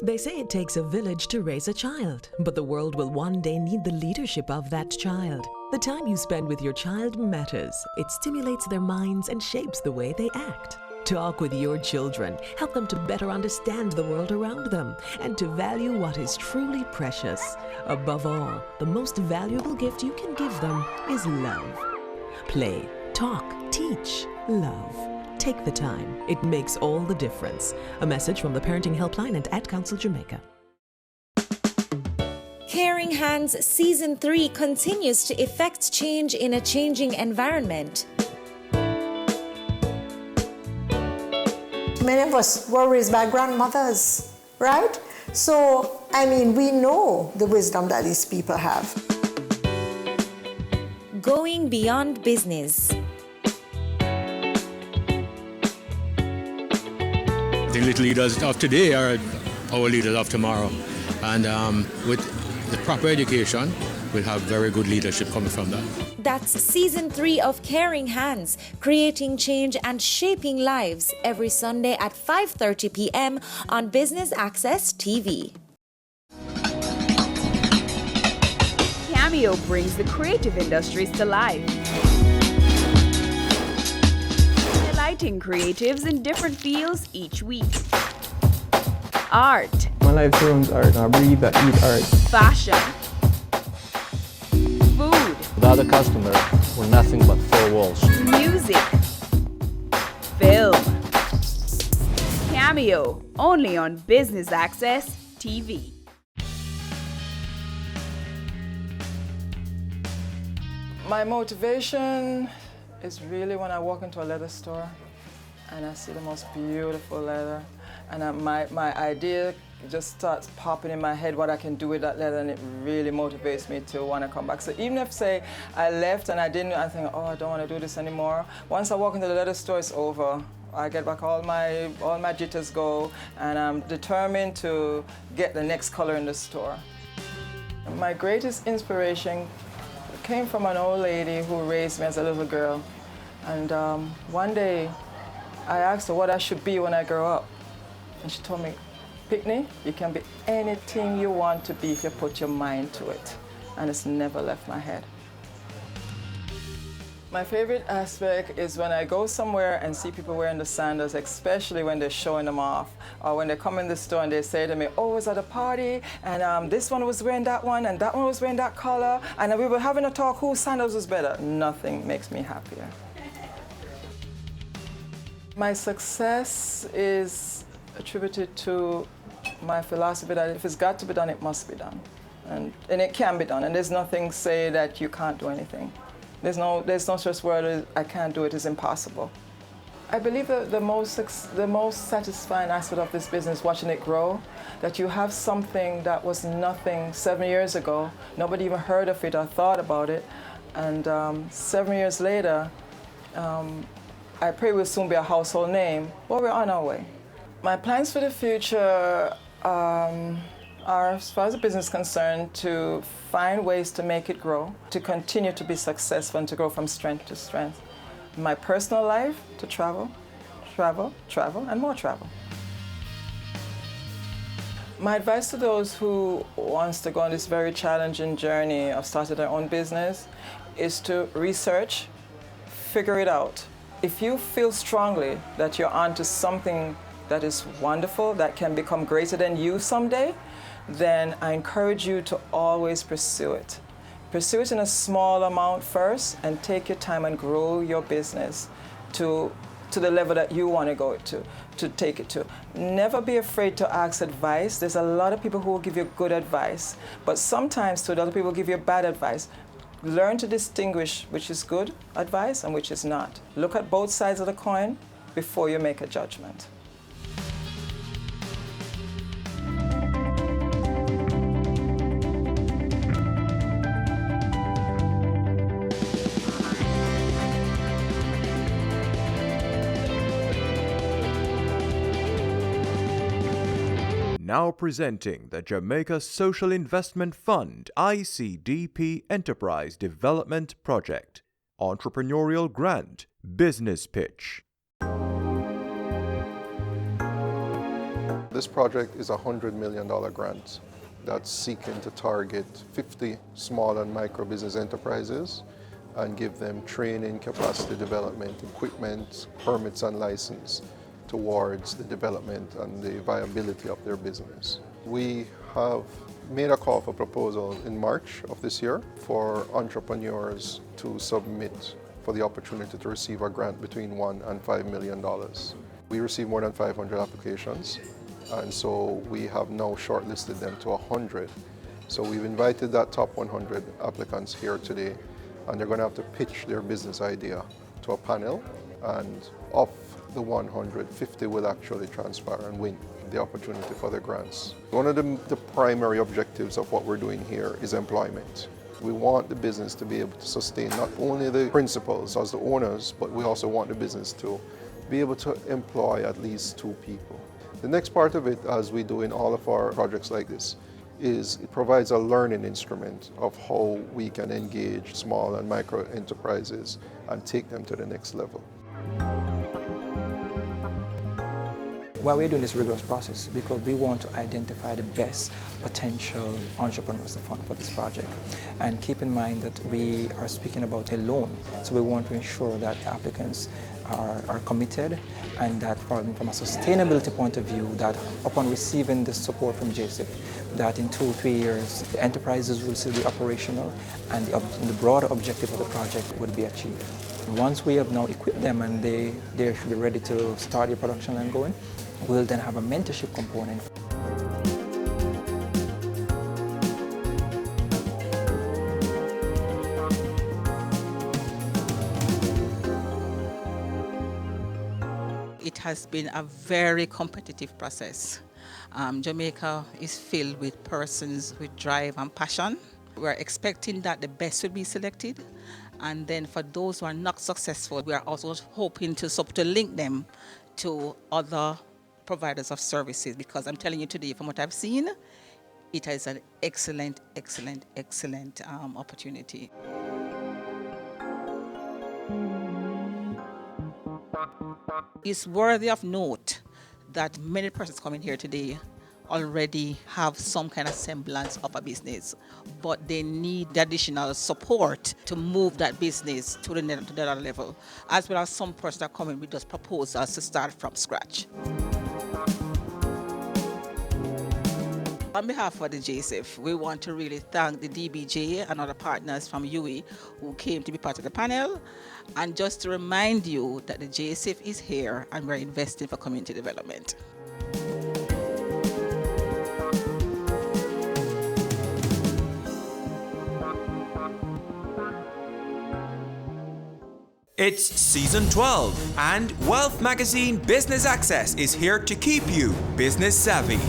They say it takes a village to raise a child, but the world will one day need the leadership of that child. The time you spend with your child matters. It stimulates their minds and shapes the way they act. Talk with your children. Help them to better understand the world around them and to value what is truly precious. Above all, the most valuable gift you can give them is love. Play, talk, teach, love. Take the time. It makes all the difference. A message from the Parenting Helpline and Ad Council Jamaica. Caring Hands Season 3 continues to effect change in a changing environment. Many of us were raised by grandmothers, right? So, I mean, we know the wisdom that these people have. Going beyond business. The little leaders of today are our leaders of tomorrow. And with the proper education, we'll have very good leadership coming from that. That's Season 3 of Caring Hands, creating change and shaping lives, every Sunday at 5:30 p.m. on Business Access TV. Cameo brings the creative industries to life. Highlighting creatives in different fields each week. Art. My life turns art, I breathe, I eat art. Fashion. Food. Without a customer, we're nothing but four walls. Music. Film. Cameo, only on Business Access TV. My motivation is really when I walk into a leather store and I see the most beautiful leather, and my idea just starts popping in my head what I can do with that leather, and it really motivates me to want to come back. So even if, say, I left and I think, oh, I don't want to do this anymore, once I walk into the leather store, it's over. I get back, all my jitters go, and I'm determined to get the next color in the store. My greatest inspiration came from an old lady who raised me as a little girl. And one day, I asked her what I should be when I grow up. And she told me, Pickney, you can be anything you want to be if you put your mind to it. And it's never left my head. My favorite aspect is when I go somewhere and see people wearing the sandals, especially when they're showing them off, or when they come in the store and they say to me, oh, I was at a party, and this one was wearing that one, and that one was wearing that color, and we were having a talk whose sandals was better. Nothing makes me happier. My success is attributed to my philosophy that if it's got to be done, it must be done. and it can be done. And there's nothing say that you can't do anything. There's no such word as I can't do it, it's impossible. I believe that the most satisfying aspect of this business, watching it grow, that you have something that was nothing 7 years ago, nobody even heard of it or thought about it, and 7 years later, I pray we'll soon be a household name, but we're on our way. My plans for the future are, as far as the business is concerned, to find ways to make it grow, to continue to be successful and to grow from strength to strength. My personal life, to travel, and more travel. My advice to those who wants to go on this very challenging journey of starting their own business is to research, figure it out. If you feel strongly that you're onto something that is wonderful, that can become greater than you someday, then I encourage you to always pursue it. Pursue it in a small amount first and take your time and grow your business to the level that you want to go to take it to. Never be afraid to ask advice. There's a lot of people who will give you good advice, but sometimes too, other people give you bad advice. Learn to distinguish which is good advice and which is not. Look at both sides of the coin before you make a judgment. Now presenting the Jamaica Social Investment Fund ICDP Enterprise Development Project. Entrepreneurial Grant Business Pitch. This project is a $100 million grant that's seeking to target 50 small and micro business enterprises and give them training, capacity development, equipment, permits and license towards the development and the viability of their business. We have made a call for proposal in March of this year for entrepreneurs to submit for the opportunity to receive a grant between $1 and $5 million. We received more than 500 applications, and so we have now shortlisted them to 100. So we've invited that top 100 applicants here today, and they're going to have to pitch their business idea to a panel, and of the 150 will actually transpire and win the opportunity for the grants. One of the primary objectives of what we're doing here is employment. We want the business to be able to sustain not only the principals as the owners, but we also want the business to be able to employ at least 2 people. The next part of it, as we do in all of our projects like this, is it provides a learning instrument of how we can engage small and micro enterprises and take them to the next level. Why we're doing this rigorous process, because we want to identify the best potential entrepreneurs for this project. And keep in mind that we are speaking about a loan, so we want to ensure that the applicants are committed, and that from a sustainability point of view, that upon receiving the support from JSIP, that in 2 or 3 years, the enterprises will still be operational and the broader objective of the project will be achieved. Once we have now equipped them and they should be ready to start the production line going, we'll then have a mentorship component. It has been a very competitive process. Jamaica is filled with persons with drive and passion. We're expecting that the best will be selected. And then for those who are not successful, we are also hoping to link them to other providers of services, because I'm telling you today, from what I've seen, it is an excellent opportunity. It's worthy of note that many persons coming here today already have some kind of semblance of a business, but they need the additional support to move that business to the other level, as well as some persons are coming with just proposals to start from scratch. On behalf of the JSIF, we want to really thank the DBJ and other partners from UWI who came to be part of the panel, and just to remind you that the JSIF is here and we're investing for community development. It's season 12, and Wealth Magazine Business Access is here to keep you business savvy.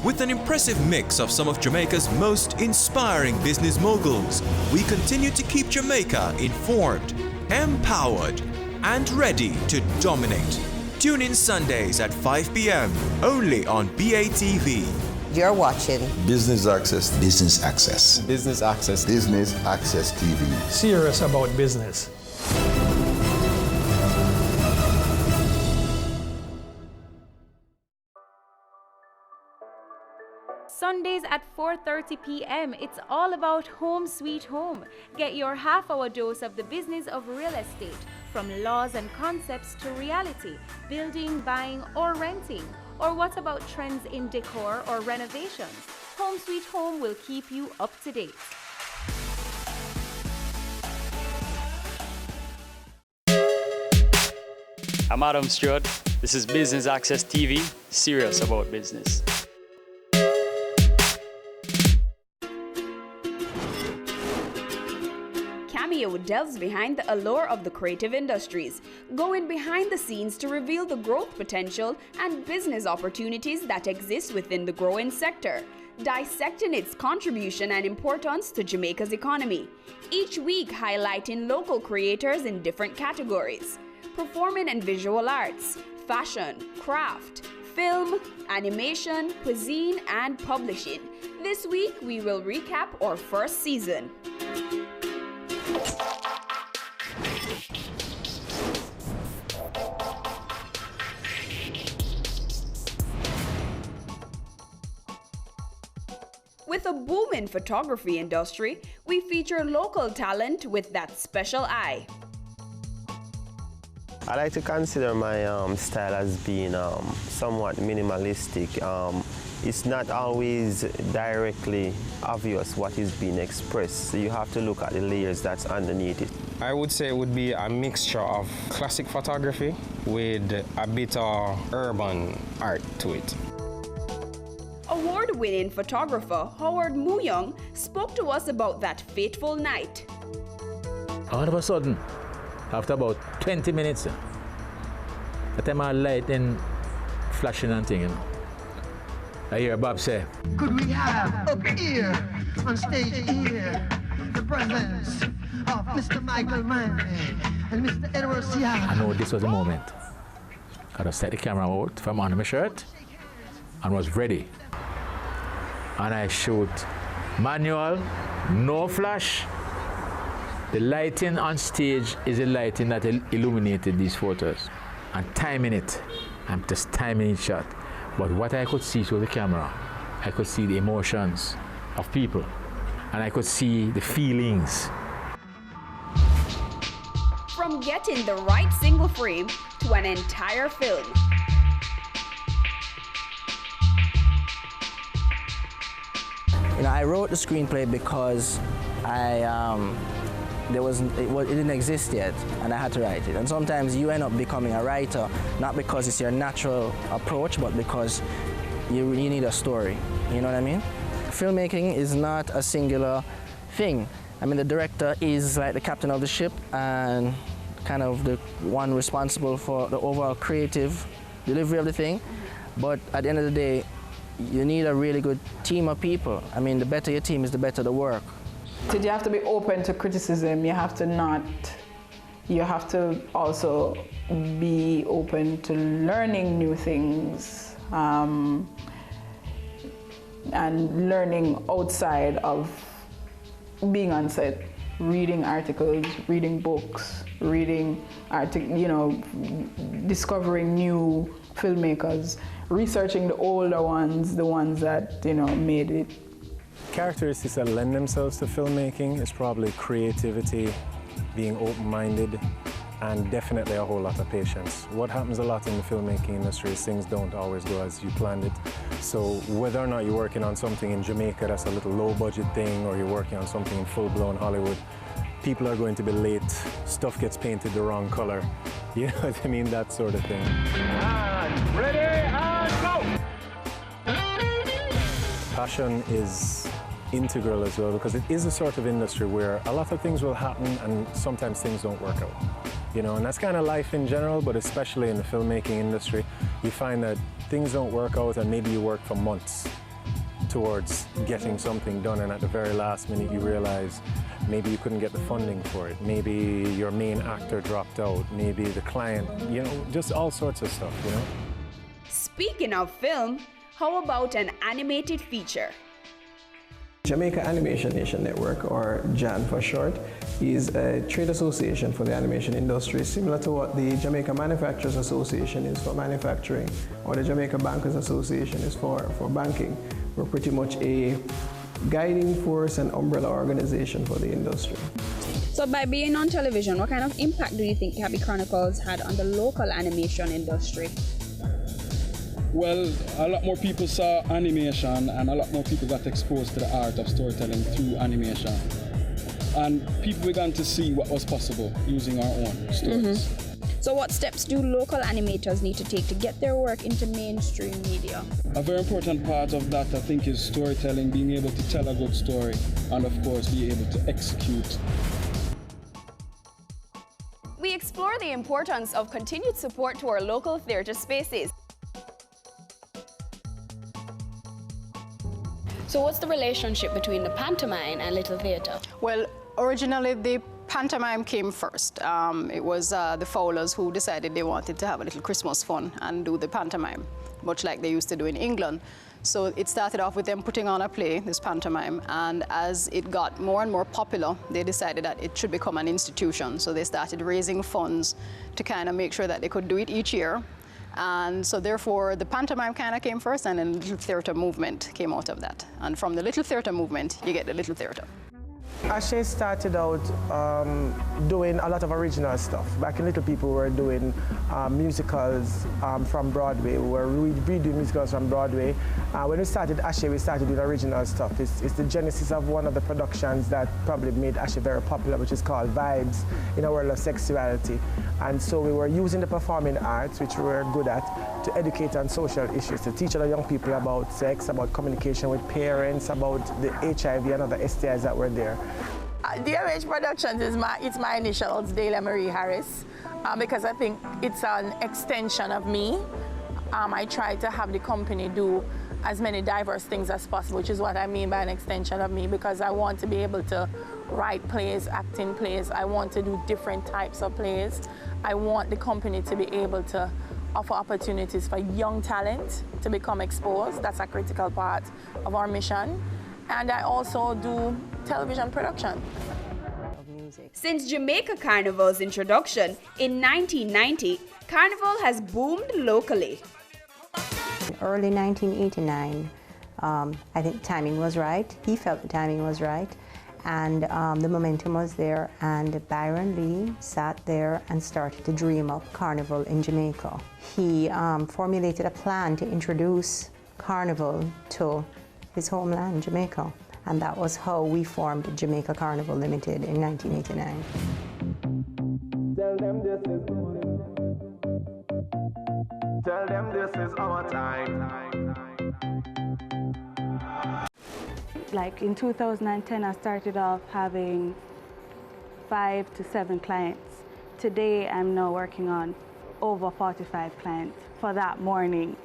With an impressive mix of some of Jamaica's most inspiring business moguls, we continue to keep Jamaica informed, empowered, and ready to dominate. Tune in Sundays at 5 p.m. only on BATV. You're watching Business Access. Business Access. Business Access. Business Access TV. Serious about business. Sundays at 4:30 p.m. It's all about Home Sweet Home. Get your half-hour dose of the business of real estate, from laws and concepts to reality, building, buying, or renting. Or what about trends in decor or renovations? Home Sweet Home will keep you up to date. I'm Adam Stewart. This is Business Access TV, serious about business. Cameo delves behind the allure of the creative industries, going behind the scenes to reveal the growth potential and business opportunities that exist within the growing sector, dissecting its contribution and importance to Jamaica's economy, each week highlighting local creators in different categories: performing and visual arts, fashion, craft, film, animation, cuisine, and publishing. This week, we will recap our first season. With a booming photography industry, we feature local talent with that special eye. I like to consider my style as being somewhat minimalistic. It's not always directly obvious what is being expressed, so you have to look at the layers that's underneath it. I would say it would be a mixture of classic photography with a bit of urban art to it. Award-winning photographer Howard Muyong spoke to us about that fateful night. All of a sudden, after about 20 minutes, the time I light in flashing and thing, I hear Bob say, "Could we have up here on stage here the presence of Mr. Michael Mann and Mr. Edward Siak?" I know this was the moment. I just set the camera out from under my shirt and was ready. And I shoot manual, no flash. The lighting on stage is the lighting that illuminated these photos. And timing it, I'm just timing each shot. But what I could see through the camera, I could see the emotions of people, and I could see the feelings. From getting the right single frame to an entire film. You know, I wrote the screenplay because it didn't exist yet, and I had to write it. And sometimes you end up becoming a writer, not because it's your natural approach, but because you need a story. You know what I mean? Filmmaking is not a singular thing. I mean, the director is like the captain of the ship and kind of the one responsible for the overall creative delivery of the thing. But at the end of the day, you need a really good team of people. I mean, the better your team is, the better the work. You have to be open to criticism. You have to also be open to learning new things and learning outside of being on set, reading articles, reading books, discovering new filmmakers, researching the older ones, the ones that, made it. Characteristics that lend themselves to filmmaking is probably creativity, being open-minded, and definitely a whole lot of patience. What happens a lot in the filmmaking industry is things don't always go as you planned it. So whether or not you're working on something in Jamaica that's a little low-budget thing, or you're working on something in full-blown Hollywood, people are going to be late, stuff gets painted the wrong color. You know what I mean? That sort of thing. And ready, and go! Passion is integral as well, because it is a sort of industry where a lot of things will happen and sometimes things don't work out. You know, and that's kind of life in general, but especially in the filmmaking industry, you find that things don't work out and maybe you work for months towards getting something done, and at the very last minute you realize maybe you couldn't get the funding for it, maybe your main actor dropped out, maybe the client, you know, just all sorts of stuff, you know. Speaking of film, how about an animated feature? Jamaica Animation Nation Network, or JAN for short, is a trade association for the animation industry, similar to what the Jamaica Manufacturers Association is for manufacturing, or the Jamaica Bankers Association is for banking. We're pretty much a guiding force and umbrella organization for the industry. So by being on television, what kind of impact do you think Cabby Chronicles had on the local animation industry? Well, a lot more people saw animation and a lot more people got exposed to the art of storytelling through animation. And people began to see what was possible using our own stories. So what steps do local animators need to take to get their work into mainstream media? A very important part of that, I think, is storytelling, being able to tell a good story, and of course, be able to execute. We explore the importance of continued support to our local theatre spaces. So what's the relationship between the pantomime and Little Theatre? Well, originally the pantomime came first. It was the Fowlers who decided they wanted to have a little Christmas fun and do the pantomime, much like they used to do in England. So it started off with them putting on a play, this pantomime, and as it got more and more popular, they decided that it should become an institution. So they started raising funds to kind of make sure that they could do it each year. And so therefore, the pantomime kind of came first, and then the Little Theatre movement came out of that. And from the Little Theatre movement, you get the Little Theatre. Ashe started out doing a lot of original stuff. Back in Little People, we were doing musicals from Broadway. We were redoing musicals from Broadway. When we started Ashe, we started doing original stuff. It's the genesis of one of the productions that probably made Ashe very popular, which is called Vibes in a World of Sexuality. And so we were using the performing arts, which we were good at, to educate on social issues, to teach other young people about sex, about communication with parents, about the HIV and other STIs that were there. DMH Productions is my initials, Dahlia Marie Harris, because I think it's an extension of me. I try to have the company do as many diverse things as possible, which is what I mean by an extension of me, because I want to be able to write plays, act in plays. I want to do different types of plays. I want the company to be able to offer opportunities for young talent to become exposed. That's a critical part of our mission. And I also do television production. Since Jamaica Carnival's introduction in 1990, Carnival has boomed locally. Early 1989, I think timing was right. He felt the timing was right, and the momentum was there, and Byron Lee sat there and started to dream up Carnival in Jamaica. He formulated a plan to introduce Carnival to his homeland, Jamaica, and that was how we formed Jamaica Carnival Limited in 1989. Tell them this is our time. Like in 2010, I started off having 5 to 7 clients. Today, I'm now working on over 45 clients for that morning.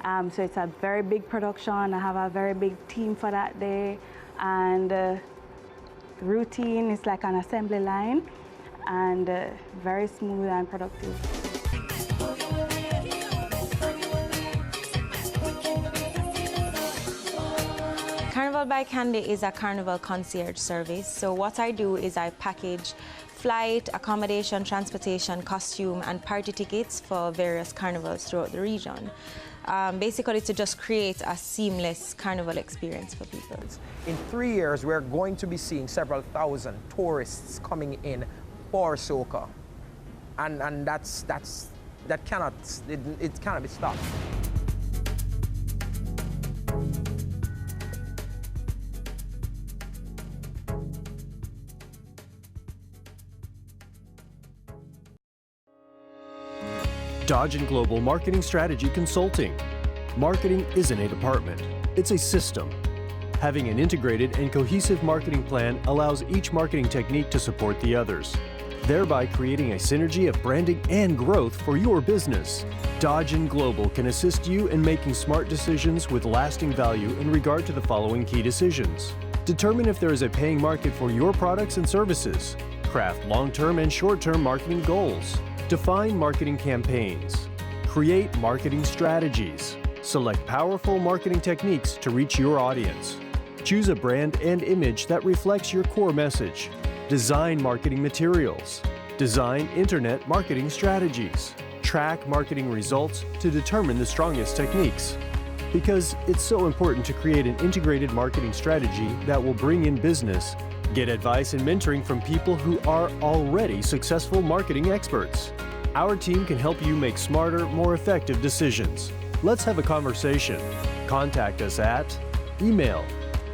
So it's a very big production. I have a very big team for that day. And the routine is like an assembly line, and very smooth and productive. Carnival by Candy is a carnival concierge service. So what I do is I package flight, accommodation, transportation, costume, and party tickets for various carnivals throughout the region. Basically to just create a seamless carnival experience for people. In 3 years, we're going to be seeing several thousand tourists coming in for soca. And that cannot be stopped. Dodge & Global Marketing Strategy Consulting. Marketing isn't a department, it's a system. Having an integrated and cohesive marketing plan allows each marketing technique to support the others, thereby creating a synergy of branding and growth for your business. Dodge & Global can assist you in making smart decisions with lasting value in regard to the following key decisions. Determine if there is a paying market for your products and services. Craft long-term and short-term marketing goals. Define marketing campaigns. Create marketing strategies. Select powerful marketing techniques to reach your audience. Choose a brand and image that reflects your core message. Design marketing materials. Design internet marketing strategies. Track marketing results to determine the strongest techniques. Because it's so important to create an integrated marketing strategy that will bring in business. Get advice and mentoring from people who are already successful marketing experts. Our team can help you make smarter, more effective decisions. Let's have a conversation. Contact us at email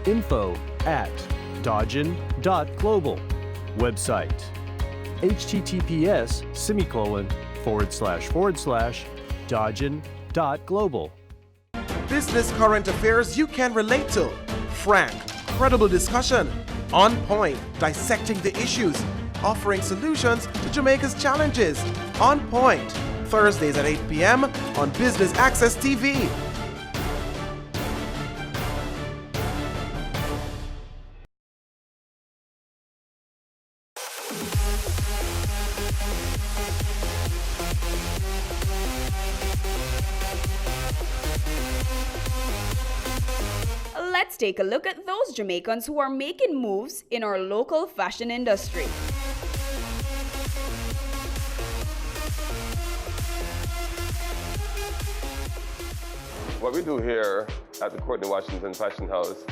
info@dodgen.global. Website https://dodgen.global. Business current affairs you can relate to. Frank, credible discussion. On point, dissecting the issues. Offering solutions to Jamaica's challenges. On Point, Thursdays at 8 p.m. on Business Access TV. Let's take a look at those Jamaicans who are making moves in our local fashion industry. What we do here at the Courtney Washington Fashion House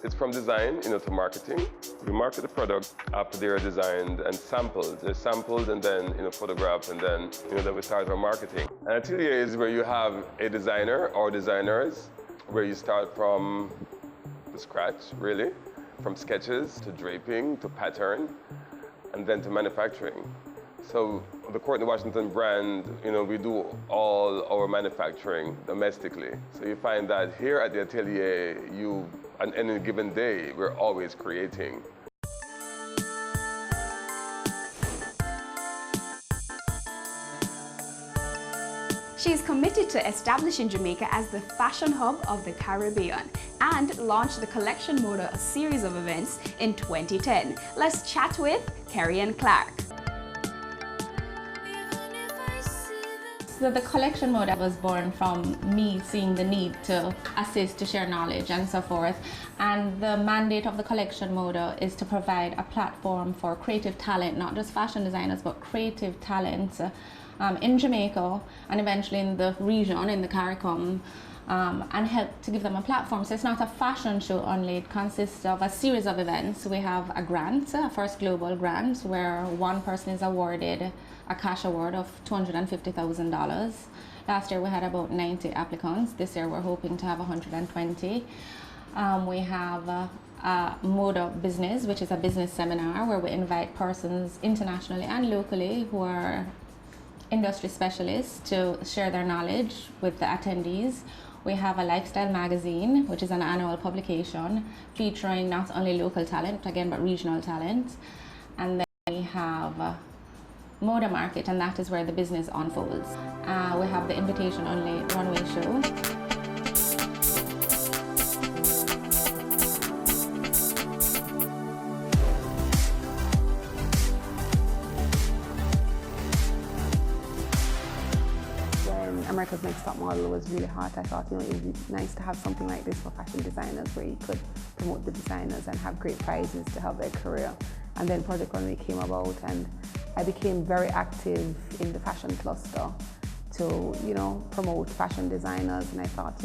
is from design, to marketing. We market the product after they are designed and sampled. They're sampled and then, photographed, and then, then we start our marketing. An atelier is where you have a designer or designers, where you start from the scratch, really, from sketches to draping to pattern, and then to manufacturing. So the Courtney Washington brand, we do all our manufacturing domestically. So you find that here at the atelier, on any given day, we're always creating. She's committed to establishing Jamaica as the fashion hub of the Caribbean and launched the Collection Moda, a series of events in 2010. Let's chat with Kerry-Ann Clark. So the Collection Moda was born from me seeing the need to assist, to share knowledge and so forth. And the mandate of the Collection Moda is to provide a platform for creative talent, not just fashion designers, but creative talent in Jamaica and eventually in the region, in the CARICOM, and help to give them a platform. So it's not a fashion show only, it consists of a series of events. We have a grant, a first global grant, where one person is awarded a cash award of $250,000. Last year we had about 90 applicants. This year we're hoping to have 120. We have a Moda Business, which is a business seminar where we invite persons internationally and locally who are industry specialists to share their knowledge with the attendees. We have a lifestyle magazine, which is an annual publication featuring not only local talent, again, but regional talent. And then we have Moda Market, and that is where the business unfolds. We have the invitation-only runway show. America's Next Top Model was really hot. I thought, it would be nice to have something like this for fashion designers where you could promote the designers and have great prizes to help their career. And then Project Runway came about and I became very active in the fashion cluster to, promote fashion designers. And I thought,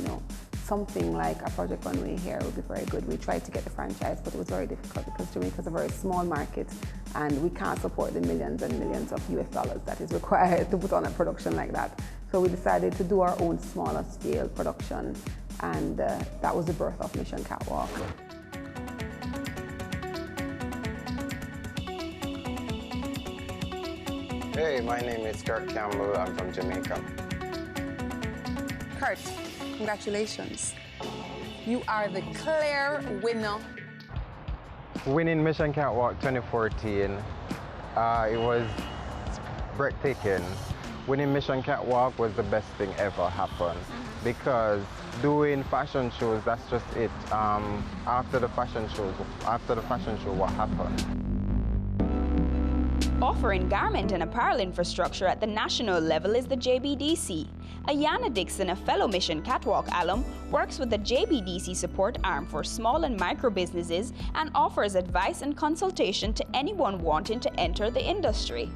something like a Project Runway here would be very good. We tried to get the franchise, but it was very difficult because Jamaica is a very small market and we can't support the millions and millions of US dollars that is required to put on a production like that. So we decided to do our own smaller scale production, and that was the birth of Mission Catwalk. Hey, my name is Kurt Campbell. I'm from Jamaica. Kurt, congratulations. you are the clear winner. Winning Mission Catwalk 2014, it was breathtaking. Winning Mission Catwalk was the best thing ever happened because doing fashion shows, that's just it. After the fashion show, what happened? Offering garment and apparel infrastructure at the national level is the JBDC. Ayana Dixon, a fellow Mission Catwalk alum, works with the JBDC support arm for small and micro businesses and offers advice and consultation to anyone wanting to enter the industry.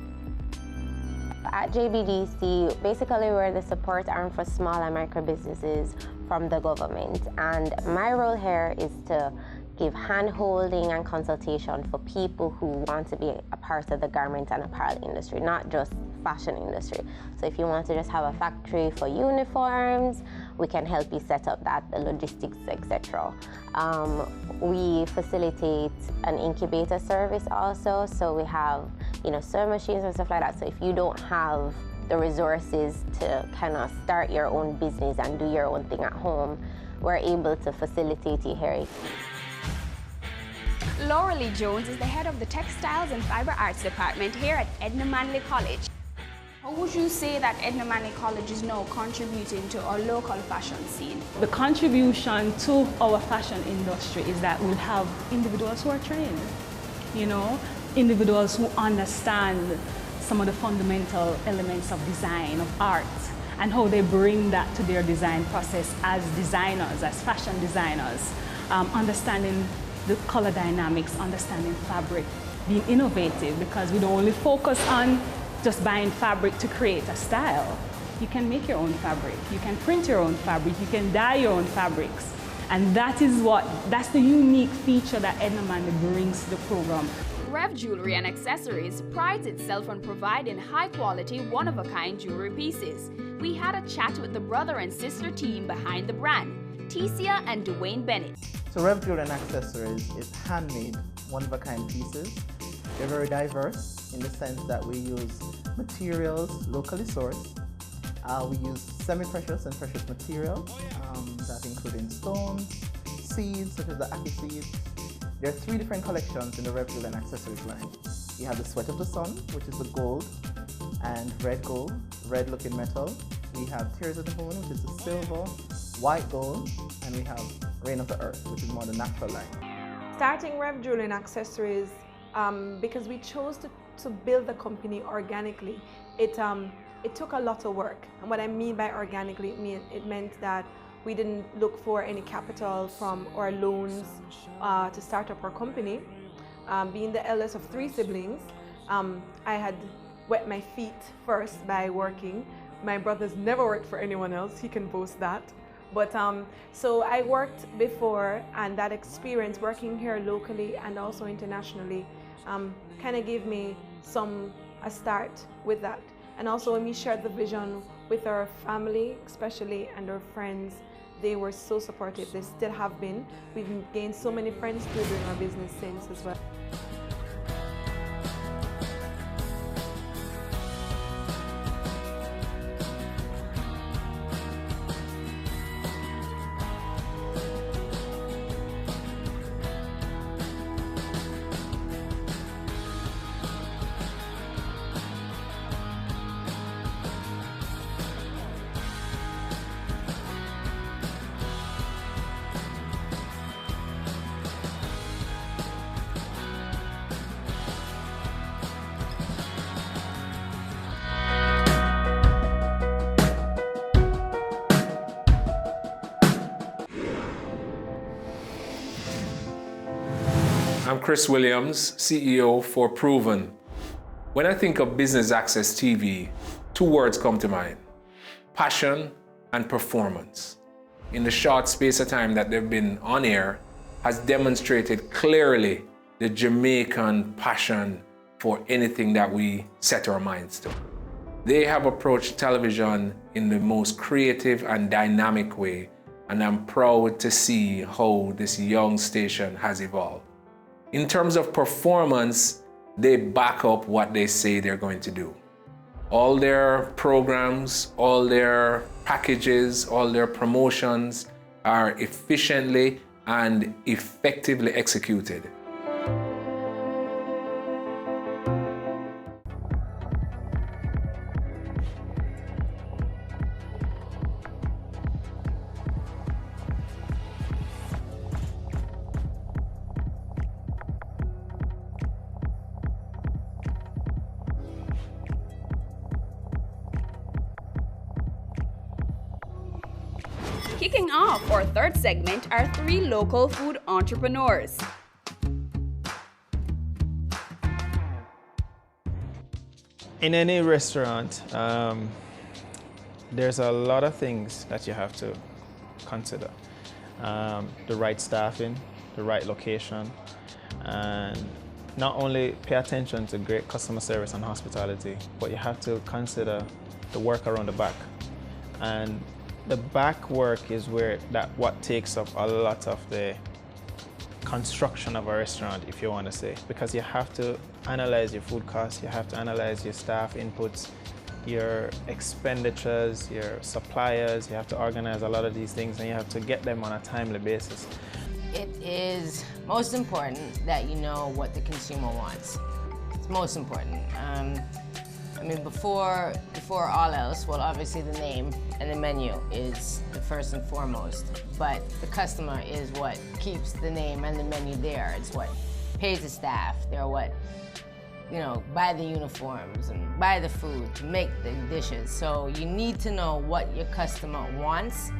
At JBDC, basically we're the support arm for small and micro businesses from the government, and my role here is to give hand-holding and consultation for people who want to be a part of the garment and apparel industry, not just fashion industry. So if you want to just have a factory for uniforms, we can help you set up that, the logistics, etc. We facilitate an incubator service also, so we have, sewing machines and stuff like that. So if you don't have the resources to kind of start your own business and do your own thing at home, we're able to facilitate you here. Lauralee Jones is the head of the Textiles and Fiber Arts Department here at Edna Manley College. How would you say that Edna Manley College is now contributing to our local fashion scene? The contribution to our fashion industry is that we'll have individuals who are trained, individuals who understand some of the fundamental elements of design, of art, and how they bring that to their design process as designers, as fashion designers, understanding the color dynamics, understanding fabric, being innovative, because we don't only focus on just buying fabric to create a style. You can make your own fabric, you can print your own fabric, you can dye your own fabrics. And that's the unique feature that Edna Manley brings to the program. Rev Jewelry and Accessories prides itself on providing high-quality, one-of-a-kind jewelry pieces. We had a chat with the brother and sister team behind the brand, Tecia and Dwayne Bennett. So Rev Jewelry and Accessories is handmade, one-of-a-kind pieces. They're very diverse in the sense that we use materials locally sourced. We use semi-precious and precious materials, that including stones, seeds, such as the Aki seeds. There are 3 different collections in the Rev Jewelry and Accessories line. You have the Sweat of the Sun, which is the gold and red gold, red-looking metal. We have Tears of the Moon, which is the silver, white gold, and we have Rain of the Earth, which is more the natural line. Starting Rev Jewelry and Accessories, because we chose to build the company organically, it took a lot of work. And what I mean by organically, it meant that we didn't look for any capital from or loans to start up our company. Being the eldest of 3 siblings, I had wet my feet first by working. My brother's never worked for anyone else, he can boast that. But so I worked before, and that experience working here locally and also internationally kind of gave me a start with that. And also when we shared the vision with our family, especially, and our friends, they were so supportive. They still have been. We've gained so many friends through doing our business since as well. I'm Chris Williams, CEO for Proven. When I think of Business Access TV, 2 words come to mind: passion and performance. In the short space of time that they've been on air, has demonstrated clearly the Jamaican passion for anything that we set our minds to. They have approached television in the most creative and dynamic way, and I'm proud to see how this young station has evolved. In terms of performance, they back up what they say they're going to do. All their programs, all their packages, all their promotions are efficiently and effectively executed. Kicking off our third segment are 3 local food entrepreneurs. In any restaurant, there's a lot of things that you have to consider. The right staffing, the right location, and not only pay attention to great customer service and hospitality, but you have to consider the work around the back. And the back work is where what takes up a lot of the construction of a restaurant, if you want to say, because you have to analyze your food costs, you have to analyze your staff inputs, your expenditures, your suppliers, you have to organize a lot of these things and you have to get them on a timely basis. It is most important that you know what the consumer wants. It's most important. I mean, before all else, well, obviously the name and the menu is the first and foremost, but the customer is what keeps the name and the menu there. It's what pays the staff. They're what, you know, buy the uniforms and buy the food to make the dishes. So you need to know what your customer wants,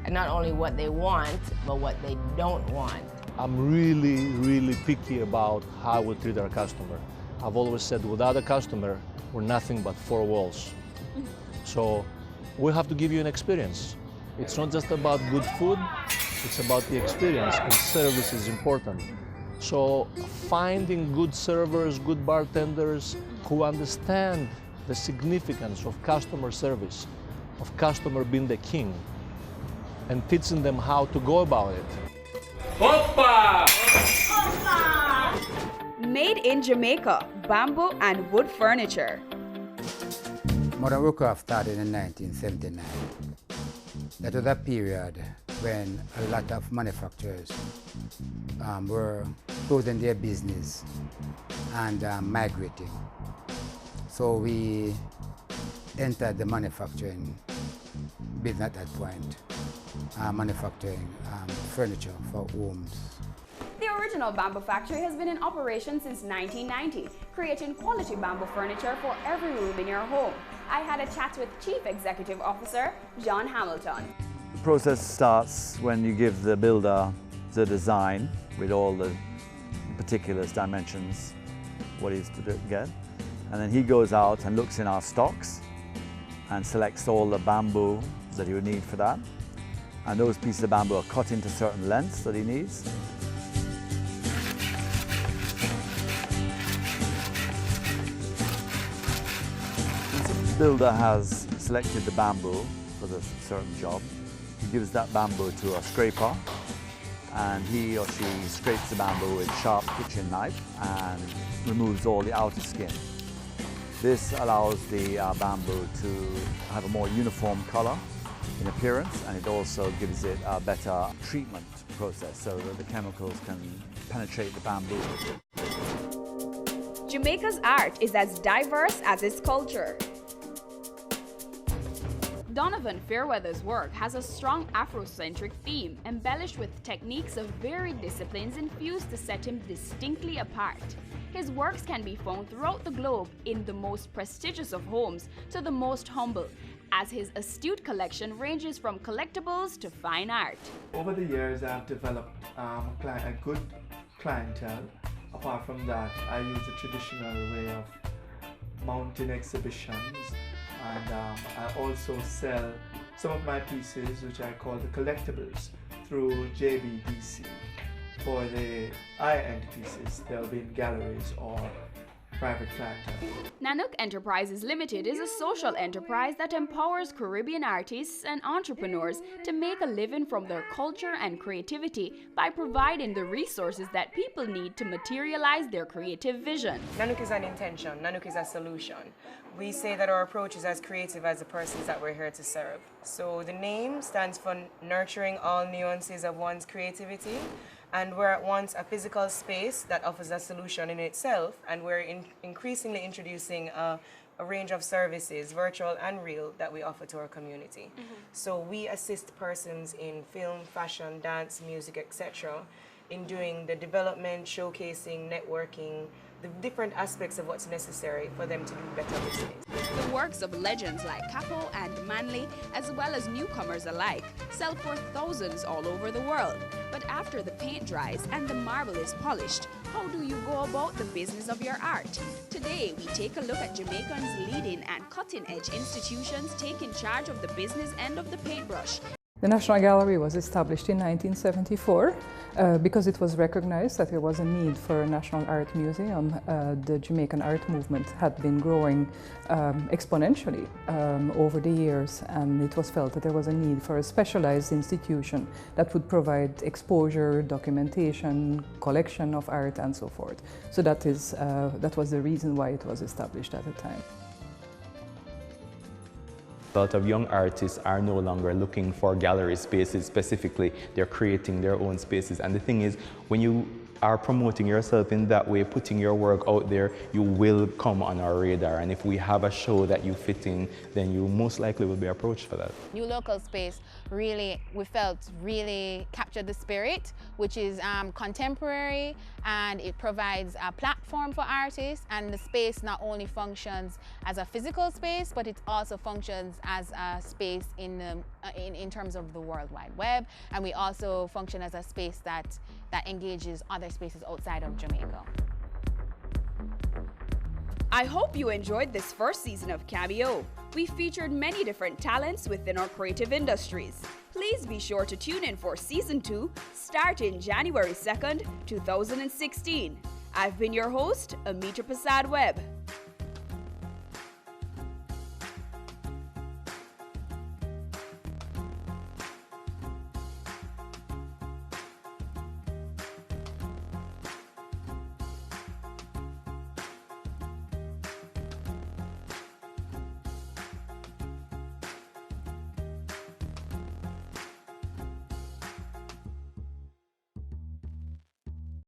and not only what they want, but what they don't want. I'm really picky about how we treat our customer. I've always said without a customer, we're nothing but 4 walls. So we have to give you an experience. It's not just about good food, it's about the experience, and service is important. So finding good servers, good bartenders who understand the significance of customer service, of customer being the king, and teaching them how to go about it. Hoppa! Made in Jamaica, bamboo and wood furniture. Modern Woodcraft started in 1979. That was a period when a lot of manufacturers were closing their business and migrating. So we entered the manufacturing business at that point, manufacturing furniture for homes. The original bamboo factory has been in operation since 1990, creating quality bamboo furniture for every room in your home. I had a chat with Chief Executive Officer John Hamilton. The process starts when you give the builder the design with all the particulars, dimensions, what he's to get. And then he goes out and looks in our stocks and selects all the bamboo that he would need for that. And those pieces of bamboo are cut into certain lengths that he needs. The builder has selected the bamboo for the certain job. He gives that bamboo to a scraper, and he or she scrapes the bamboo with a sharp kitchen knife and removes all the outer skin. This allows the bamboo to have a more uniform color in appearance, and it also gives it a better treatment process so that the chemicals can penetrate the bamboo. Jamaica's art is as diverse as its culture. Donovan Fairweather's work has a strong Afrocentric theme, embellished with techniques of varied disciplines infused to set him distinctly apart. His works can be found throughout the globe, in the most prestigious of homes to the most humble, as his astute collection ranges from collectibles to fine art. Over the years, I've developed a good clientele. Apart from that, I use the traditional way of mounting exhibitions, and I also sell some of my pieces, which I call the collectibles, through JBDC. For the high-end pieces, they'll be in galleries or private clientele. Nanook Enterprises Limited is a social enterprise that empowers Caribbean artists and entrepreneurs to make a living from their culture and creativity by providing the resources that people need to materialize their creative vision. Nanook is an intention, Nanook is a solution. We say that our approach is as creative as the persons that we're here to serve. So the name stands for nurturing all nuances of one's creativity, and we're at once a physical space that offers a solution in itself, and we're increasingly introducing a range of services, virtual and real, that we offer to our community. So we assist persons in film, fashion, dance, music, etc., in doing the development, showcasing, networking, the different aspects of what's necessary for them to do better business. The works of legends like Capo and Manley, as well as newcomers alike, sell for thousands all over the world. But after the paint dries and the marble is polished, how do you go about the business of your art? Today, we take a look at Jamaican's leading and cutting-edge institutions taking charge of the business end of the paintbrush. The National Gallery was established in 1974 because it was recognized that there was a need for a national art museum. The Jamaican art movement had been growing exponentially over the years, and it was felt that there was a need for a specialized institution that would provide exposure, documentation, collection of art, and so forth. So that was the reason why it was established at the time. A lot of young artists are no longer looking for gallery spaces specifically. They're creating their own spaces. And the thing is, when you are promoting yourself in that way, putting your work out there, you will come on our radar. And if we have a show that you fit in, then you most likely will be approached for that. New Local Space really, we felt, really captured the spirit, which is contemporary, and it provides a platform for artists, and the space not only functions as a physical space, but it also functions as a space in terms of the World Wide Web, and we also function as a space that engages other spaces outside of Jamaica. I hope you enjoyed this first season of Cameo. We featured many different talents within our creative industries. Please be sure to tune in for Season 2, starting January 2nd, 2016. I've been your host, Amitra Prasad Webb.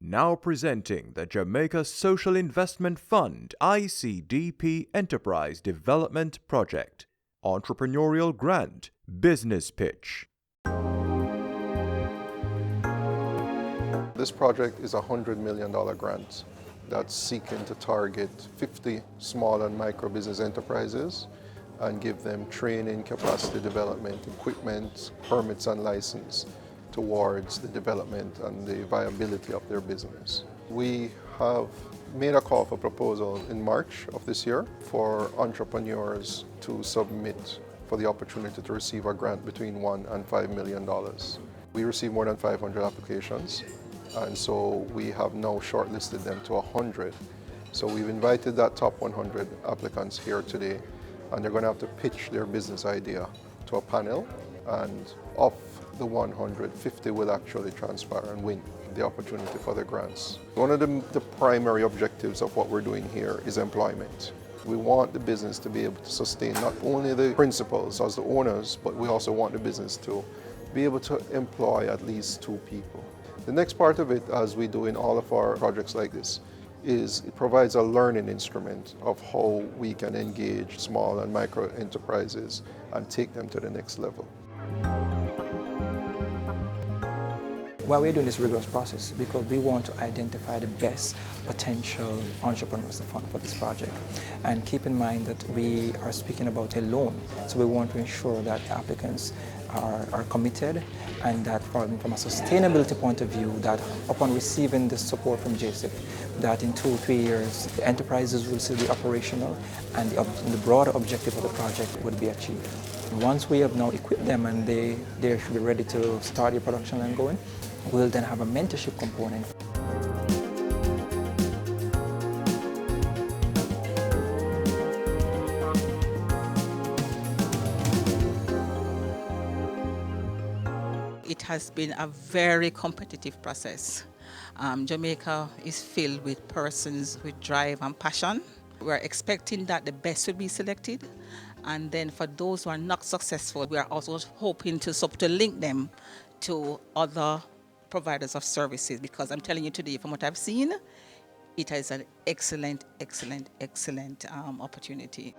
Now presenting the Jamaica Social Investment Fund ICDP Enterprise Development Project. Entrepreneurial Grant Business Pitch. This project is a $100 million grant that's seeking to target 50 small and micro business enterprises and give them training, capacity development, equipment, permits and license towards the development and the viability of their business. We have made a call for proposal in March of this year for entrepreneurs to submit for the opportunity to receive a grant between $1 and $5 million. We received more than 500 applications, and so we have now shortlisted them to 100. So we've invited that top 100 applicants here today, and they're going to have to pitch their business idea to a panel, and of the 150 will actually transpire and win the opportunity for the grants. One of the primary objectives of what we're doing here is employment. We want the business to be able to sustain not only the principals as the owners, but we also want the business to be able to employ at least 2 people. The next part of it, as we do in all of our projects like this, is it provides a learning instrument of how we can engage small and micro enterprises and take them to the next level. Why we're doing this rigorous process because we want to identify the best potential entrepreneurs to fund for this project. And keep in mind that we are speaking about a loan, so we want to ensure that the applicants are committed, and that from a sustainability point of view, that upon receiving the support from JSIP, that in 2 or 3 years, the enterprises will still be operational and the broader objective of the project would be achieved. Once we have now equipped them and they should be ready to start the production line going, we'll then have a mentorship component. has been a very competitive process. Jamaica is filled with persons with drive and passion. We're expecting that the best will be selected. And then for those who are not successful, we are also hoping to link them to other providers of services, because I'm telling you today, from what I've seen, it is an excellent, excellent, excellent opportunity.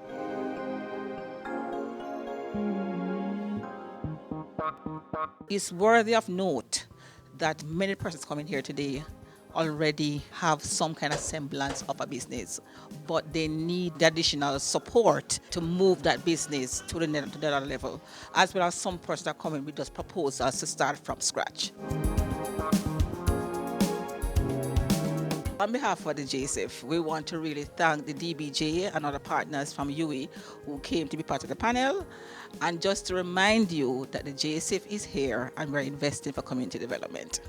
It's worthy of note that many persons coming here today already have some kind of semblance of a business, but they need the additional support to move that business to the other level, as well as some persons that come in with just proposals to start from scratch. On behalf of the JSIF, we want to really thank the DBJ and other partners from UWI who came to be part of the panel, and just to remind you that the JSIF is here and we're investing for community development.